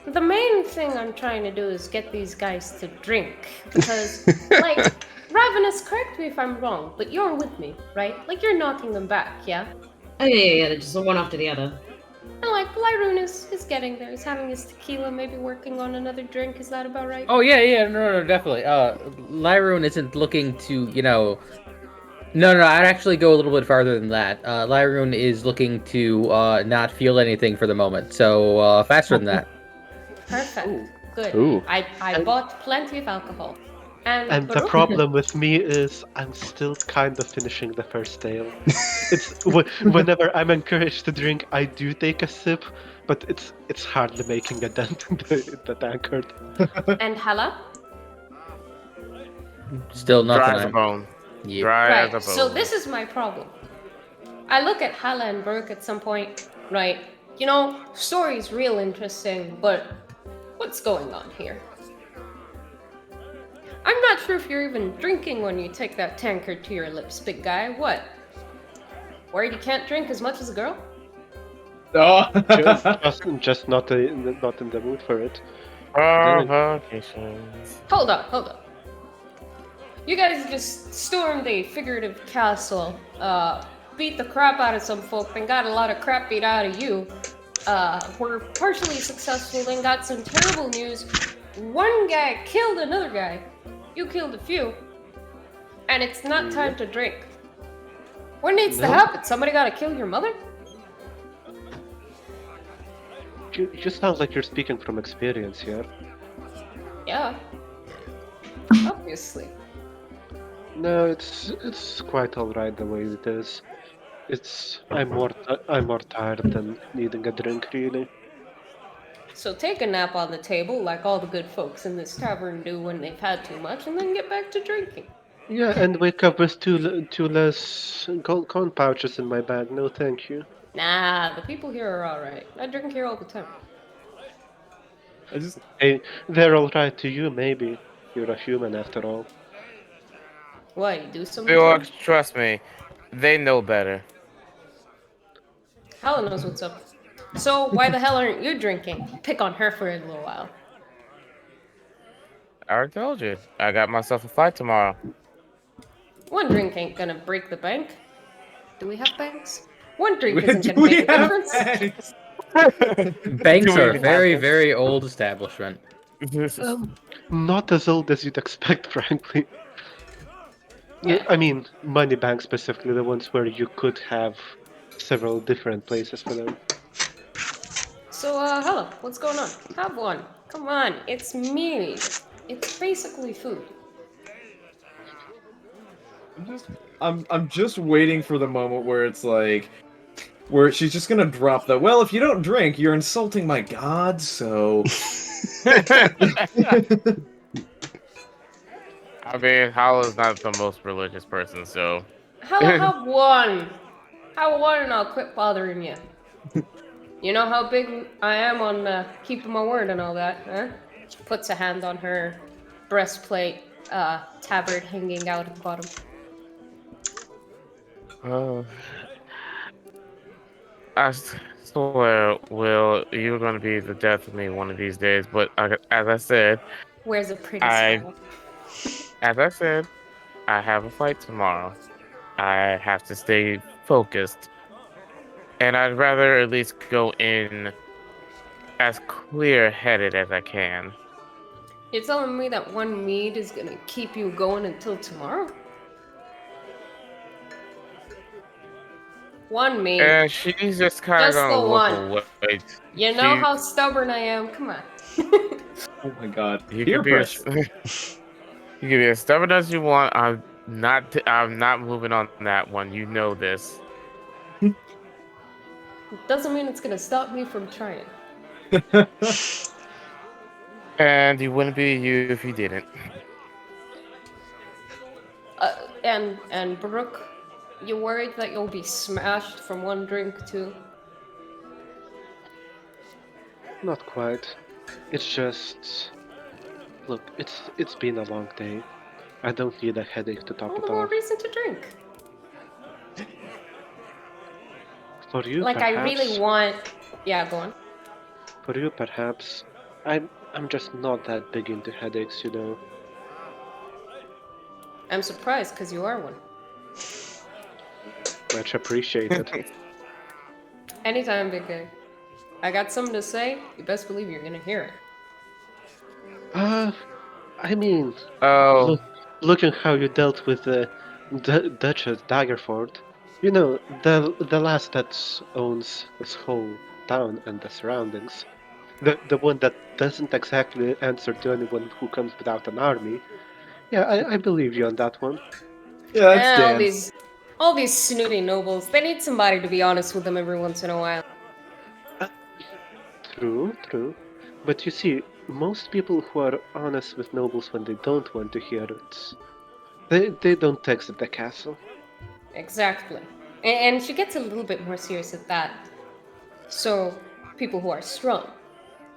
The main thing I'm trying to do is get these guys to drink. Because, like, Ravenous, correct me if I'm wrong, but you're with me, right? Like, you're knocking them back, yeah? Oh, yeah, they're just one after the other. And, like, Lyroon is getting there. He's having his tequila, maybe working on another drink. Is that about right? Oh, yeah, no, definitely. Lyroon isn't looking to, No, I'd actually go a little bit farther than that. Lyroon is looking to not feel anything for the moment, so faster than that. Perfect. Ooh. Good. Ooh. I bought plenty of alcohol. And the Baruch- problem with me is I'm still kind of finishing the first ale. It's whenever I'm encouraged to drink, I do take a sip, but it's hardly making a dent in the tankard. And Hala? Still nothing. Dry as a bone. Yeah. Dry as a Right, bone. so this is my problem. I look at Hala and Baruch at some point, right? Story's real interesting, but what's going on here? I'm not sure if you're even drinking when you take that tankard to your lips, big guy. What? Worried you can't drink as much as a girl? Oh. just not in the mood for it. Provocations. Hold on. You guys just stormed a figurative castle, beat the crap out of some folk, then got a lot of crap beat out of you. Were partially successful, then got some terrible news. One guy killed another guy. You killed a few. And it's not time to drink. What needs to No. happen? Somebody gotta kill your mother? You sound like you're speaking from experience here. Yeah. Obviously. No, it's quite all right the way it is. I'm more tired than needing a drink, really. So take a nap on the table like all the good folks in this tavern do when they've had too much, and then get back to drinking. Yeah, and wake up with two less corn pouches in my bag. No, thank you. Nah, the people here are alright. I drink here all the time. Hey, they're all right to you, maybe. You're a human after all. Why, you do something? Felix, trust me, they know better. Hala knows what's up. So why the hell aren't you drinking? Pick on her for a little while. I already told you. I got myself a fight tomorrow. One drink ain't gonna break the bank. Do we have banks? One drink isn't gonna make a difference. Banks are a very, very old establishment. Not as old as you'd expect, frankly. Yeah. I mean, money banks specifically, the ones where you could have several different places for them. So, hello, what's going on? Have one. Come on, it's meat. It's basically food. I'm just waiting for the moment where it's like, where she's just gonna drop the, well, if you don't drink, you're insulting my god, so... I mean, Hala's not the most religious person, so... Hello, have one. Have one and I'll quit bothering you. You know how big I am on keeping my word and all that, huh? She puts a hand on her breastplate, tabard hanging out at the bottom. I swear, Will, you're gonna be the death of me one of these days. But as I said, Where's a pretty smile? as I said, I have a fight tomorrow. I have to stay focused, and I'd rather at least go in as clear-headed as I can. You're telling me that one mead is gonna keep you going until tomorrow? One mead. And she's just kind of Just gonna the look one. away. You know how stubborn I am. Come on. Oh my god. You Peer can be pressure. you can be as stubborn as you want. I'm not moving on that one. You know this. Doesn't mean it's gonna stop me from trying. And you wouldn't be you if you didn't. And Brooke, you worried that you'll be smashed from one drink too? Not quite. It's just... Look, it's been a long day. I don't need a headache to top All it the more off. reason to drink. For you, Like, perhaps, I really want... Yeah, go on. For you, perhaps. I'm just not that big into headaches, you know. I'm surprised, because you are one. Much appreciated. Anytime, big guy. I got something to say, you best believe you're gonna hear it. I mean, Oh, looking how you dealt with the Duchess Daggerford, you know, the last that owns this whole town and the surroundings, the one that doesn't exactly answer to anyone who comes without an army. Yeah, I believe you on that one. Yeah, that's Dan. All these snooty nobles, they need somebody to be honest with them every once in a while. True. But you see, most people who are honest with nobles when they don't want to hear it, they don't exit the castle. Exactly. And she gets a little bit more serious at that. So, people who are strong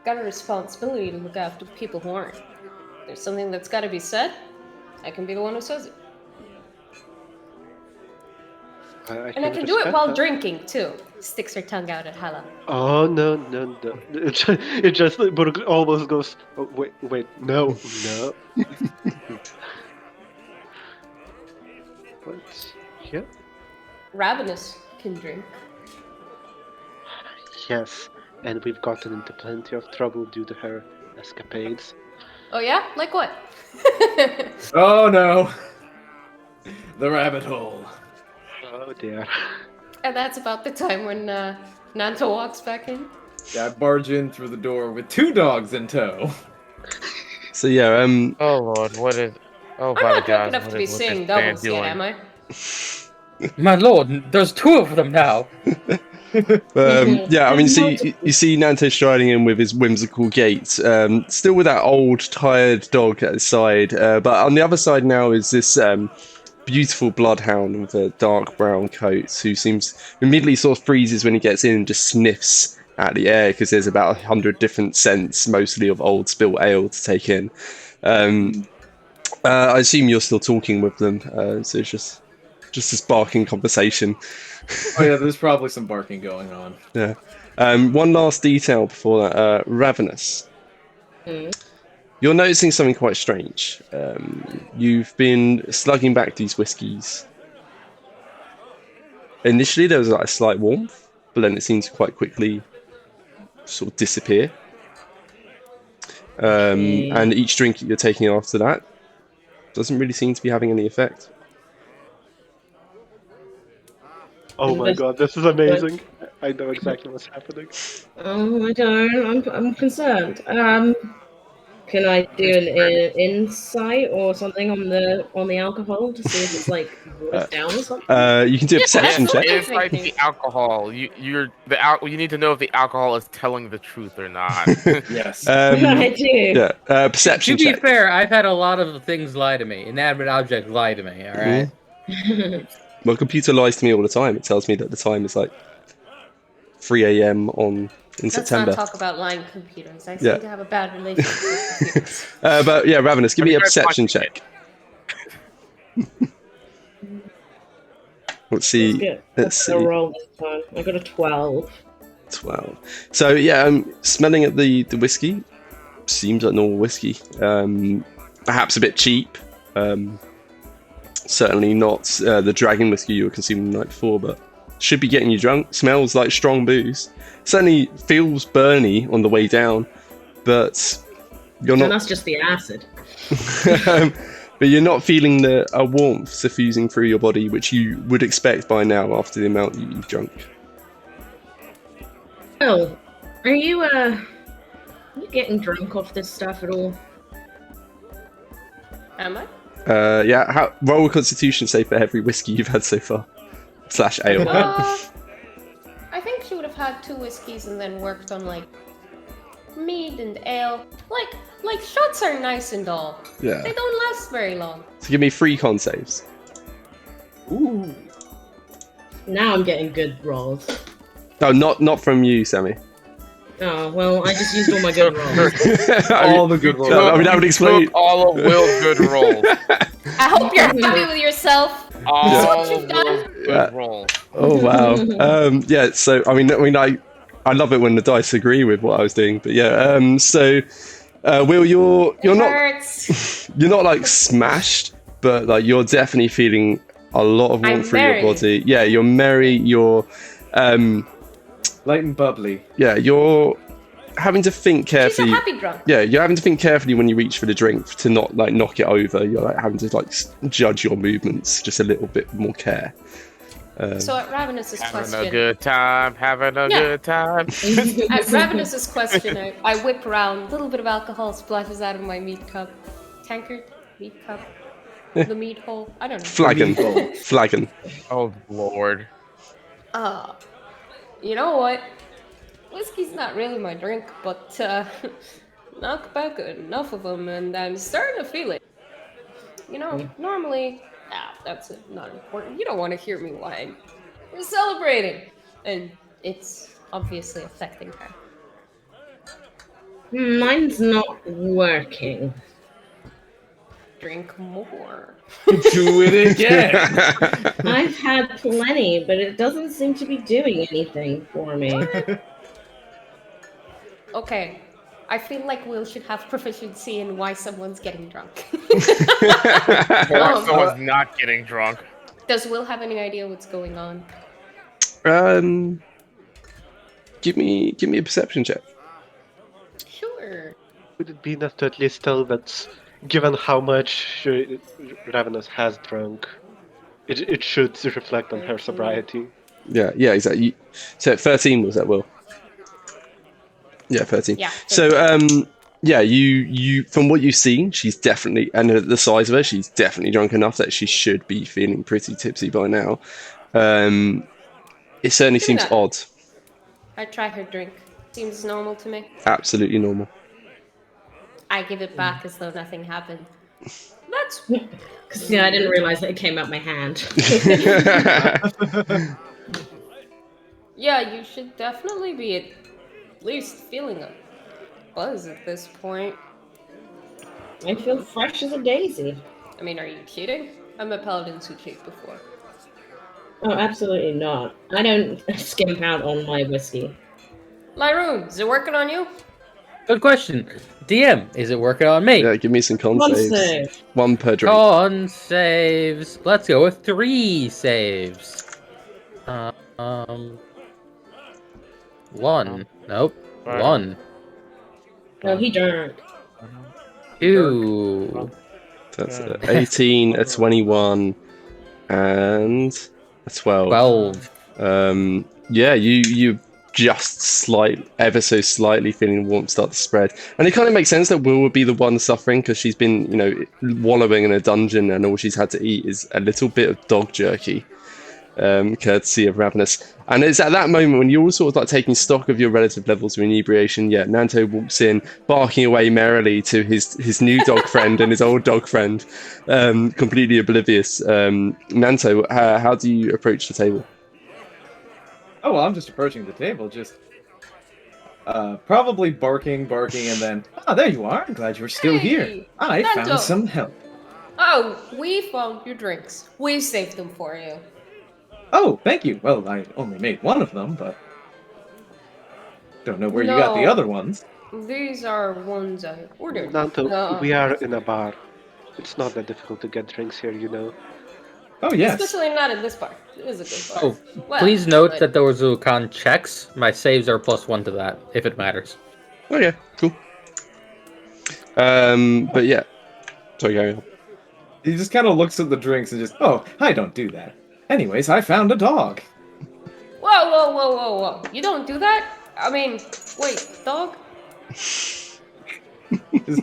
got a responsibility to look after people who aren't. There's something that's got to be said. I can be the one who says it. And I can do it while drinking, too. Sticks her tongue out at Hala. Oh, no. It just almost goes, oh, wait, no. But, yeah. Ravenous can drink. Yes, and we've gotten into plenty of trouble due to her escapades. Oh yeah? Like what? Oh no! The rabbit hole. Oh dear. And that's about the time when Nanta walks back in. Yeah, I barge in through the door with 2 dogs in tow. So yeah, oh Lord, what is? Oh, I'm not drunk enough what to be is seeing this man doubles yet, am I? My lord, there's 2 of them now. yeah, I mean, you see Nanto striding in with his whimsical gait, still with that old, tired dog at his side. But on the other side now is this beautiful bloodhound with a dark brown coat, who seems immediately sort of freezes when he gets in and just sniffs at the air because there's about 100 different scents, mostly of old spilt ale, to take in. I assume you're still talking with them, so it's just this barking conversation. Oh yeah, there's probably some barking going on. Yeah. One last detail before that. Ravenous. You're noticing something quite strange. You've been slugging back these whiskies. Initially, there was like a slight warmth, but then it seems to quite quickly sort of disappear. And each drink that you're taking after that doesn't really seem to be having any effect. Oh my god, this is amazing. I know exactly what's happening. Oh, I don't. I'm concerned. Can I do an insight or something on the alcohol to see if it's like watered down or something? You can do a perception check. It's like the alcohol. You need to know if the alcohol is telling the truth or not. Yes. I do. Yeah. Perception To be check. fair, I've had a lot of things lie to me. Inanimate objects lie to me, alright? My computer lies to me all the time. It tells me that the time is like 3 a.m. in September. Let's not talk about lying computers. I seem to have a bad relationship with computers. But yeah, Ravenous, give me a perception check. Let's see. Let's see. Roll this time. I got a 12. 12. So yeah, smelling at the whiskey, seems like normal whiskey. Perhaps a bit cheap. Certainly not the dragon whiskey you were consuming the night before, but should be getting you drunk. Smells like strong booze. Certainly feels burny on the way down, but you're not. And that's just the acid. But you're not feeling a warmth suffusing through your body, which you would expect by now after the amount you've drunk. Well, are you getting drunk off this stuff at all? Am I? Yeah. Roll a Constitution save for every whiskey you've had so far. / ale. I think she would have had 2 whiskeys and then worked on like mead and ale. Like shots are nice and all. Yeah. They don't last very long. So give me 3 con saves. Ooh. Now I'm getting good rolls. No, not from you, Sammy. Oh, well, I just used all my good rolls. All the good rolls. I mean, that would explain. Took all of Will's good rolls. I hope you're happy with yourself. All what of you've done. Will's good rolls. Oh wow. Yeah. So I mean, I love it when the dice agree with what I was doing. But yeah. So, Will, you're It not hurts. you're not like smashed, but like you're definitely feeling a lot of I'm warmth through your merry. body. Yeah. You're merry. You're Light and bubbly. yeah. You're having to think She's a carefully. happy drunk. Yeah, you're having to think carefully when you reach for the drink to not like knock it over. You're like having to like judge your movements just a little bit more care. So at Ravenous's Having a question, good time. Having a Yeah. good time. at Ravenous's question, I whip around. A little bit of alcohol splashes out of my meat cup. Tankard? Meat cup? The meat hole? I don't know. Flagon. Meatball. Flagon. Oh Lord. You know what? Whiskey's not really my drink, but knock back enough of them, and I'm starting to feel it. You know, normally, that's not important. You don't want to hear me whine. We're celebrating, and it's obviously affecting her. Mine's not working. Drink more. Do it again. I've had plenty, but it doesn't seem to be doing anything for me. Okay, I feel like Will should have proficiency in why someone's getting drunk. Or someone's not getting drunk. Does Will have any idea what's going on? Give me a perception check. Sure. Would it be enough to at least tell that, given how much Ravenous has drunk, it should reflect on her sobriety? Yeah, exactly. So 13 was that, Will? Yeah, 13. Yeah. So yeah, you from what you've seen, she's definitely, and the size of her, she's definitely drunk enough that she should be feeling pretty tipsy by now. It certainly seems that. odd. I try her drink. Seems normal to me. Absolutely normal. I give it back as though nothing happened. That's Because I didn't realize that it came out my hand. yeah. You should definitely be at least feeling a buzz at this point. I feel fresh as a daisy. I mean, are you kidding? I'm a paladin who chafed before. Oh, absolutely not. I don't skimp out on my whiskey. Lyroon, is it working on you? Good question. DM, is it working on me? Yeah, give me some con One saves. save. 1 per drink. Con saves. Let's go with 3 saves. 1. Nope. Right. 1. No, he drank. 2. That's 18, a 21, and a 12. 12. Yeah, you just ever so slightly feeling warmth start to spread, and it kind of makes sense that Will would be the one suffering because she's been, wallowing in a dungeon, and all she's had to eat is a little bit of dog jerky, courtesy of Ravenous. And it's at that moment when you're all sort of like taking stock of your relative levels of inebriation. Yeah, Nanto walks in, barking away merrily to his new dog friend and his old dog friend, completely oblivious. Nanto, how do you approach the table? Oh, well, I'm just approaching the table, just probably barking, and then, there you are. I'm glad you're still here. Hey, I Nanto. found some help. Oh, we found your drinks. We saved them for you. Oh, thank you. Well, I only made one of them, but don't know where you got the No. other ones. These are ones I ordered. Nanto, we are in a bar. It's not that difficult to get drinks here, you know. Oh, yes. Especially not in this bar. It is a good bar. Oh, Well, please note but- that those who con checks, my saves are +1 to that, if it matters. Okay, cool. But yeah, sorry, carry on. He just kind of looks at the drinks and just, oh, I don't do that. Anyways, I found a dog. Whoa. You don't do that? I mean, wait, dog?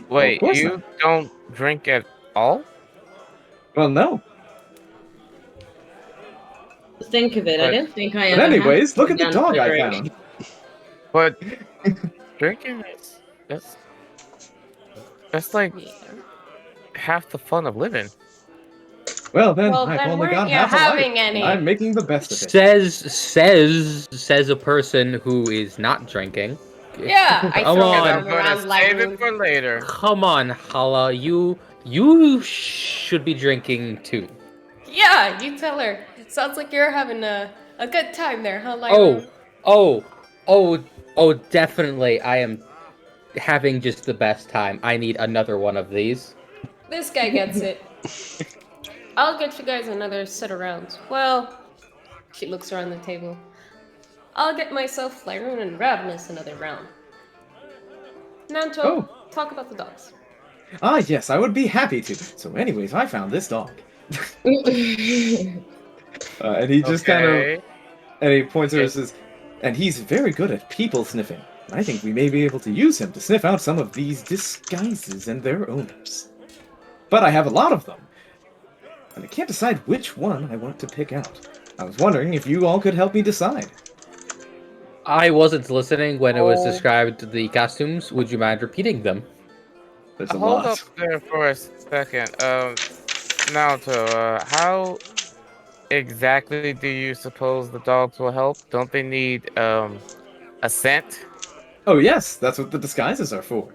Wait, Of course you not. don't drink at all? Well, no. Think of it. I But- don't think I But ever anyways, had look at the down dog I for found. But drinking is That's like Yeah. half the fun of living. Well, then, Well, I've then only weren't got you half a life, having and any? I'm making the best of it. Says a person who is not drinking. Yeah, I Come throw on. my And I'm arm gonna around save Lyroon. it for later. Come on, Hala, you should be drinking too. Yeah, you tell her. It sounds like you're having a good time there, huh, Lyroon? Oh, definitely. I am having just the best time. I need another one of these. This guy gets it. I'll get you guys another set of rounds. Well, she looks around the table. I'll get myself, Lyroon, and Ravenous another round. Nanto, Oh. talk about the dogs. Ah, yes, I would be happy to. So, anyways, I found this dog. And he just kind of, Okay. and he points over and says, and he's very good at people sniffing. I think we may be able to use him to sniff out some of these disguises and their owners. But I have a lot of them, and I can't decide which one I want to pick out. I was wondering if you all could help me decide. I wasn't listening when it was Oh. described the costumes. Would you mind repeating them? There's a Hold lot. up there for a second. Naoto, how exactly do you suppose the dogs will help? Don't they need a scent? Oh yes, that's what the disguises are for.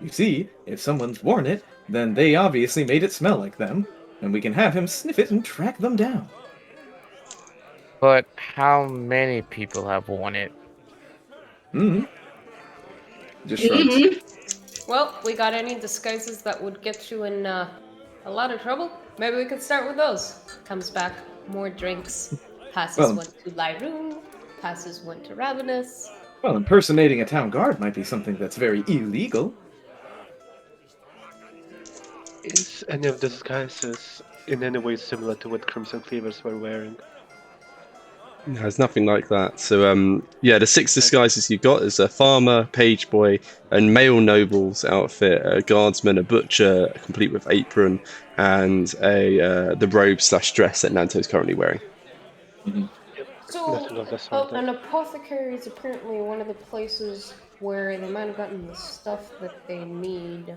You see, if someone's worn it, then they obviously made it smell like them, and we can have him sniff it and track them down. But how many people have worn it? Hmm. Just shrugs. Well, we got any disguises that would get you in a lot of trouble? Maybe we could start with those. Comes back, more drinks. Passes Well- one to Lyroon. Passes one to Ravenous. Well, impersonating a town guard might be something that's very illegal. Is any of the disguises in any way similar to what Crimson Cleavers were wearing? No, there's nothing like that. So, yeah, the 6 disguises you got is a farmer, page boy, and male noble's outfit, a guardsman, a butcher, complete with apron, and the robe/dress that Nanto's currently wearing. So, Nothing of the sort. an apothecary is apparently one of the places where they might have gotten the stuff that they need.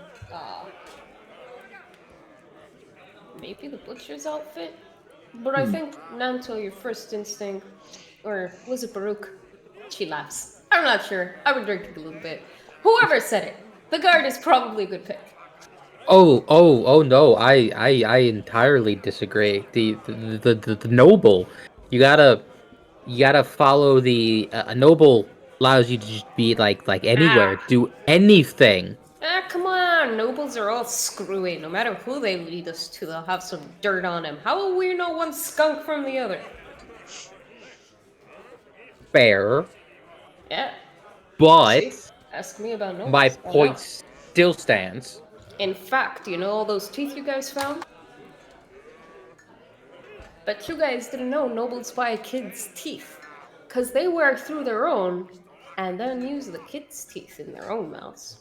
Maybe the butcher's outfit? But I think, Nanto, your first instinct, or was it Baruch? She laughs. I'm not sure. I would drink it a little bit. Whoever said it, the guard is probably a good pick. Oh no, I entirely disagree. The noble, you gotta follow the a noble allows you to just be like anywhere, do anything. Ah, come on. Nobles are all screwy. No matter who they lead us to, they'll have some dirt on him. How will we know one skunk from the other? Fair, Yeah. but See? Ask me about nobles. my I know. point still stands. In fact, you know all those teeth you guys found? But you guys didn't know nobles buy kids' teeth. Because they wear through their own and then use the kids' teeth in their own mouths.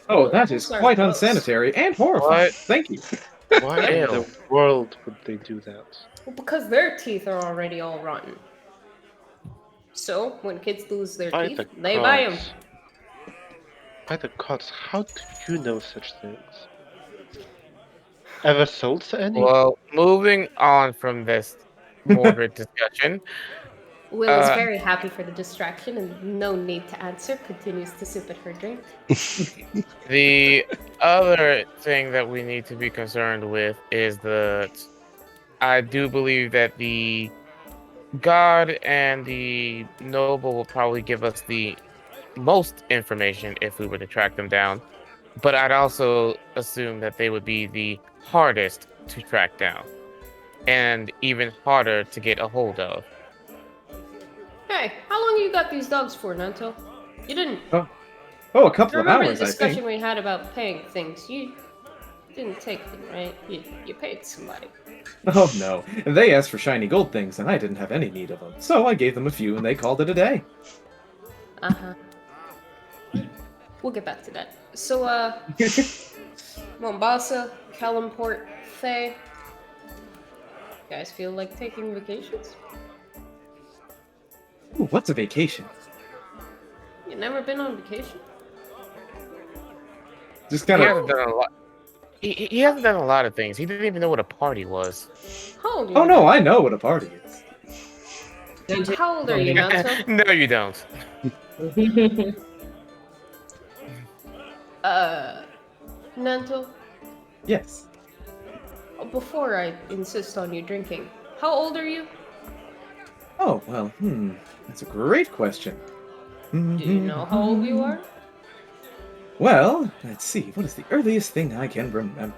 Oh, that is Those are quite gross. unsanitary and horrifying. What? Thank you. Why in Ew. the world would they do that? Well, because their teeth are already all rotten. So, when kids lose their By teeth, the they buy them. gods. By the gods, how do you know such things? Ever sold to any? Well, moving on from this morbid discussion, Will is very happy for the distraction and no need to answer, continues to sip at her drink. the other thing that we need to be concerned with is that I do believe that the god and the noble will probably give us the most information if we were to track them down. But I'd also assume that they would be the hardest to track down and even harder to get a hold of. Hey, how long you got these dogs for, Nanto? You didn't. Oh, a couple of Remember hours, the I discussion think. we had about paying things? You didn't take them, right? You paid somebody. Oh no, they asked for shiny gold things, and I didn't have any need of them. So I gave them a few, and they called it a day. Uh-huh. We'll get back to that. So, Mombasa, Kalimport, Faye. You guys feel like taking vacations? Ooh, what's a vacation? You never been on vacation? Just He kind hasn't of. done a lot. He hasn't done a lot of things. He didn't even know what a party was. How old are you? Oh no, I know what a party is. How old are you, Nanto? No, you don't. Nanto, Yes. before I insist on you drinking, how old are you? Oh well, that's a great question. Do you know how old you are? Well, let's see. What is the earliest thing I can remember?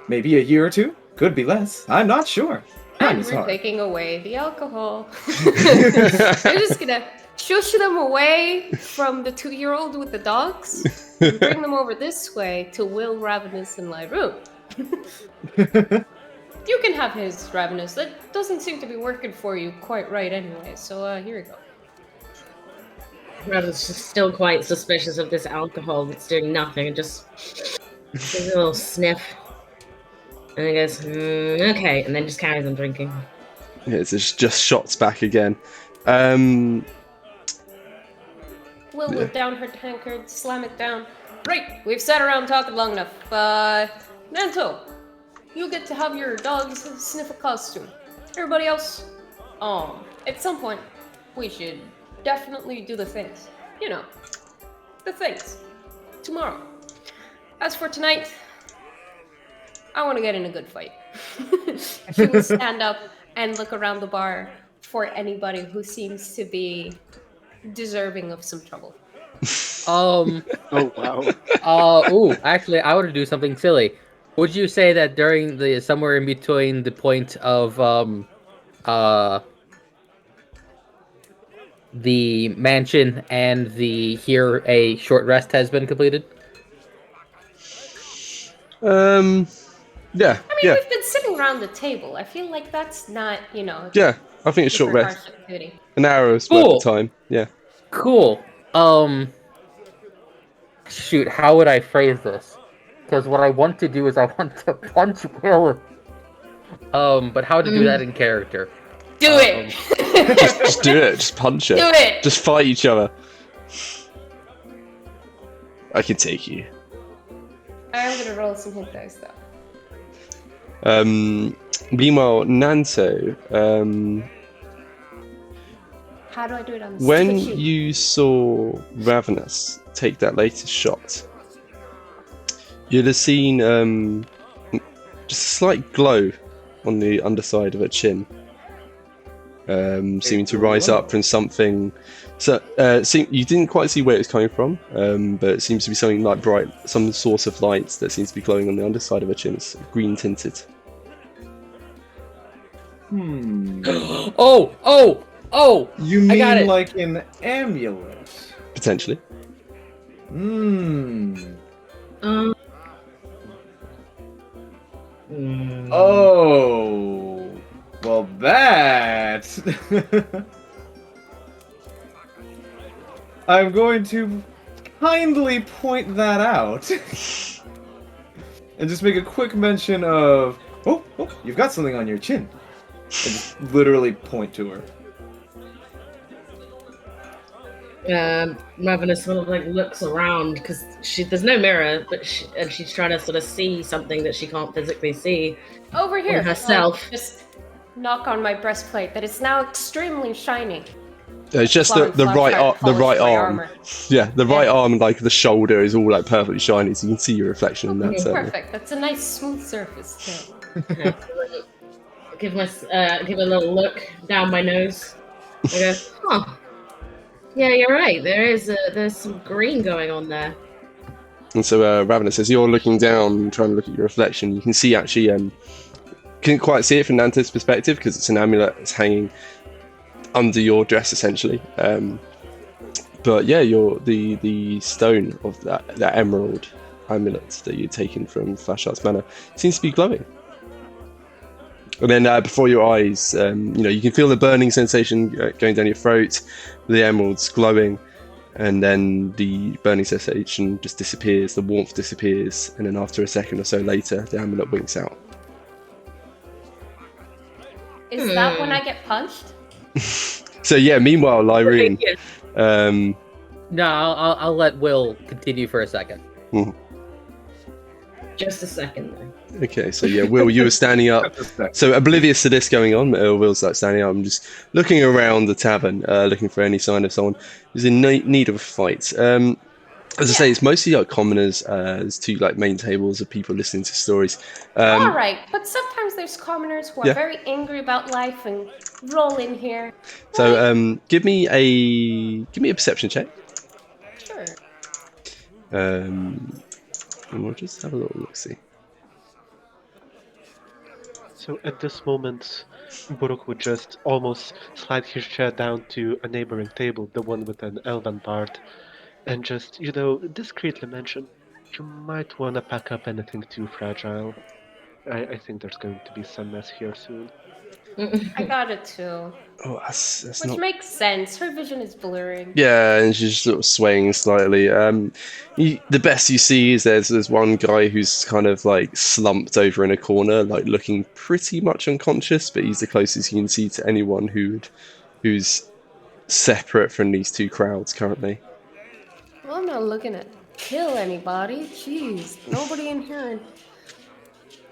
Maybe a year or two. Could be less. I'm not sure. Time And is we're hard. taking away the alcohol. We're just gonna shush them away from the 2-year-old with the dogs and bring them over this way to Will Ravenous in my room. You can have his Ravenous. That doesn't seem to be working for you quite right anyway, so here we go. Raven's just still quite suspicious of this alcohol that's doing nothing and just gives a little sniff. And then goes, okay, and then just carries on drinking. Yeah, it's just shots back again. Will down her tankard, slam it down. Right, we've sat around talking long enough. Nanto, you get to have your dogs sniff a costume. Everybody else, at some point, we should definitely do the things. You know, the things. Tomorrow. As for tonight, I want to get in a good fight. He will stand up and look around the bar for anybody who seems to be deserving of some trouble. Oh wow. Actually, I want to do something silly. Would you say that during the somewhere in between the point of the mansion and the here a short rest has been completed? Yeah, I mean, we've been sitting around the table. I feel like that's not, yeah. I think it's short super rest. harsh activity. An hour's Cool. worth of time. Yeah. Cool. Shoot, how would I phrase this? Because what I want to do is I want to punch Will. But how to do that in character? Do it! Just do it. Just punch it. Do it! Just fight each other. I can take you. I'm gonna roll some hit dice though. Meanwhile, Nanto, How do I do it on the when stupid sheet? you saw Ravenous take that latest shot, you'd have seen just a slight glow on the underside of her chin, seeming to rise up from something. So, you didn't quite see where it was coming from, but it seems to be something like bright, some source of light that seems to be glowing on the underside of her chin. It's green tinted. Oh! You I got mean it. like an amulet? Potentially. Oh, well, that. I'm going to kindly point that out and just make a quick mention of, oh, you've got something on your chin, and just literally point to her. Ravenous sort of looks around because there's no mirror, but she's trying to sort of see something that she can't physically see. Over here. Herself. I'll just knock on my breastplate that it's now extremely shiny. It's just the right arm. Yeah, the right arm and the shoulder is all perfectly shiny, so you can see your reflection in that. Perfect. That's a nice smooth surface too. Give a little look down my nose. I go, huh. Yeah, you're right. There's some green going on there. And so Ravenous, as you're looking down, trying to look at your reflection, you can see actually, couldn't quite see it from Nanto's perspective because it's an amulet that's hanging under your dress essentially. But yeah, the stone of that emerald amulet that you'd taken from Flasheart's Manor seems to be glowing. And then before your eyes, you can feel the burning sensation going down your throat, the emeralds glowing, and then the burning sensation just disappears, the warmth disappears, and then after a second or so later, the amulet winks out. Is that when I get punched? So yeah, meanwhile, Lyrene, No, I'll let Will continue for a second. Just a second, though. Okay, so yeah, Will, you were standing up. So oblivious to this going on, Will's like standing up and just looking around the tavern, looking for any sign of someone who's in need of a fight. As I say, it's mostly like commoners. There's two like main tables of people listening to stories. All right, but sometimes there's commoners who are Yeah. very angry about life and roll in here. So give me a perception check. Sure. And we'll just have a little look see. So at this moment, Buruk would just almost slide his chair down to a neighboring table, the one with an elven part, and just, discreetly mention, you might want to pack up anything too fragile. I think there's going to be some mess here soon. I got it too. Oh, that's Which not. makes sense. Her vision is blurring. Yeah, and she's sort of swaying slightly. The best you see is there's one guy who's kind of like slumped over in a corner, like looking pretty much unconscious, but he's the closest you can see to anyone who's separate from these two crowds currently. Well, I'm not looking to kill anybody. Jeez, nobody in here would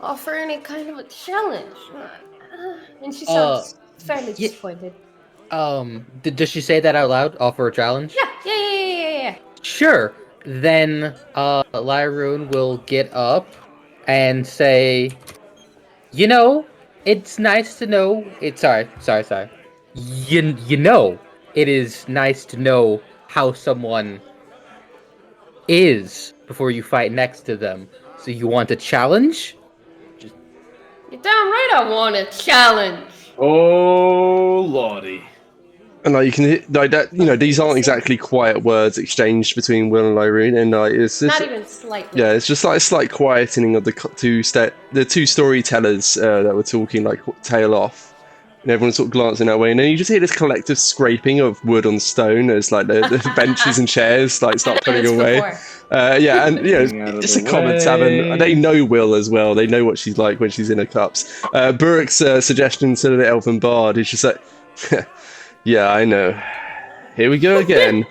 offer any kind of a challenge. And she sounds fairly disappointed. Does she say that out loud? Offer a challenge? Yeah. Sure. Then Lyroon will get up and say, it's nice to know. Sorry. It is nice to know how someone is before you fight next to them. So you want a challenge? You're damn right I want a challenge. Oh, lordy. And like you can hit like that, these aren't exactly quiet words exchanged between Will and Lyroon, and it's just, Not even slightly. yeah, it's just like a slight quietening of the two storytellers that were talking, like tail off, and everyone's sort of glancing that way, and then you just hear this collective scraping of wood on stone as like the benches and chairs like start pulling away. Yeah, and just a common tavern. They know Will as well. They know what she's like when she's in her cups. Buruk's suggestion to the elven bard is just like, yeah, I know. Here we go again.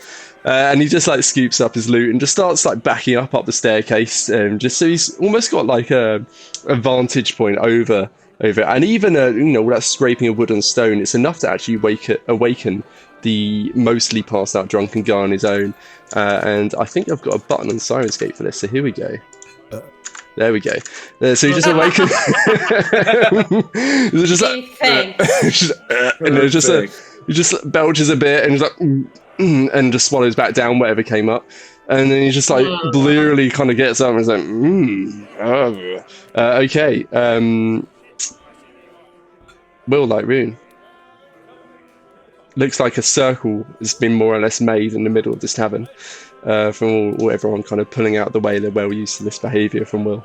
And he just like scoops up his loot and just starts like backing up the staircase, just so he's almost got like a vantage point over it. And even all that scraping of wood and stone, it's enough to actually awaken the mostly passed out drunken guy on his own. And I think I've got a button on Syrinscape for this, so here we go. There we go. So he just awakens. Just like, and there's just he just belches a bit and he's like, and just swallows back down whatever came up. And then he just like blearily kind of gets up and is like, okay. Will Lyroon. Looks like a circle has been more or less made in the middle of this tavern, from all everyone kind of pulling out the way. They're well used to this behaviour from Will.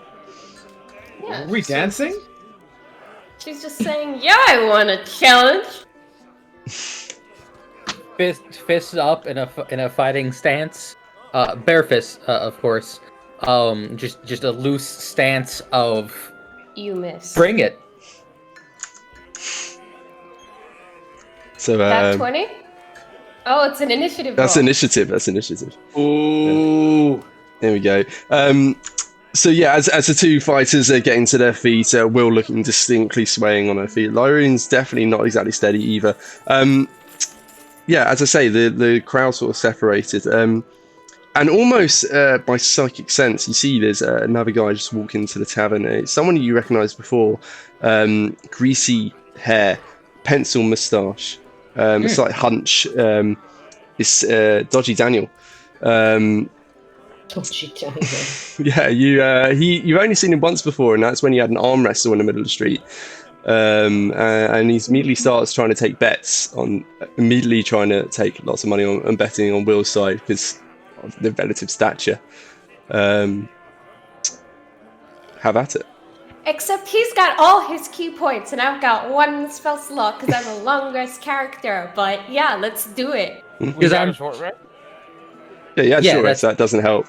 Yeah, Are we dancing? She's just saying, yeah, I want a challenge. Fists up in a fighting stance. Bare fists, of course. Just a loose stance of. You miss. Bring it. So That 20? Oh, it's an initiative. That's roll. initiative. That's initiative. Ooh. Yeah. There we go. So yeah, as the two fighters are getting to their feet, Will looking distinctly swaying on her feet. Lyroon's definitely not exactly steady either. Yeah, as I say, the crowd sort of separated. And almost by psychic sense, you see there's another guy just walking into the tavern. It's someone you recognised before. Greasy hair, pencil moustache, a slight hunch. It's Dodgy Daniel. Dodgy Daniel. Yeah, you've only seen him once before, and that's when he had an arm wrestle in the middle of the street. And he immediately starts trying to take bets immediately trying to take lots of money on betting on Will's side because of the relative stature. Have at it. Except he's got all his key points, and I've got one spell slot because I'm the longest character. But yeah, let's do it. Because I'm a short rest. Yeah, you had short rest. That doesn't help.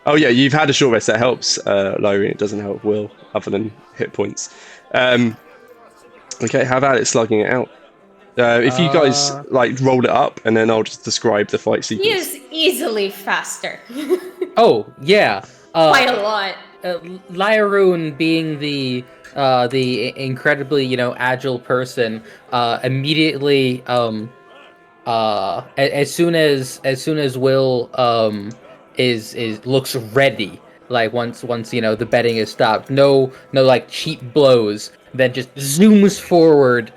Oh yeah, you've had a short rest. That helps, Lyroon. It doesn't help Will, other than hit points. Okay, how about it slugging it out? If you guys like roll it up, and then I'll just describe the fight He sequence. is easily faster. Oh yeah. Quite a lot. Lyroon being the incredibly agile person, immediately as soon as Will is looks ready, like once the betting is stopped, no like cheap blows, then just zooms forward,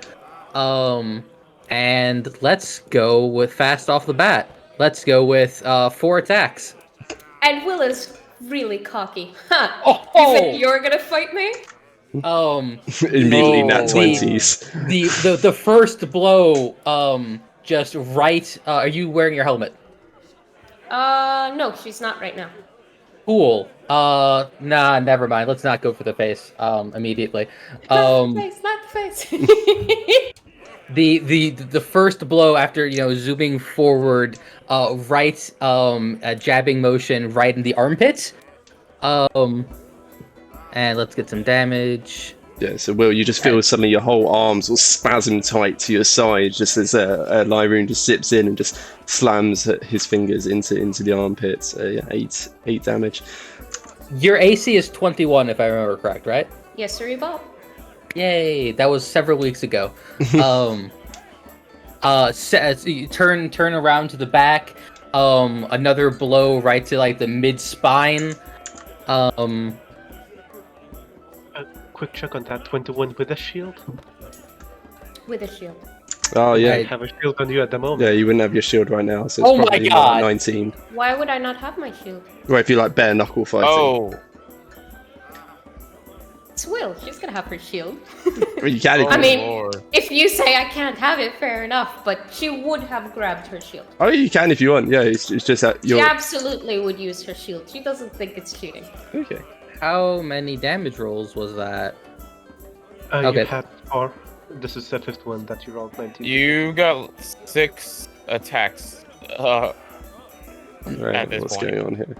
and let's go with fast off the bat. Let's go with 4 attacks. And Will is really cocky. Huh. Oh! You think you're gonna fight me? Immediately nat No. 20s. The first blow, just right. Are you wearing your helmet? No, she's not right now. Cool. Nah, never mind. Let's not go for the face. Immediately. Not the face. The first blow after zooming forward, right, a jabbing motion right in the armpit. And let's get some damage. Yeah, so Will, you just feel suddenly your whole arms will spasm tight to your side, just as Lyroon just zips in and just slams his fingers into the armpits. Yeah, 8 damage. Your AC is 21, if I remember correct, right? Yes, sir, Bob. Yay! That was several weeks ago. You turn around to the back. Another blow right to like the mid spine. Quick check on that 21 with a shield. With a shield. Oh yeah. I have a shield on you at the moment. Yeah, you wouldn't have your shield right now, so it's Oh my probably God. 19. Why would I not have my shield? Or if you like bare knuckle fighting. Oh, It's Will. She's gonna have her shield. Well, you can. I mean, Lord. if you say I can't have it, fair enough. But she would have grabbed her shield. Oh, you can if you want. Yeah, it's just that She you're. absolutely would use her shield. She doesn't think it's cheating. Okay. How many damage rolls was that? You Okay. had 4. This is the 5th one that you rolled 19. You got 6 attacks. Right, At this what's point. going on here?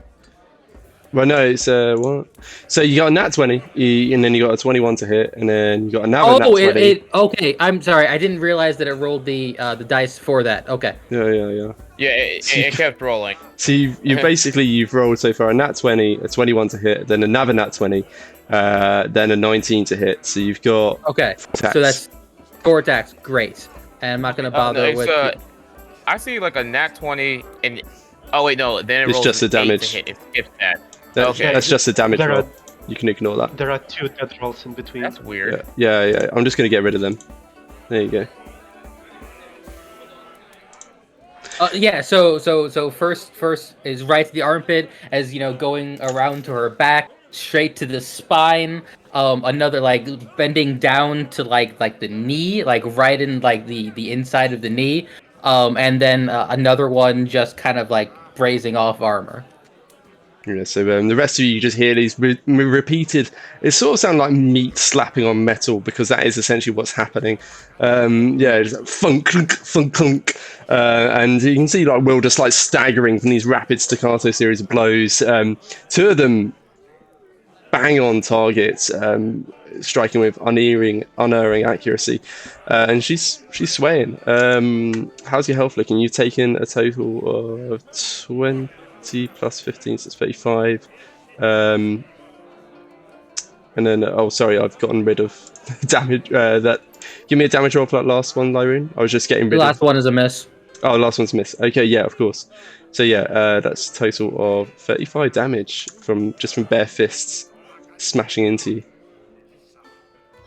Well, no, it's what? So you got a nat 20, and then you got a 21 to hit, and then you got another nat 20. Okay. I'm sorry. I didn't realize that it rolled the dice for that. Okay. Yeah. Yeah, it kept rolling. So you've rolled so far a nat 20, a 21 to hit, then another nat 20, then a 19 to hit. So you've got Okay. 4 attacks. So that's 4 attacks. Great. And I'm not gonna bother with. I see like a nat 20 and oh wait no, then it It's rolls just an the 8 to damage. hit. It skips that. That's Okay. just a damage There roll. are- You can ignore that. There are 2 death rolls in between. That's weird. Yeah. I'm just gonna get rid of them. There you go. Yeah. So first is right to the armpit, as going around to her back, straight to the spine. Another like bending down to like the knee, like right in like the inside of the knee. And then another one just kind of like grazing off armor. Yeah, so the rest of you just hear these repeated. It sort of sounds like meat slapping on metal, because that is essentially what's happening. Just like funk, clunk, funk, clunk, and you can see like Will just like staggering from these rapid staccato series of blows. 2 of them bang on targets, striking with unerring accuracy, and she's swaying. How's your health looking? You've taken a total of 20 plus 15, so it's 35. And then, I've gotten rid of damage. Give me a damage roll for that last one, Lyroon. I was just getting The rid last one is a miss. Oh, last one's miss. Okay, yeah, of course. So yeah, that's a total of 35 damage from bare fists smashing into you.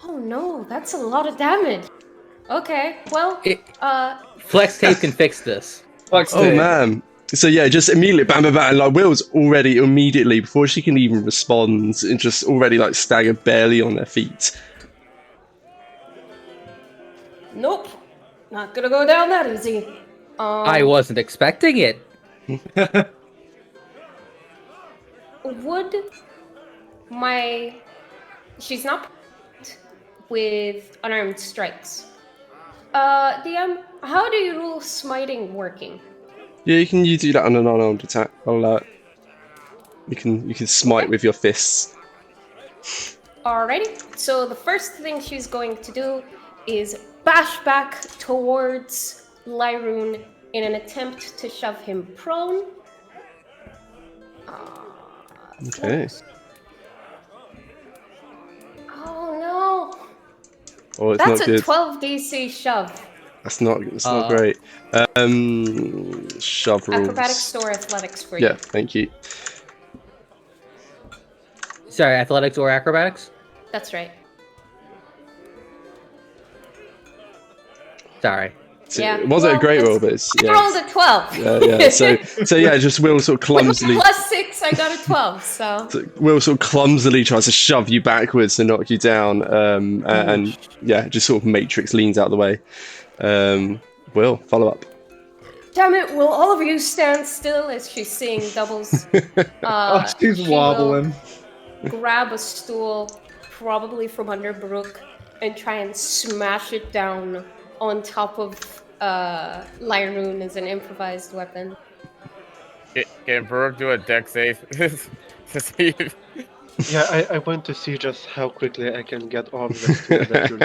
Oh no, that's a lot of damage. Okay, well, Flex tape can fix this. Oh man. So yeah, just immediately bam, and like Will's already immediately, before she can even respond, and just already like staggered barely on their feet. nope, not gonna go down that easy. I wasn't expecting it. Would she's not with unarmed strikes. DM, how do you rule smiting working? Yeah, you do that on an unarmed attack. You can smite with your fists. Alrighty, so the first thing she's going to do is bash back towards Lyroon in an attempt to shove him prone. Okay. Oh no! Oh, it's That's not a good. 12 DC shove. That's not great. Shove rules. Acrobatics or athletics for you. Yeah, thank you. Sorry, athletics or acrobatics? That's right. Sorry. So Yeah, it wasn't a well, great it's- roll, but it's, I yeah. rolled a 12. Yeah. So yeah, just Will sort of clumsily. With plus 6, I got a 12, so. Will sort of clumsily tries to shove you backwards to knock you down, and yeah, just sort of Matrix leans out of the way. Will, follow up. Damn it, will all of you stand still as she's seeing doubles? She's She wobbling. will grab a stool, probably from under Brooke, and try and smash it down on top of Lyroon as an improvised weapon. Can Brooke do a deck save to see if... Yeah, I want to see just how quickly I can get off the stool that you're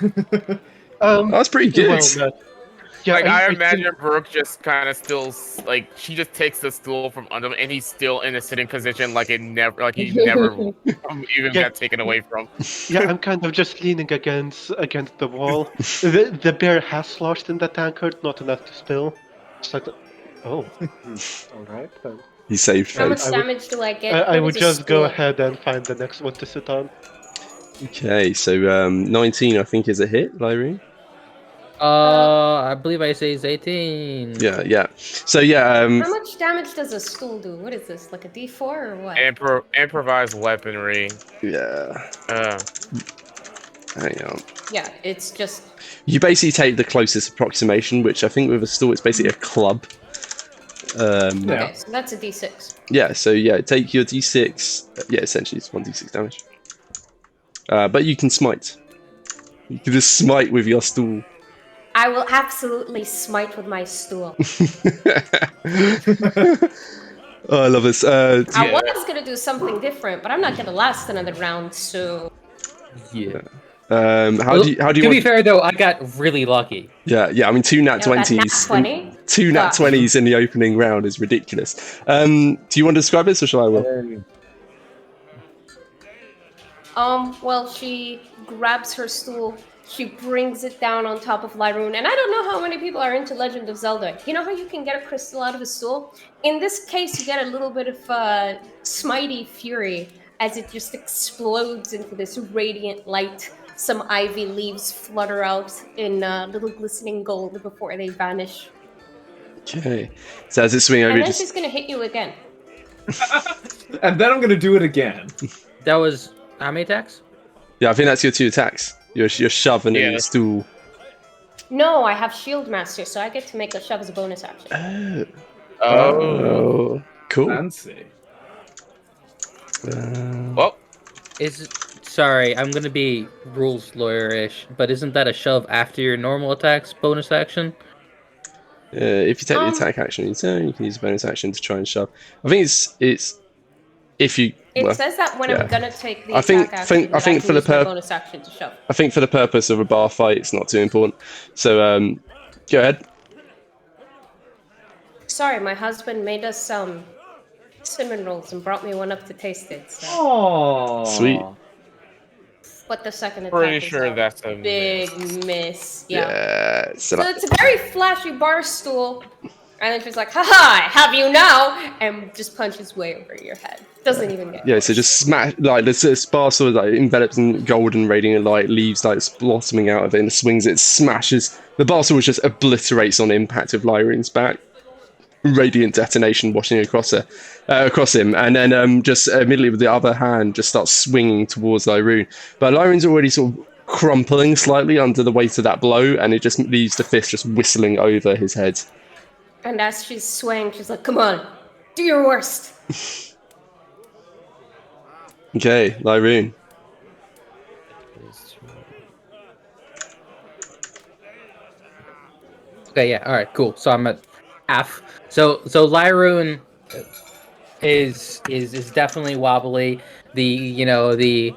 lifting. That's pretty good. Well, yeah, Like I think- imagine Brooke just kind of still like she just takes the stool from under him and he's still in a sitting position like he never even Yeah. got taken away from. Yeah, I'm kind of just leaning against the wall. The bear has sloshed in the tankard, not enough to spill. It's like, all right then. He saved How much face. damage do I get? I What would is a just go stool? ahead and find the next one to sit on. Okay, so 19 I think is a hit, Lyrie. I believe I say it's 18. Yeah. So yeah, How much damage does a stool do? What is this, like a D4 or what? Improvised weaponry. yeah. Hang on. Yeah, it's just. You basically take the closest approximation, which I think with a stool it's basically a club. Okay, so that's a D6. Yeah, so yeah, take your d6. Yeah, essentially it's 1d6 damage. But you can smite. You can just smite with your stool. I will absolutely smite with my stool. Oh, I love this. I was gonna do something different, but I'm not gonna last another round, so. Yeah. How do you To want... be fair, though, I got really lucky. Yeah. I mean, two nat You know, that 20s. nat 20? Two nat Gosh. 20s in the opening round is ridiculous. Do you want to describe this, or shall I? Will? Well, she grabs her stool, she brings it down on top of Lyroon, and I don't know how many people are into Legend of Zelda. You know how you can get a crystal out of a stool? In this case, you get a little bit of smitey fury as it just explodes into this radiant light. Some ivy leaves flutter out in little glistening gold before they vanish. Okay. So as it swings over, And then just... she's gonna hit you again. And then I'm gonna do it again. That was how many attacks? Yeah, I think that's your two attacks. Your shove and then Yeah. your stool. No, I have Shield Master, so I get to make a shove as a bonus action. Oh, cool. Fancy. Well, Sorry, I'm gonna be rules lawyer-ish, but isn't that a shove after your normal attacks bonus action? If you take the attack action on your turn, you can use a bonus action to try and shove. I think it's if you. It says that when yeah. I'm gonna take the I think- attack think- action, I think can for the use my purp- bonus action to shove. I think for the purpose of a bar fight, it's not too important. So go ahead. Sorry, my husband made us some cinnamon rolls and brought me one up to taste it. So. Oh, Sweet. But the second attack pretty is sure a that's a big miss. miss. Yeah. Yeah. So So it's a very flashy bar stool. And then she's like, haha, I have you now! And just punches way over your head. Doesn't even get yeah, so just smash like this bar sort of like envelops in golden radiant light, leaves like blossoming out of it, and swings it, smashes. The bar sword just obliterates on impact of Lyrine's back. Radiant detonation washing across him, and then just immediately with the other hand just starts swinging towards Lyrune. But Lyrine's already sort of crumpling slightly under the weight of that blow, and it just leaves the fist just whistling over his head. And as she's swaying, she's like, come on, do your worst. Okay, Lyrune. Okay, yeah, all right, cool. So I'm at half. So Lyroon is definitely wobbly. The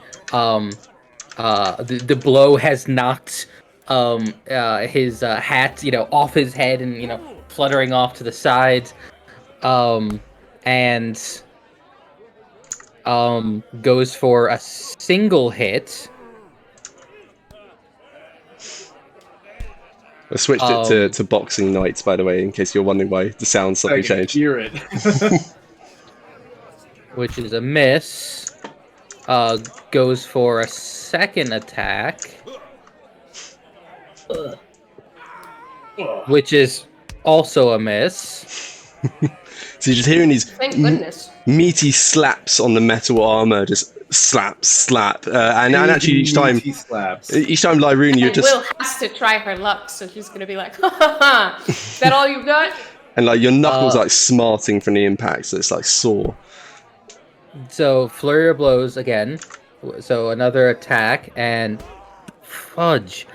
The blow has knocked his hat, off his head and fluttering off to the side, and goes for a single hit. I switched it to boxing nights, by the way, in case you're wondering why the sound suddenly changed. Hear it. Which is a miss. Goes for a second attack, which is also a miss. So you're just hearing these Thank goodness. meaty slaps on the metal armor, just slap, and actually each time Lyroon, you're And just Will has to try her luck, so she's gonna be like, ha ha ha, is that all you got? and like your knuckles like smarting from the impact, so it's like sore. So flurry of blows again. So another attack and fudge.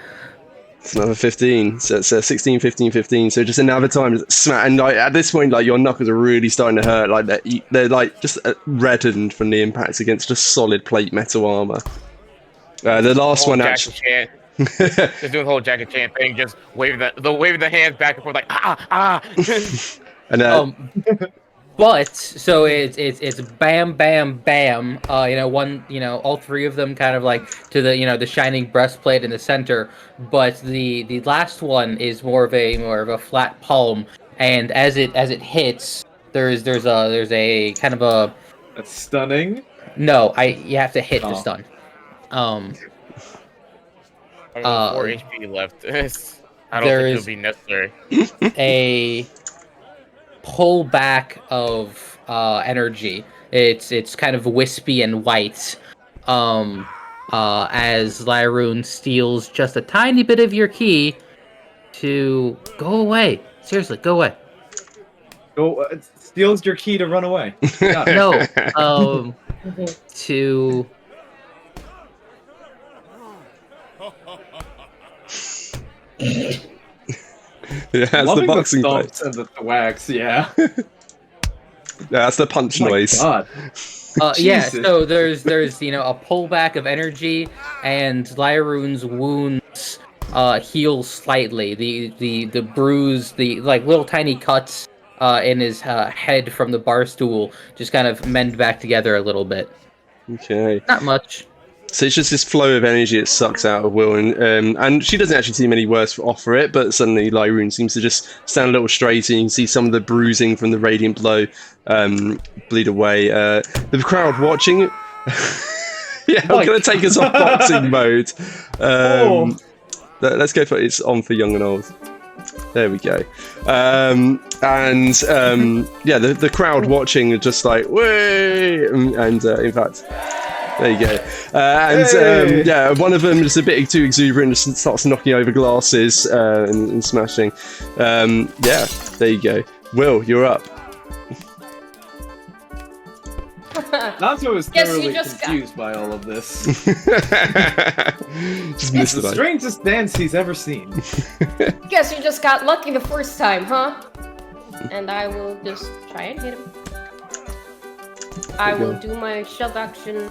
It's another 15, so it's 16, 15, 15. So just another time, smack, and like at this point, like your knuckles are really starting to hurt. Like they're like just reddened from the impacts against just solid plate metal armor. The last one actually. Just doing the whole Jackie Chan thing, just waving the hands back and forth like And But so it's bam bam bam. All three of them kind of like to the the shining breastplate in the center. But the last one is more of a flat palm, and as it hits, there's a kind of a. That's stunning. No, you have to hit to stun. I have 4 HP left. I don't think it'll be necessary. A pull back of energy. It's kind of wispy and white. As Lyroon steals just a tiny bit of your key to go away. Seriously, go away. Steals your key to run away. No. To yeah, that's the boxing stomps and the thwacks, yeah. That's the punch noise. God. Yeah, so there's a pullback of energy, and Lyroon's wounds heal slightly. The bruise, the like little tiny cuts in his head from the bar stool just kind of mend back together a little bit. Okay. Not much. So it's just this flow of energy it sucks out of Will, and she doesn't actually seem any worse off for it, but suddenly Lyroon seems to just stand a little straighter. You can see some of the bruising from the radiant blow bleed away. The crowd watching. Yeah, I'm going to take us off boxing mode. Let's go for it's on for young and old. There we go. Yeah, the crowd watching are just like, way, and in fact. There you go. Yeah, one of them is a bit too exuberant, just starts knocking over glasses and smashing. Yeah, there you go. Will, you're up. Natsuo was thoroughly confused by all of this. Just it's the strangest dance he's ever seen. Guess you just got lucky the first time, huh? And I will just try and hit him. I will do my shove action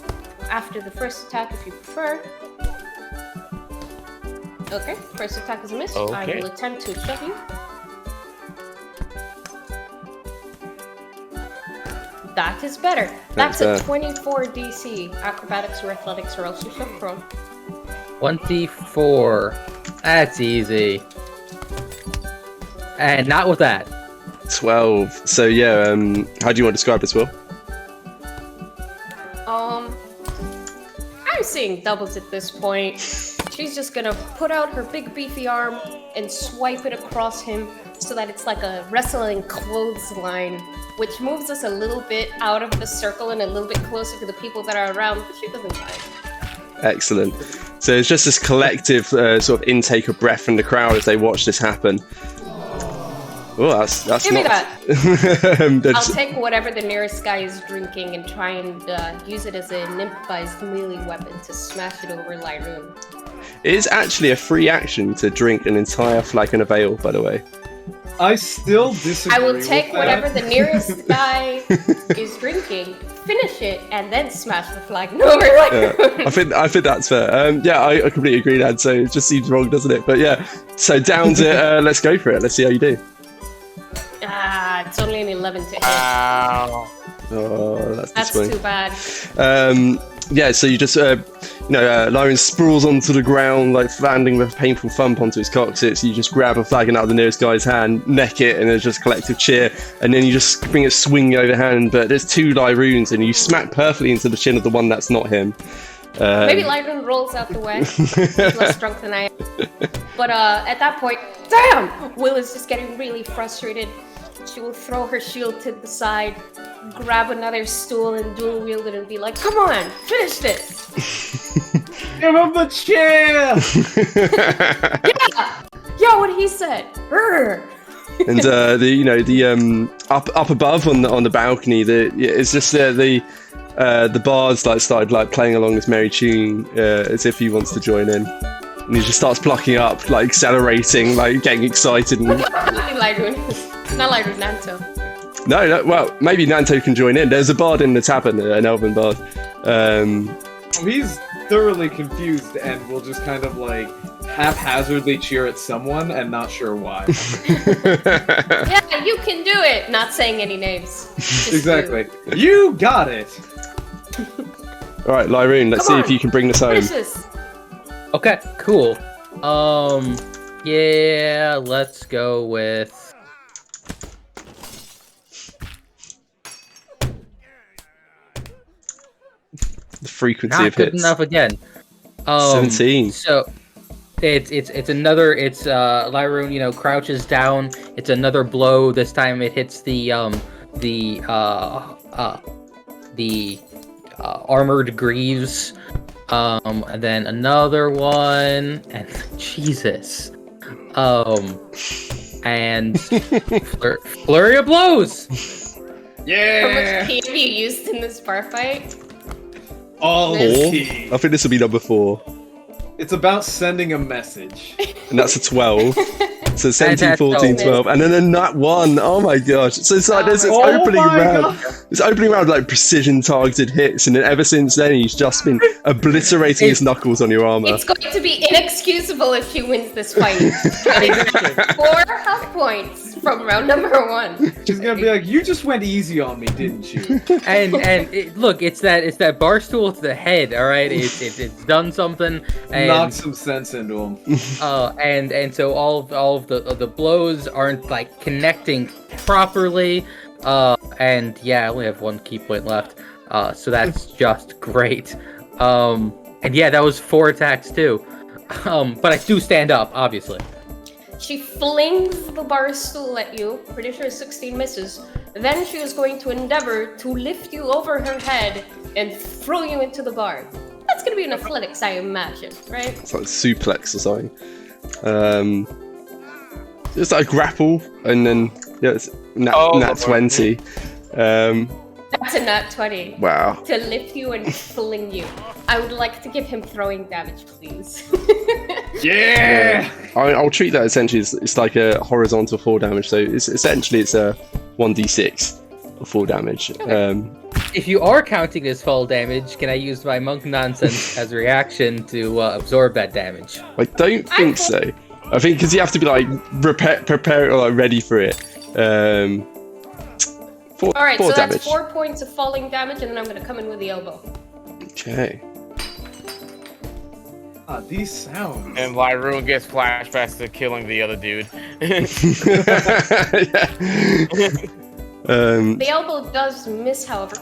after the first attack if you prefer. Okay, first attack is a miss. Okay. I will attempt to shove you. That is better. That's a 24 DC. Acrobatics or athletics, or else you shove prone. 24. That's easy. And not with that. 12. So yeah, how do you want to describe this, Will? I'm seeing doubles at this point. She's just gonna put out her big beefy arm and swipe it across him so that it's like a wrestling clothesline, which moves us a little bit out of the circle and a little bit closer to the people that are around, but she doesn't mind. Excellent. So it's just this collective sort of intake of breath from the crowd as they watch this happen. Oh, that's Give me that. I'll I'll take whatever the nearest guy is drinking and try and use it as an improvised melee weapon to smash it over Lyroon. It is actually a free action to drink an entire flagon of ale, by the way. I still disagree. I will take with that. whatever the nearest guy is drinking, finish it, and then smash the flag. No, we're like. I think that's fair. Yeah, I completely agree, Dad. So it just seems wrong, doesn't it? But yeah, so down to let's go for it. Let's see how you do. It's only an 11 to hit. Wow. Oh, that's too bad. Yeah, so you just, Lyron sprawls onto the ground, like landing with a painful thump onto his coccyx. You just grab a flagon out of the nearest guy's hand, neck it, and there's just collective cheer. And then you just bring it swinging overhand. But there's 2 Lyroons, and you smack perfectly into the chin of the one that's not him. Maybe Lyron rolls out the way. He's less drunk than I am. But at that point, damn! Will is just getting really frustrated. She will throw her shield to the side, grab another stool and dual wield it and be like, come on, finish this! Give him the chair! Yeah, what he said. Brr. And the up above on the balcony, it's just the bard's like started like playing along this merry tune as if he wants to join in. And he just starts plucking up, like accelerating, like getting excited. And... Not like Nanto. No, well, maybe Nanto can join in. There's a bard in the tavern, an elven bard. He's thoroughly confused and will just kind of like haphazardly cheer at someone and not sure why. Yeah, you can do it! Not saying any names. Exactly. You got it! Alright, Lyroon, let's see if you can bring this home. What is this? Okay, cool. Yeah, let's go with... The frequency Not of good hits. enough again. 17. So it's another Lyroon, crouches down. It's another blow. This time it hits the armored greaves. And then another one, and Jesus. And flurry of blows. Yeah! How much key have you used in this bar fight? All key. I think this will be number 4. It's about sending a message. And that's a 12. So 17, And 14, 12. And then a nat 1. Oh my gosh. So it's like there's this opening round. This opening round like precision targeted hits. And then ever since then, he's just been obliterating his knuckles on your armor. It's going to be inexcusable if he wins this fight. 4 half points from round number 1. She's gonna be like, you just went easy on me, didn't you? Look, it's that bar stool to the head. All right, it's done something. And, knock some sense into him. And so all of the blows aren't like connecting properly. And yeah, I only have 1 key point left. So that's just great. And yeah, that was 4 attacks too. But I do stand up, obviously. She flings the bar stool at you. Pretty sure 16 misses. Then she is going to endeavor to lift you over her head and throw you into the bar. That's gonna be an athletics, I imagine, right? It's like suplex or something. It's like a grapple, and then yeah, it's nat 20. That's a nat 20. Wow. To lift you and fling you. I would like to give him throwing damage, please. Yeah! I'll treat that essentially as it's like a horizontal 4 damage. So it's essentially it's a 1d6 of 4 damage. If you are counting as fall damage, can I use my monk nonsense as a reaction to absorb that damage? I don't think so. I think because you have to be like prepare or like ready for it. 4 Alright, so damage. that's 4 points of falling damage, and then I'm gonna come in with the elbow. Okay. These sounds. And Lyroon gets flashbacks to killing the other dude. The elbow does miss, however.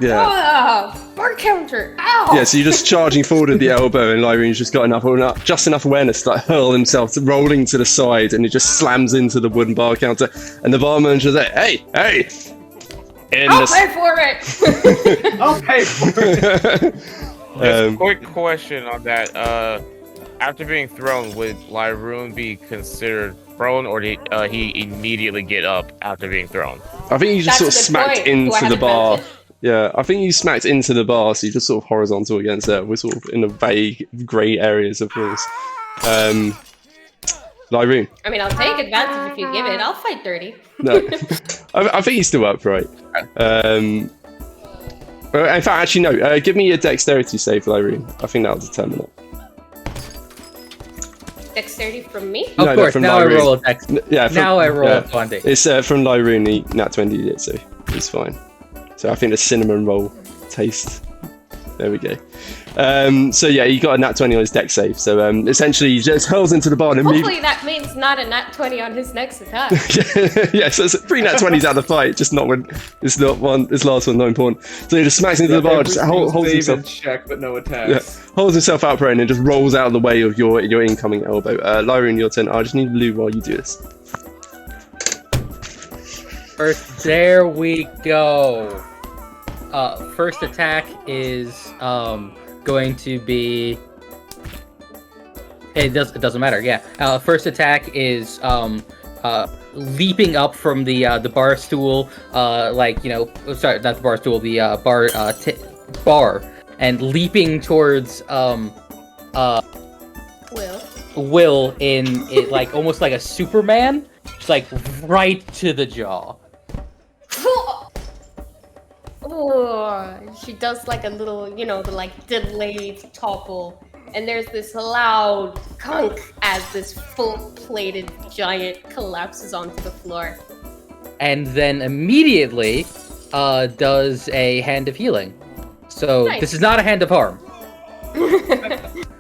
Bar counter! Ow! Yeah, so you're just charging forward with the elbow, and Lyroon's just got just enough awareness to like, hurl himself, rolling to the side, and it just slams into the wooden bar counter. And the barman's like, hey! I'll pay for it! I'll pay for it! Just a quick question on that. After being thrown, would Lyroon be considered prone, or did he immediately get up after being thrown? I think you just sort of smacked into the bar. Advantage? Yeah, I think you smacked into the bar, so you just sort of horizontal against it. We're sort of in the vague grey areas of rules. Lyroon. I mean, I'll take advantage if you give it. I'll fight dirty. No, I think he's still upright. In fact, actually, no. Give me a dexterity save, Lyroon. I think that'll determine it. Dexterity from me? Of No, course, from now Lyroon. I roll a dex. Yeah. Now I roll a 20. It's from Lyroon. He nat 20 did, so he's fine. So I think the cinnamon roll taste. There we go. So yeah, he got a nat 20 on his dex save. So essentially, he just hurls into the barn and Hopefully that means not a nat 20 on his next attack. yeah, so it's 3 nat 20s out of the fight, just not when it's not one. This last one, not important. So he just smacks into the bar, just holds himself. Check, but no attacks. Yeah, holds himself upright and then just rolls out of the way of your incoming elbow. Lyroon, your turn. I just need Lou while you do this. First, there we go. First attack is going to be. It doesn't matter. Yeah. First attack is leaping up from the bar stool, sorry, not the bar stool, the bar, and leaping towards Will in it, like almost like a Superman, just like right to the jaw. Oh, she does like a little, the like delayed topple, and there's this loud cunk as this full-plated giant collapses onto the floor. And then immediately does a hand of healing. So Nice. This is not a hand of harm.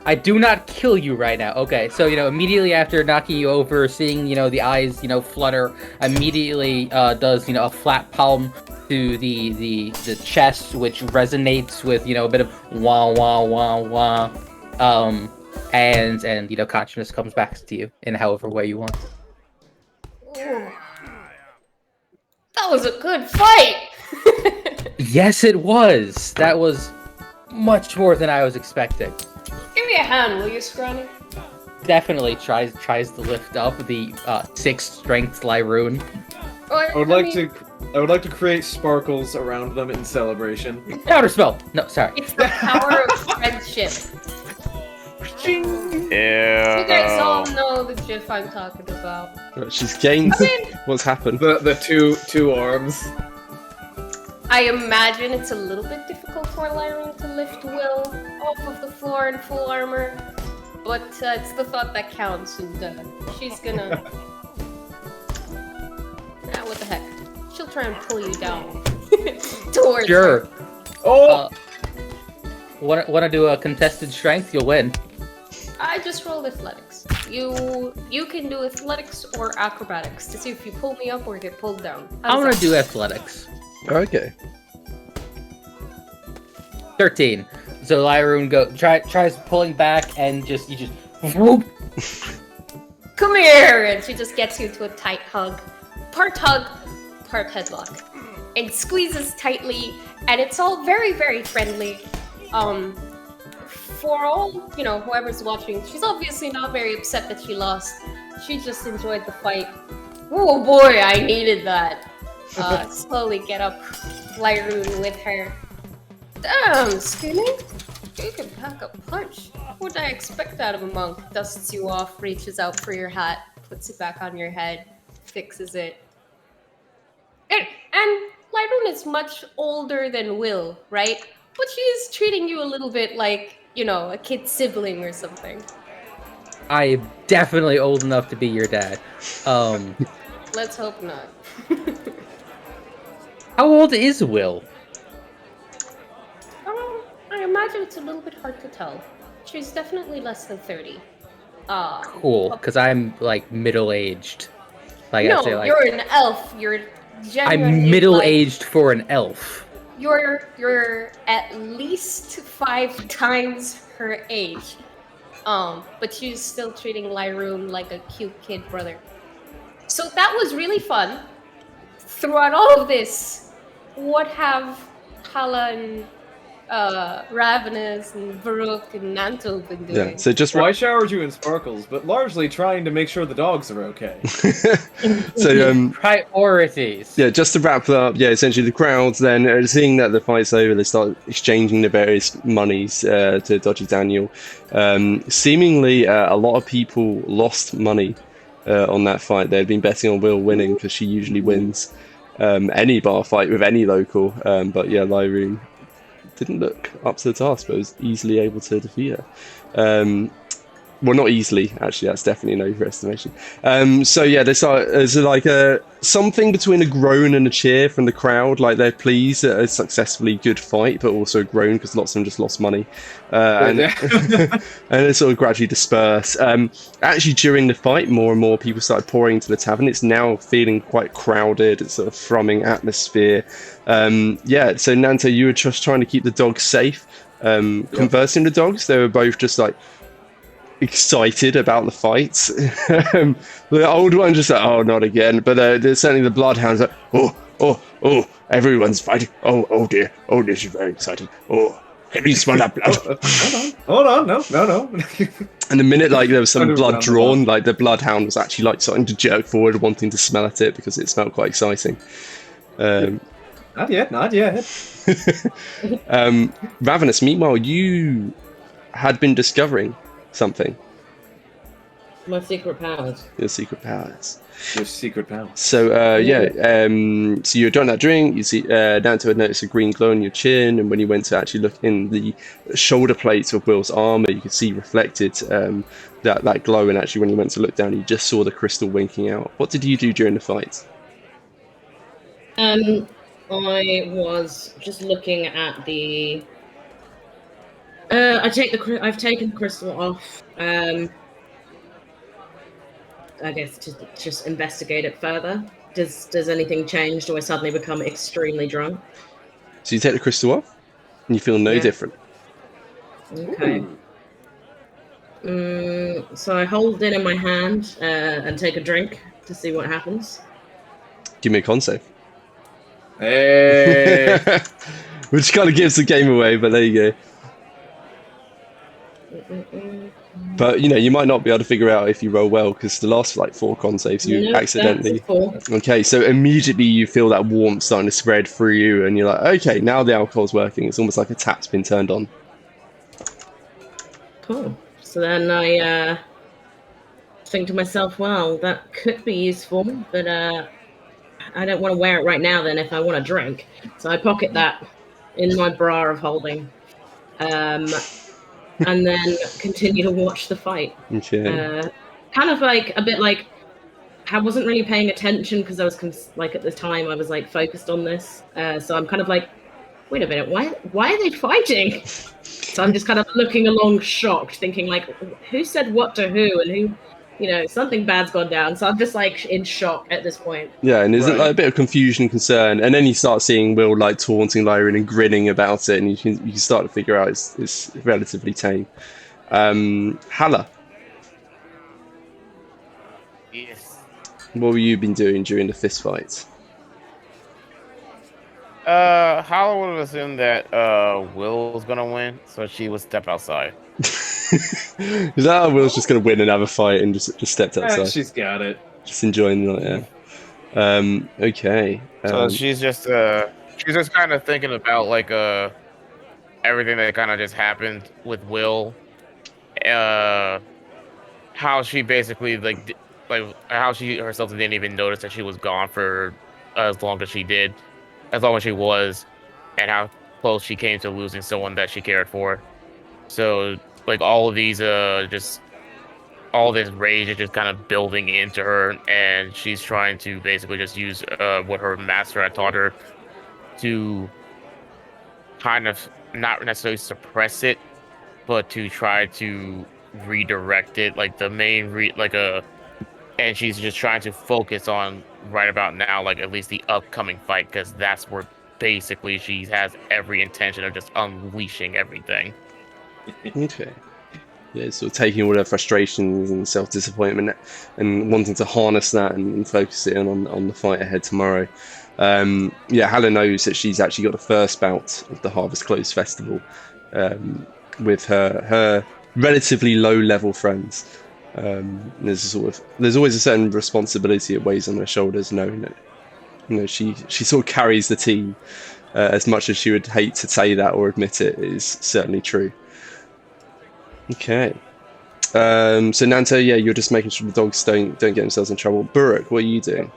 I do not kill you right now. Okay, so immediately after knocking you over, seeing the eyes flutter, immediately does a flat palm to the chest, which resonates with a bit of wah wah wah wah, and consciousness comes back to you in however way you want. Ooh. That was a good fight. Yes, it was. That was much more than I was expecting. Give me a hand, will you, Scrawny? Definitely tries to lift up the 6 strength Lyroon. I would like to create sparkles around them in celebration. Counterspell! No, sorry. It's the power of friendship. Yeah. You guys all know the GIF I'm talking about. She's gained. What's happened? The two arms. I imagine it's a little bit difficult for Lyron to lift Will off of the floor in full armor, but it's the thought that counts, and she's gonna... what the heck? She'll try and pull you down towards Sure. her. Oh! Want to do a contested strength? You'll win. I just rolled athletics. You can do athletics or acrobatics to see if you pull me up or get pulled down. I'm gonna do athletics. Okay. 13. So Lyroon tries pulling back and you just whoop. Come here! And she just gets you to a tight hug. Part hug, part headlock. And squeezes tightly, and it's all very, very friendly. For all, whoever's watching, she's obviously not very upset that she lost. She just enjoyed the fight. Oh boy, I needed that. Slowly get up Lyroon with her. Damn, Skinny! You can pack a punch. What would I expect out of a monk? Dusts you off, reaches out for your hat, puts it back on your head, fixes it. And Lyroon is much older than Will, right? But she is treating you a little bit like, a kid sibling or something. I am definitely old enough to be your dad. Let's hope not. How old is Will? I imagine it's a little bit hard to tell. She's definitely less than 30. Cool, because I'm like middle-aged. Like no, I say, like, you're an elf. You're genuinely I'm middle-aged for an elf. You're at least 5 times her age. But she's still treating Lyroon like a cute kid brother. So that was really fun. Throughout all of this, what have Hala and Ravenous and Varuk and Nanto been doing? Yeah, so just I showered you in sparkles, but largely trying to make sure the dogs are okay. so Priorities. yeah, just to wrap that up, essentially the crowds then seeing that the fight's over, they start exchanging the various monies to Dodger Daniel. Seemingly a lot of people lost money on that fight. They'd been betting on Will winning because she usually wins any bar fight with any local. But yeah, Lyroon didn't look up to the task, but was easily able to defeat her. Well, not easily, actually. That's definitely an overestimation. So yeah, there's like something between a groan and a cheer from the crowd. Like they're pleased at a successfully good fight, but also a groan because lots of them just lost money, and and it sort of gradually dispersed. Actually, during the fight, more and more people started pouring into the tavern. It's now feeling quite crowded. It's sort of thrumming atmosphere. Yeah. So Nanto, you were just trying to keep the dogs safe. Conversing with the dogs, they were both just like excited about the fights. The old one just like, oh, not again. But there's certainly the bloodhounds like, oh, everyone's fighting. Oh dear. Oh, this is very exciting. Oh, can you smell that blood? Hold on, no. And the minute like there was some blood drawn, like the bloodhound was actually like starting to jerk forward, wanting to smell at it because it smelled quite exciting. Not yet. Ravenous, meanwhile, you had been discovering something. My secret powers. Your secret powers. Your secret powers. So so you're drawing that drink. You see, Nanto had noticed a green glow on your chin, and when you went to actually look in the shoulder plates of Will's armor, you could see reflected that glow. And actually, when you went to look down, you just saw the crystal winking out. What did you do during the fight? I was just looking at the. I've taken the crystal off. I guess to just investigate it further. Does anything change? Do I suddenly become extremely drunk? So you take the crystal off, and you feel no different. Okay. So I hold it in my hand and take a drink to see what happens. Give me a con save. Hey. Which kind of gives the game away, but there you go. But you might not be able to figure out if you roll well because the last like 4 con saves you accidentally. Okay, so immediately you feel that warmth starting to spread through you, and you're like, okay, now the alcohol's working. It's almost like a tap's been turned on. Cool. So then I think to myself, well, that could be useful, but I don't want to wear it right now. Then if I want to drink, so I pocket that in my bra of holding. And then continue to watch the fight. Okay. Kind of like a bit like I wasn't really paying attention because I was like at the time I was like focused on this. So I'm kind of like, wait a minute, why are they fighting? So I'm just kind of looking along, shocked, thinking like, who said what to who, and who, something bad's gone down. So I'm just like in shock at this point. Yeah, and there's like a bit of confusion and concern, and then you start seeing Will like taunting Lyran and grinning about it, and you can start to figure out it's relatively tame. Halla. Yes. What have you been doing during the fist fight? Halla would have assumed that Will was gonna win, so she would step outside. Is that how Will's just going to win another fight and just stepped outside? She's got it. Just enjoying the night, yeah. Okay. So she's just kind of thinking about like everything that kind of just happened with Will. How she basically like how she herself didn't even notice that she was gone for as long as she did, as long as she was, and how close she came to losing someone that she cared for. So like all of these just all this rage is just kind of building into her, and she's trying to basically just use what her master had taught her to kind of not necessarily suppress it, but to try to redirect it. Like the main and she's just trying to focus on right about now, like at least the upcoming fight, because that's where basically she has every intention of just unleashing everything. Okay. Yeah, sort of taking all her frustrations and self-disappointment and wanting to harness that and focus it on the fight ahead tomorrow. Halla knows that she's actually got the first bout of the Harvest Close Festival with her relatively low-level friends. There's always a certain responsibility that weighs on her shoulders, knowing that she sort of carries the team. As much as she would hate to say that or admit it, is certainly true. Okay. So Nanto, yeah, you're just making sure the dogs don't get themselves in trouble. Buruk, what are you doing?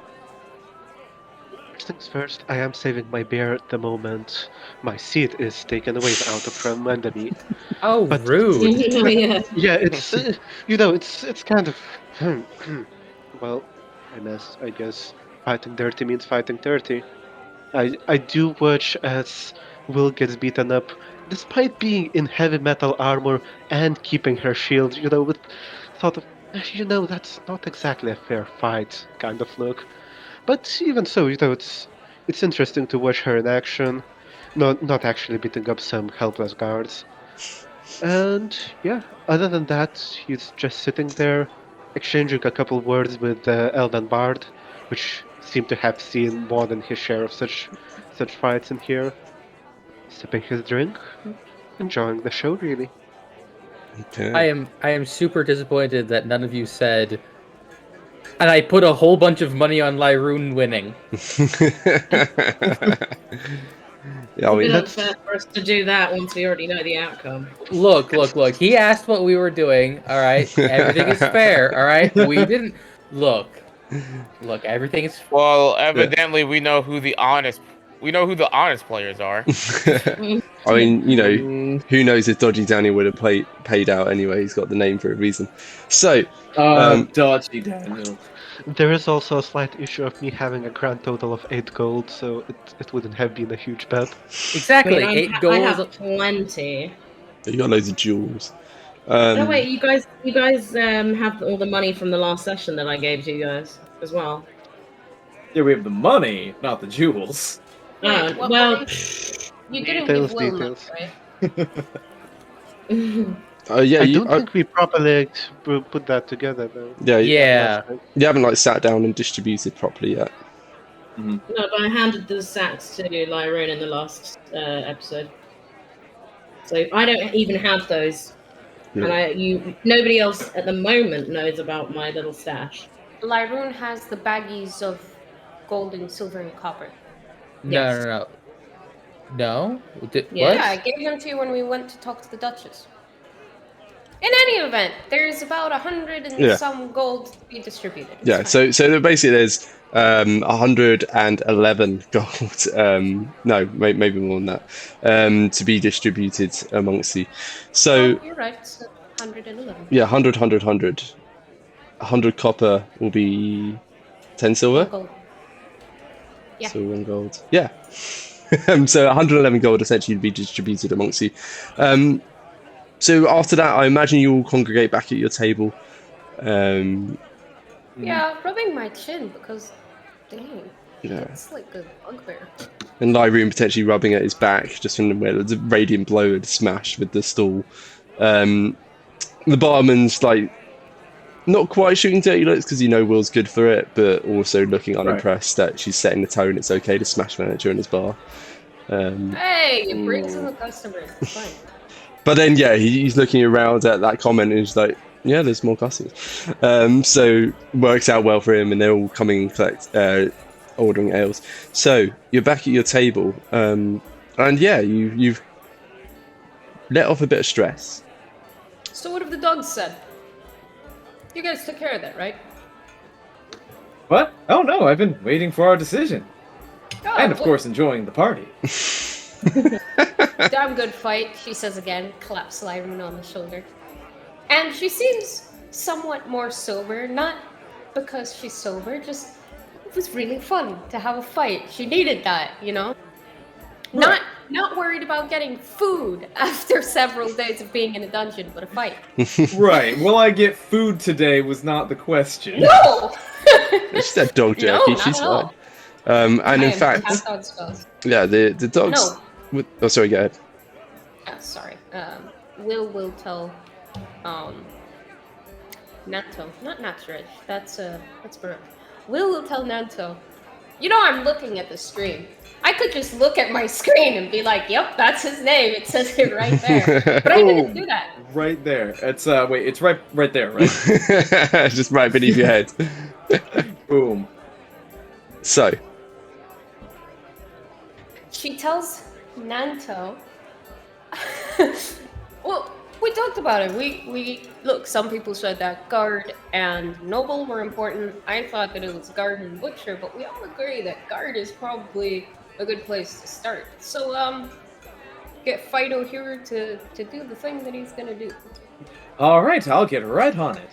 First things first, I am saving my bear at the moment. My seat is taken away out from under me. Oh, But- rude. Yeah. Yeah, it's it's kind of well, I guess fighting dirty means fighting dirty. I do watch as Will gets beaten up, despite being in heavy metal armor and keeping her shield. With sort of that's not exactly a fair fight kind of look. But even so, it's interesting to watch her in action, not actually beating up some helpless guards. And yeah, other than that, he's just sitting there, exchanging a couple words with the Elven Bard, which seem to have seen more than his share of such fights in here. Sipping his drink, enjoying the show really. Okay. I am super disappointed that none of you said. And I put a whole bunch of money on Lyroon winning. Yeah, I mean, It's unfair for us to do that once we already know the outcome. Look. He asked what we were doing. All right, everything is fair. All right, we didn't look. Everything is. Well, evidently we know who the honest players are. I mean, who knows if Dodgy Daniel would have paid out anyway? He's got the name for a reason. So, Dodgy Daniel. There is also a slight issue of me having a grand total of 8 gold, so it wouldn't have been a huge bet. Exactly, I mean, 8 I goals. have plenty. you got loads of jewels. Oh wait, you guys have all the money from the last session that I gave to you guys as well. Yeah, we have the money, not the jewels. Wait, what well, money? You didn't give Will much, right? Yeah, I don't think we properly put that together though. Yeah. You haven't sat down and distributed properly yet. No, but I handed the sacks to Lyroon in the last episode, so I don't even have those, and nobody else at the moment knows about my little stash. Lyroon has the baggies of gold and silver and copper. No. No? Yeah. What? Yeah, I gave them to you when we went to talk to the Duchess. In any event, there's about 100 and some gold to be distributed. It's fine. So basically there's 111 gold, no, maybe more than that, to be distributed amongst you. So you're right, so 111. yeah, 100. 100 copper will be 10 silver. Gold. Yeah. So 1 gold. Yeah. So 111 gold essentially to be distributed amongst you. So after that, I imagine you all congregate back at your table. Yeah, rubbing my chin because, dang, Yeah. it's like a bugbear. And Lyroon potentially rubbing at his back, just from where the radiant blow had smashed with the stool. The barman's not quite shooting dirty looks because Will's good for it, but also looking unimpressed that she's setting the tone. It's okay to smash furniture in his bar. Hey, it brings in the customers. It's fine. But then, he's looking around at that comment and he's like, yeah, there's more customers. So works out well for him, and they're all coming and ordering ales. So you're back at your table, and you've let off a bit of stress. So what have the dogs said? You guys took care of that, right? What? Oh no, I've been waiting for our decision. Oh, And of course enjoying the party. Damn good fight, she says again, claps Lyroon on the shoulder. And she seems somewhat more sober, not because she's sober, just it was really fun to have a fight. She needed that, Right. Not worried about getting food after several days of being in a dungeon, but a fight. Right. Will I get food today was not the question. No! She said dog jerky. No, She's not at fine. all. And in fact, dog spells. the dogs. No. Oh, sorry. Go ahead. Sorry. Will tell Nanto, not Natsrich. That's Baruch. Will tell Nanto. I'm looking at the screen. I could just look at my screen and be like, "Yep, that's his name. It says it right there." But I didn't do that. Right there. It's it's right there, right? Just right beneath your head. Boom. So. She tells Nanto. Well, we talked about it. We look. Some people said that guard and noble were important. I thought that it was guard and butcher, but we all agree that guard is probably a good place to start. So get Fido here to do the thing that he's gonna do. All right, I'll get right on it.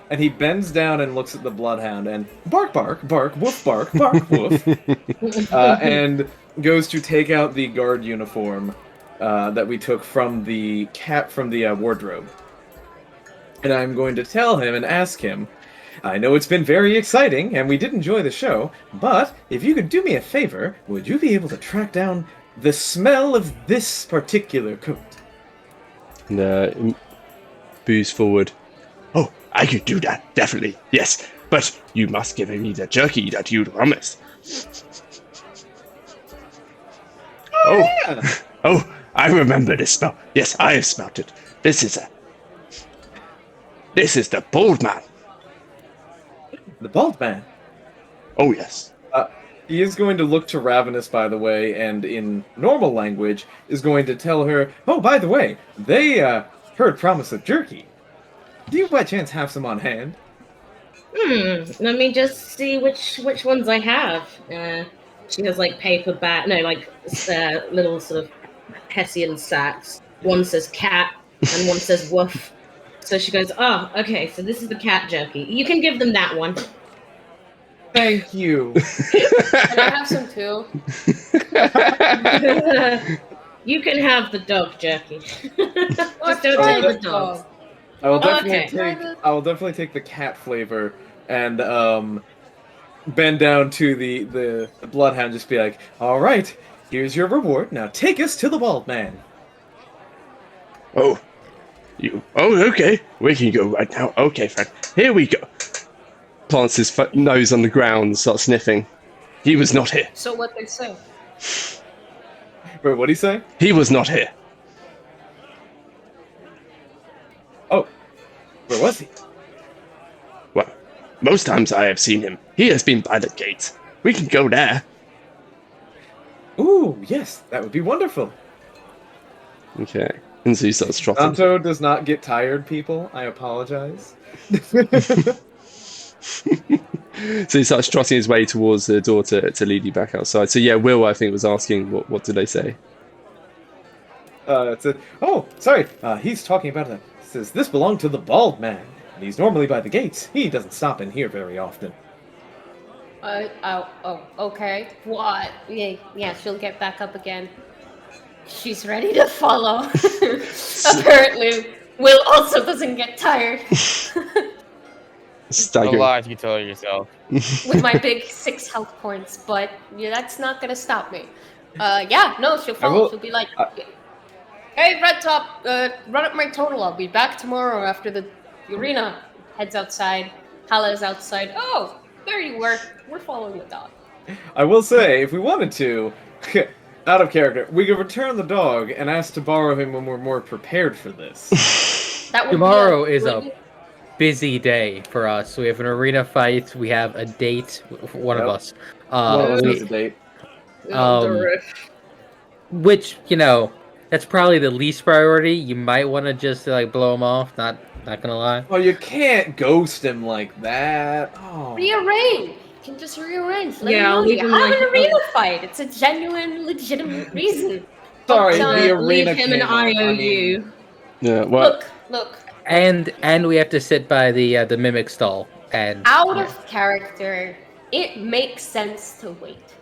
And he bends down and looks at the bloodhound and bark, woof, bark, woof, and goes to take out the guard uniform that we took from the wardrobe. And I'm going to tell him and ask him, I know it's been very exciting and we did enjoy the show, but if you could do me a favor, would you be able to track down the smell of this particular coat? And Boo's forward. Oh, I could do that, definitely, yes. But you must give me the jerky that you promised. Yeah. Oh, I remember this smell. Yes, I have smelt it. This is the bald man. The bald man. Oh, yes. He is going to look to Ravenous, by the way, and in normal language is going to tell her, oh, by the way, they heard promise of jerky. Do you by chance have some on hand? Let me just see which ones I have. She has like little sort of Hessian sacks. One says cat and one says woof. So she goes, oh, okay, so this is the cat jerky. You can give them that one. Thank you. Can I have some too? You can have the dog jerky. Just don't try take the dogs. I will definitely take the cat flavor and bend down to the bloodhound, just be like, all right, here's your reward. Now take us to the bald man. Oh, okay. We can go right now. Okay, friend. Here we go. Plants his nose on the ground and starts sniffing. He was not here. So what they say? Wait, what'd he say? He was not here. Oh, where was he? Well, most times I have seen him. He has been by the gate. We can go there. Ooh, yes, that would be wonderful. Okay. And so he starts trotting. Santo does not get tired, people. I apologize. So he starts trotting his way towards the door to lead you back outside. So yeah, Will, I think, was asking, what did they say? Sorry. He's talking about it. Says this belonged to the bald man, and he's normally by the gates. He doesn't stop in here very often. Okay. What? Yeah, she'll get back up again. She's ready to follow. Apparently, Will also doesn't get tired. A lot you tell yourself. With my big 6 health points, but yeah, that's not gonna stop me. She'll follow. She'll be like, hey, Red Top, run up my total. I'll be back tomorrow after the arena. Heads outside. Hala is outside. Oh, there you were. We're following the dog. I will say, if we wanted to, out of character, we could return the dog and ask to borrow him when we're more prepared for this. Tomorrow is a busy day for us. We have an arena fight. We have a date. One of us. One of us has a date. Which, that's probably the least priority. You might want to just blow him off. Not gonna lie. Oh, you can't ghost him like that. Oh. Rearrange. You can just rearrange. I'll leave him have an arena fight. It's a genuine, legitimate reason. Sorry, the arena. Leave him an IOU. Yeah. Well. Look. And we have to sit by the mimic stall. And out of character, it makes sense to wait.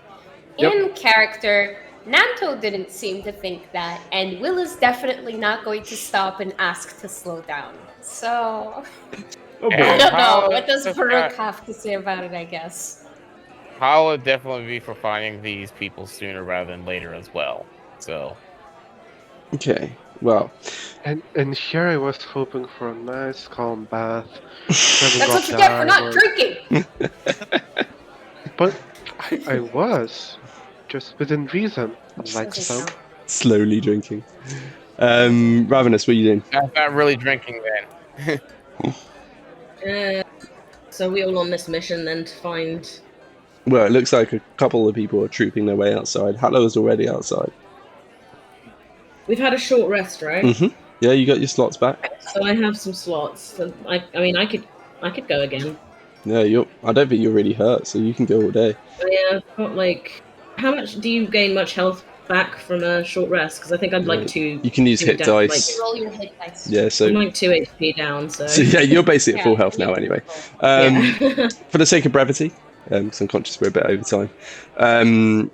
Yep. In character, Nanto didn't seem to think that, and Will is definitely not going to stop and ask to slow down. So, I don't know. What does Farouk have to say about it, I guess? Hal would definitely be for finding these people sooner rather than later as well. So. Okay. Well. And here I was hoping for a nice calm bath. That's what you get for not drinking! But I was. Just within reason. Like some. Slowly drinking. Ravenous, what are you doing? I'm not really drinking then. So we all on this mission then to find... Well, it looks like a couple of people are trooping their way outside. Halo's already outside. We've had a short rest, right? Mm-hmm. Yeah, you got your slots back. So I have some slots. So I mean, I could go again. Yeah, I don't think you're really hurt, so you can go all day. Yeah, I've got like. How much do you gain much health back from a short rest? Because I think I'm like 2. You can use 2 hit down, like, dice. Roll your hit dice. Yeah, so I'm like 2 HP down. So yeah, you're basically at full Yeah, health you now can anyway. yeah. For the sake of brevity, because I'm conscious we're a bit over time.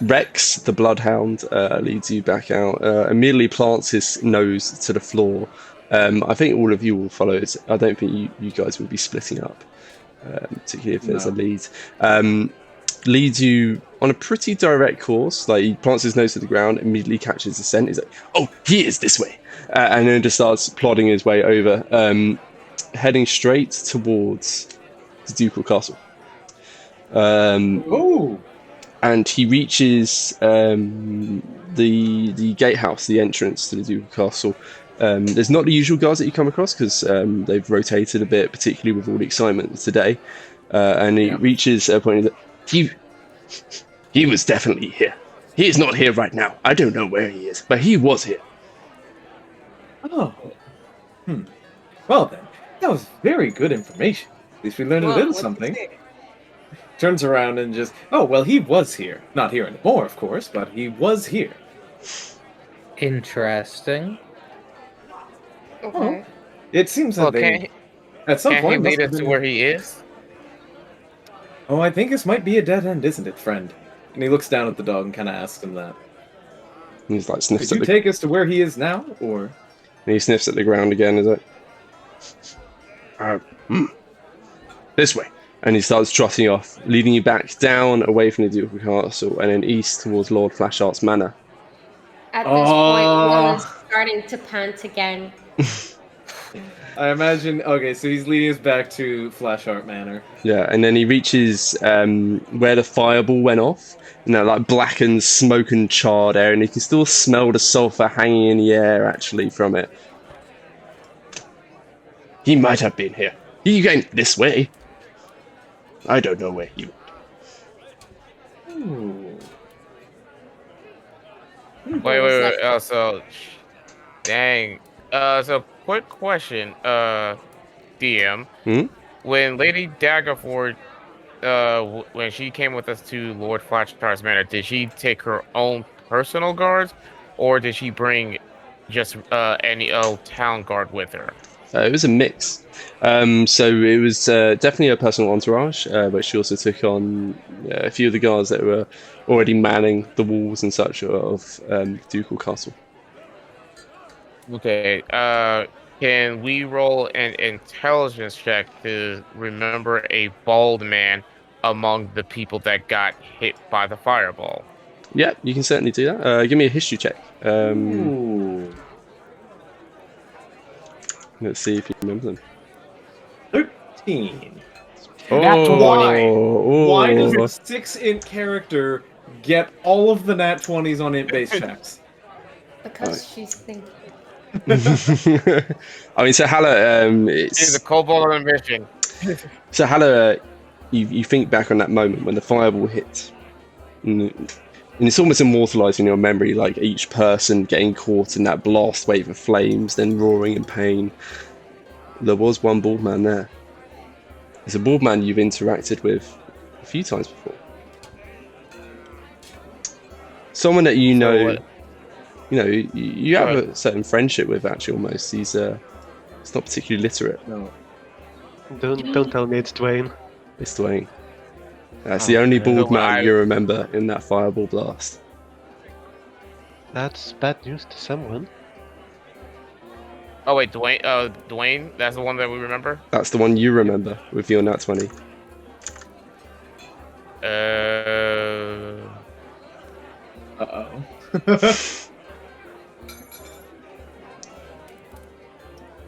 Rex, the bloodhound, leads you back out. Immediately plants his nose to the floor. I think all of you will follow it. I don't think you guys will be splitting up, particularly if there's a lead. Leads you on a pretty direct course. Like, he plants his nose to the ground, immediately catches the scent. He's like, "Oh, he is this way," and then just starts plodding his way over, heading straight towards the ducal castle. And he reaches the gatehouse, the entrance to the ducal castle. There's not the usual guards that you come across, because they've rotated a bit, particularly with all the excitement today. And he reaches a point that he was definitely here. He is not here right now. I don't know where he is, but he was here. Oh. Well then, that was very good information. At least we learned a little something. Turns around and just, oh, well, he was here. Not here anymore, of course, but he was here. Interesting. Okay. It seems that they, at some point, he lead us to where he is? Oh, I think this might be a dead end, isn't it, friend? And he looks down at the dog and kind of asks him that. And he's like, sniffs Could you take us to where he is now, or? And he sniffs at the ground again, is like, this way. And he starts trotting off, leading you back down, away from the ducal castle, and then east towards Lord Flasheart's manor. At this point, Will is starting to pant again. I imagine, okay, so he's leading us back to Flasheart Manor. Yeah, and then he reaches where the fireball went off, in that like blackened, smoke and charred area, and you can still smell the sulfur hanging in the air, actually, from it. He might have been here. He came this way. I don't know where he went. Wait. So, dang. So, quick question, DM. When Lady Daggerford, when she came with us to Lord Flasheart's manor, did she take her own personal guards, or did she bring just any old town guard with her? It was a mix. So it was definitely a personal entourage, but she also took on a few of the guards that were already manning the walls and such of Ducal Castle. Okay. Can we roll an intelligence check to remember a bald man among the people that got hit by the fireball? Yeah, you can certainly do that. Give me a history check. Let's see if you remember them. 13. Oh, Why does the 6-int character get all of the nat 20s on int-based checks? Because she's thinking. I mean, so Hala, She's a kobold on a mission. So Hala, you think back on that moment when the fireball hit, and it's almost immortalized in your memory, like each person getting caught in that blast wave of flames, then roaring in pain. There was one bald man there. It's a bald man you've interacted with a few times before. Someone that you know, you have a certain friendship with. Actually, almost. He's not particularly literate. No. Don't tell me it's Dwayne. It's Dwayne. That's the only bald man you remember in that fireball blast. That's bad news to someone. Oh wait, Dwayne. That's the one that we remember. That's the one you remember with your nat 20.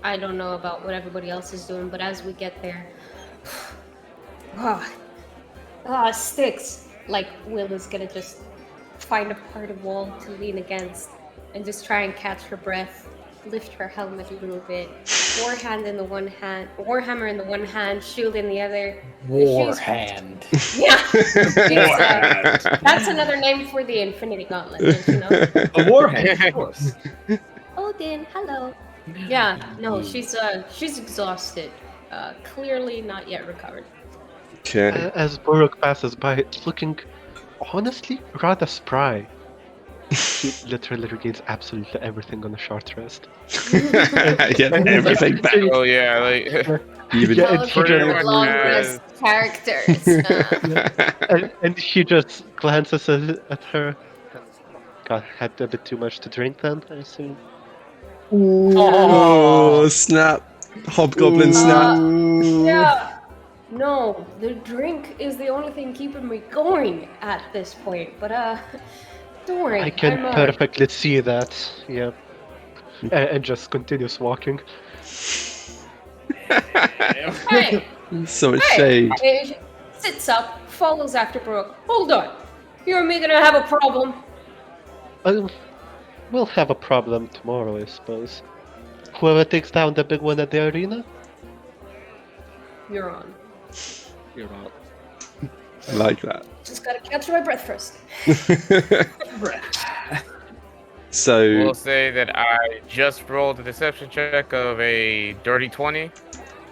I don't know about what everybody else is doing, but as we get there, sticks. Like, Will is gonna just find a part of wall to lean against and just try and catch her breath, lift her helmet a little bit, warhammer in the one hand, shield in the other. Warhand. Yeah. That's another name for the Infinity Gauntlet, don't you know? A warhand, of course. Oh, Din. Hello. Yeah, no, she's exhausted. Clearly not yet recovered. Okay. As Borok passes by, looking honestly rather spry. He literally regains absolutely everything on a short rest. Get everything back. Oh yeah, like Even Yeah, and Oh, he pretty the much just, long has- rest characters. and he just glances at her. God, had a bit too much to drink then, I assume. Oh, snap. Hobgoblin snap. Yeah. No, the drink is the only thing keeping me going at this point. But don't worry. I can I'm, perfectly see that, yeah. And just continues walking. Hey, So much hey! shade. He sits up, follows after Brooke. Hold on. You and me gonna have a problem? We'll have a problem tomorrow, I suppose. Whoever takes down the big one at the arena, You're on. you're on. I like that. Just gotta catch my breath first. So, We'll say that I just rolled a deception check of a dirty 20.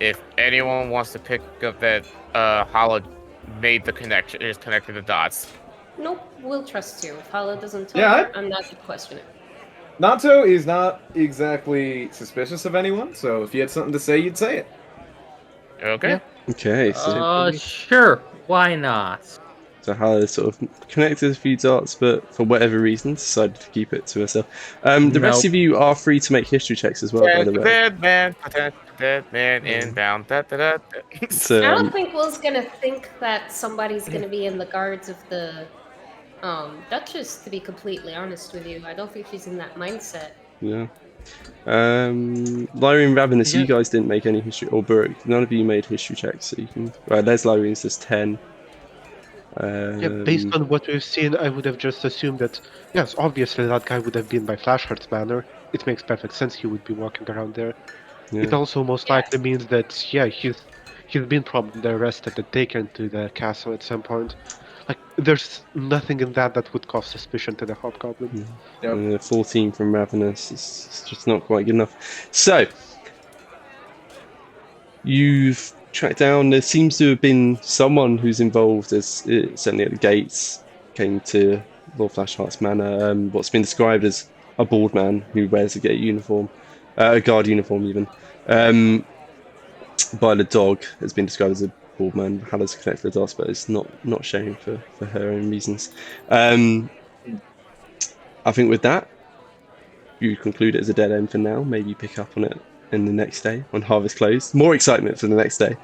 If anyone wants to pick up that Hala made the connection, just connected the dots. Nope, we'll trust you. If Hala doesn't tell Yeah, her, I'm not gonna question it. Nato is not exactly suspicious of anyone, so if you had something to say, you'd say it. Okay. Yeah. okay, so Sure. Why not? Hala sort of connected a few dots, but for whatever reason decided to keep it to herself. The rest Nope. of you are free to make history checks as well, by the way. Dead man inbound. Da, da, da, da. So, I don't think Will's gonna think that somebody's gonna be in the guards of the Duchess, to be completely honest with you. I don't think she's in that mindset. yeah. Lyrian Ravenous, Yeah. you guys didn't make any history, or Burke, none of you made history checks, so you can. Right, there's Lyrian's, there's 10. Yeah, based on what we've seen, I would have just assumed that, yes, obviously that guy would have been by Flasheart's manor. It makes perfect sense he would be walking around there. Yeah. It also most likely means that, yeah, he's been probably arrested and taken to the castle at some point. Like, there's nothing in that that would cause suspicion to the Hobgoblin. Yep. 14 from Ravenous, it's just not quite good enough. So, you've tracked down, there seems to have been someone who's involved, as certainly at the gates, came to Lord Flasheart's manor, what's been described as a bald man who wears a gate uniform, a guard uniform even. By the dog has been described as a bald man. Hala's connected the dots, but it's not shown for her own reasons. I think with that, you conclude it as a dead end for now. Maybe pick up on it in the next day when harvest closed. More excitement for the next day.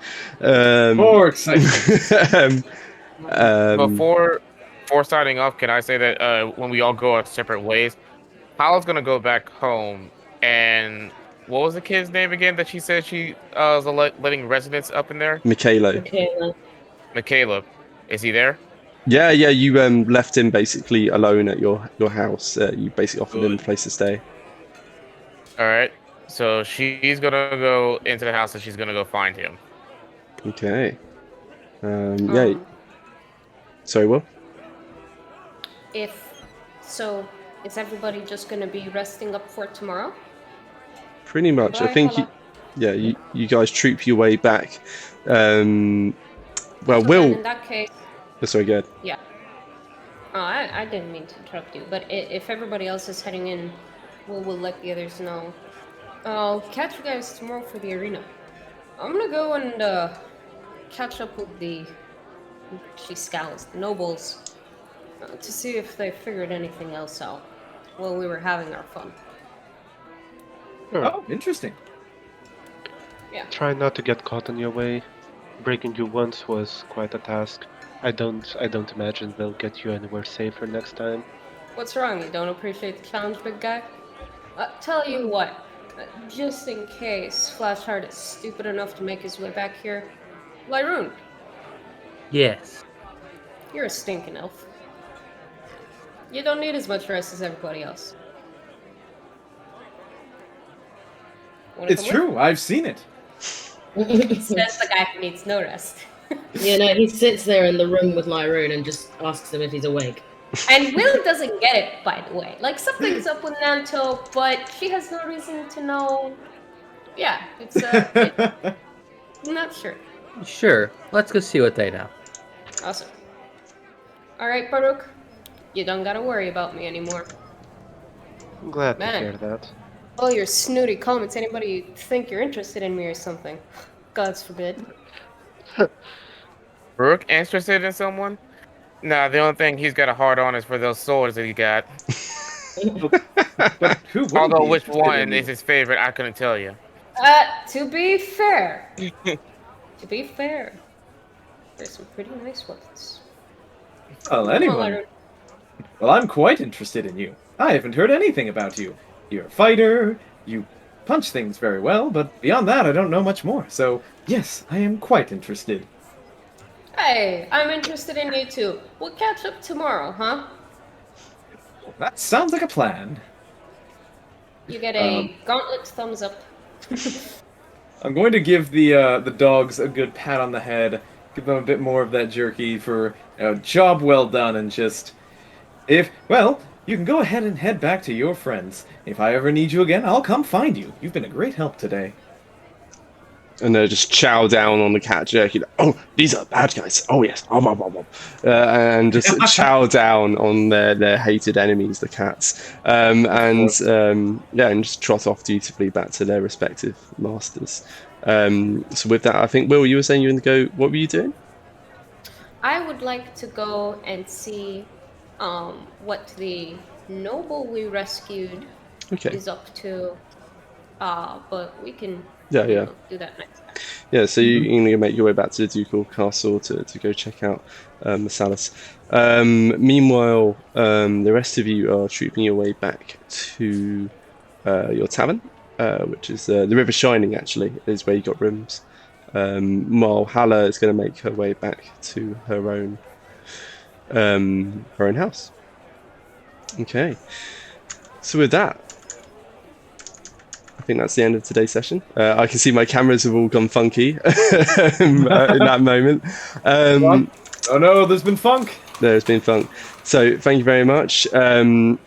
More excitement. Before signing off, can I say that when we all go our separate ways, Hala's gonna go back home, and what was the kid's name again that she said she was letting residents up in there? Michaelo. Michaela. Is he there? Yeah, you left him basically alone at your house. You basically offered him a place to stay. All right. So she's gonna go into the house and she's gonna go find him. Okay. Yeah. Sorry, Will? Is everybody just gonna be resting up for tomorrow? Pretty much. I think you guys troop your way back. Well, So Will. then in that case, Oh, sorry, go ahead. yeah. Oh, I didn't mean to interrupt you, but if everybody else is heading in, we'll let the others know. I'll catch you guys tomorrow for the arena. I'm gonna go and catch up with the nobles, to see if they figured anything else out while we were having our fun. Sure. Oh, interesting. Try not to get caught on your way. Breaking you once was quite a task. I don't imagine they'll get you anywhere safer next time. What's wrong? You don't appreciate the challenge, big guy? Tell you what, just in case Flasheart is stupid enough to make his way back here, Lyroon, Yes. you're a stinking elf. You don't need as much rest as everybody else. Wanna It's come true. I've seen it. with? Says the guy who needs no rest. Yeah, no, he sits there in the room with Lyroon and just asks him if he's awake. And Will doesn't get it, by the way. Like, something's up with Nanto, but she has no reason to know. Yeah, I'm not sure. Sure, let's go see what they know. Awesome. Alright, Baruch. You don't gotta worry about me anymore. I'm glad Man. to hear that. All your snooty comments, anybody think you're interested in me or something? Gods forbid. Brooke interested in someone? Nah, the only thing he's got a hard on is for those swords that he got. But who would Although be which interested one in is you? his favorite, I couldn't tell you. To be fair, there's some pretty nice ones. Well, anyone. Well, I'm quite interested in you. I haven't heard anything about you. You're a fighter, you punch things very well, but beyond that, I don't know much more. So, yes, I am quite interested. Hey, I'm interested in you too. We'll catch up tomorrow, huh? That sounds like a plan. You get a gauntlet thumbs up. I'm going to give the dogs a good pat on the head, give them a bit more of that jerky for a job well done, and just... Well, you can go ahead and head back to your friends. If I ever need you again, I'll come find you. You've been a great help today. And they just chow down on the cat jerky. Oh, these are bad guys. Oh, yes. And just chow down on their hated enemies, the cats. And just trot off dutifully back to their respective masters. So with that, I think, Will, you were saying you were going to go... What were you doing? I would like to go and see what the noble we rescued is up to. But we can do that next time. Yeah, so you're going to make your way back to the Ducal Castle to go check out Massalis. Meanwhile, the rest of you are trooping your way back to your tavern, which is the River Shining, actually, is where you got rooms. While Hala is going to make her way back to her own house. Okay. So with that, I think that's the end of today's session. I can see my cameras have all gone funky in that moment. Oh no, there's been funk. There's been funk. So thank you very much. So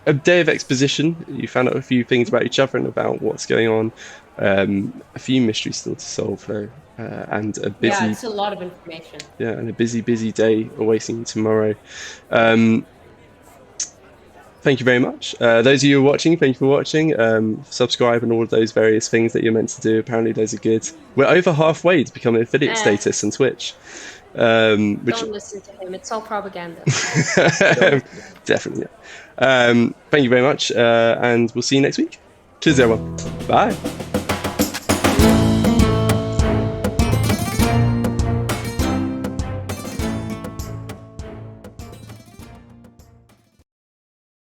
a day of exposition. You found out a few things about each other and about what's going on. A few mysteries still to solve though, and a busy. Yeah, it's a lot of information. Yeah, and a busy day awaiting you tomorrow. Thank you very much. Those of you who are watching, thank you for watching. Subscribe and all of those various things that you're meant to do. Apparently those are good. We're over halfway to becoming affiliate status on Twitch. Don't listen to him. It's all propaganda. Definitely. Thank you very much, and we'll see you next week. Cheers, everyone. Bye.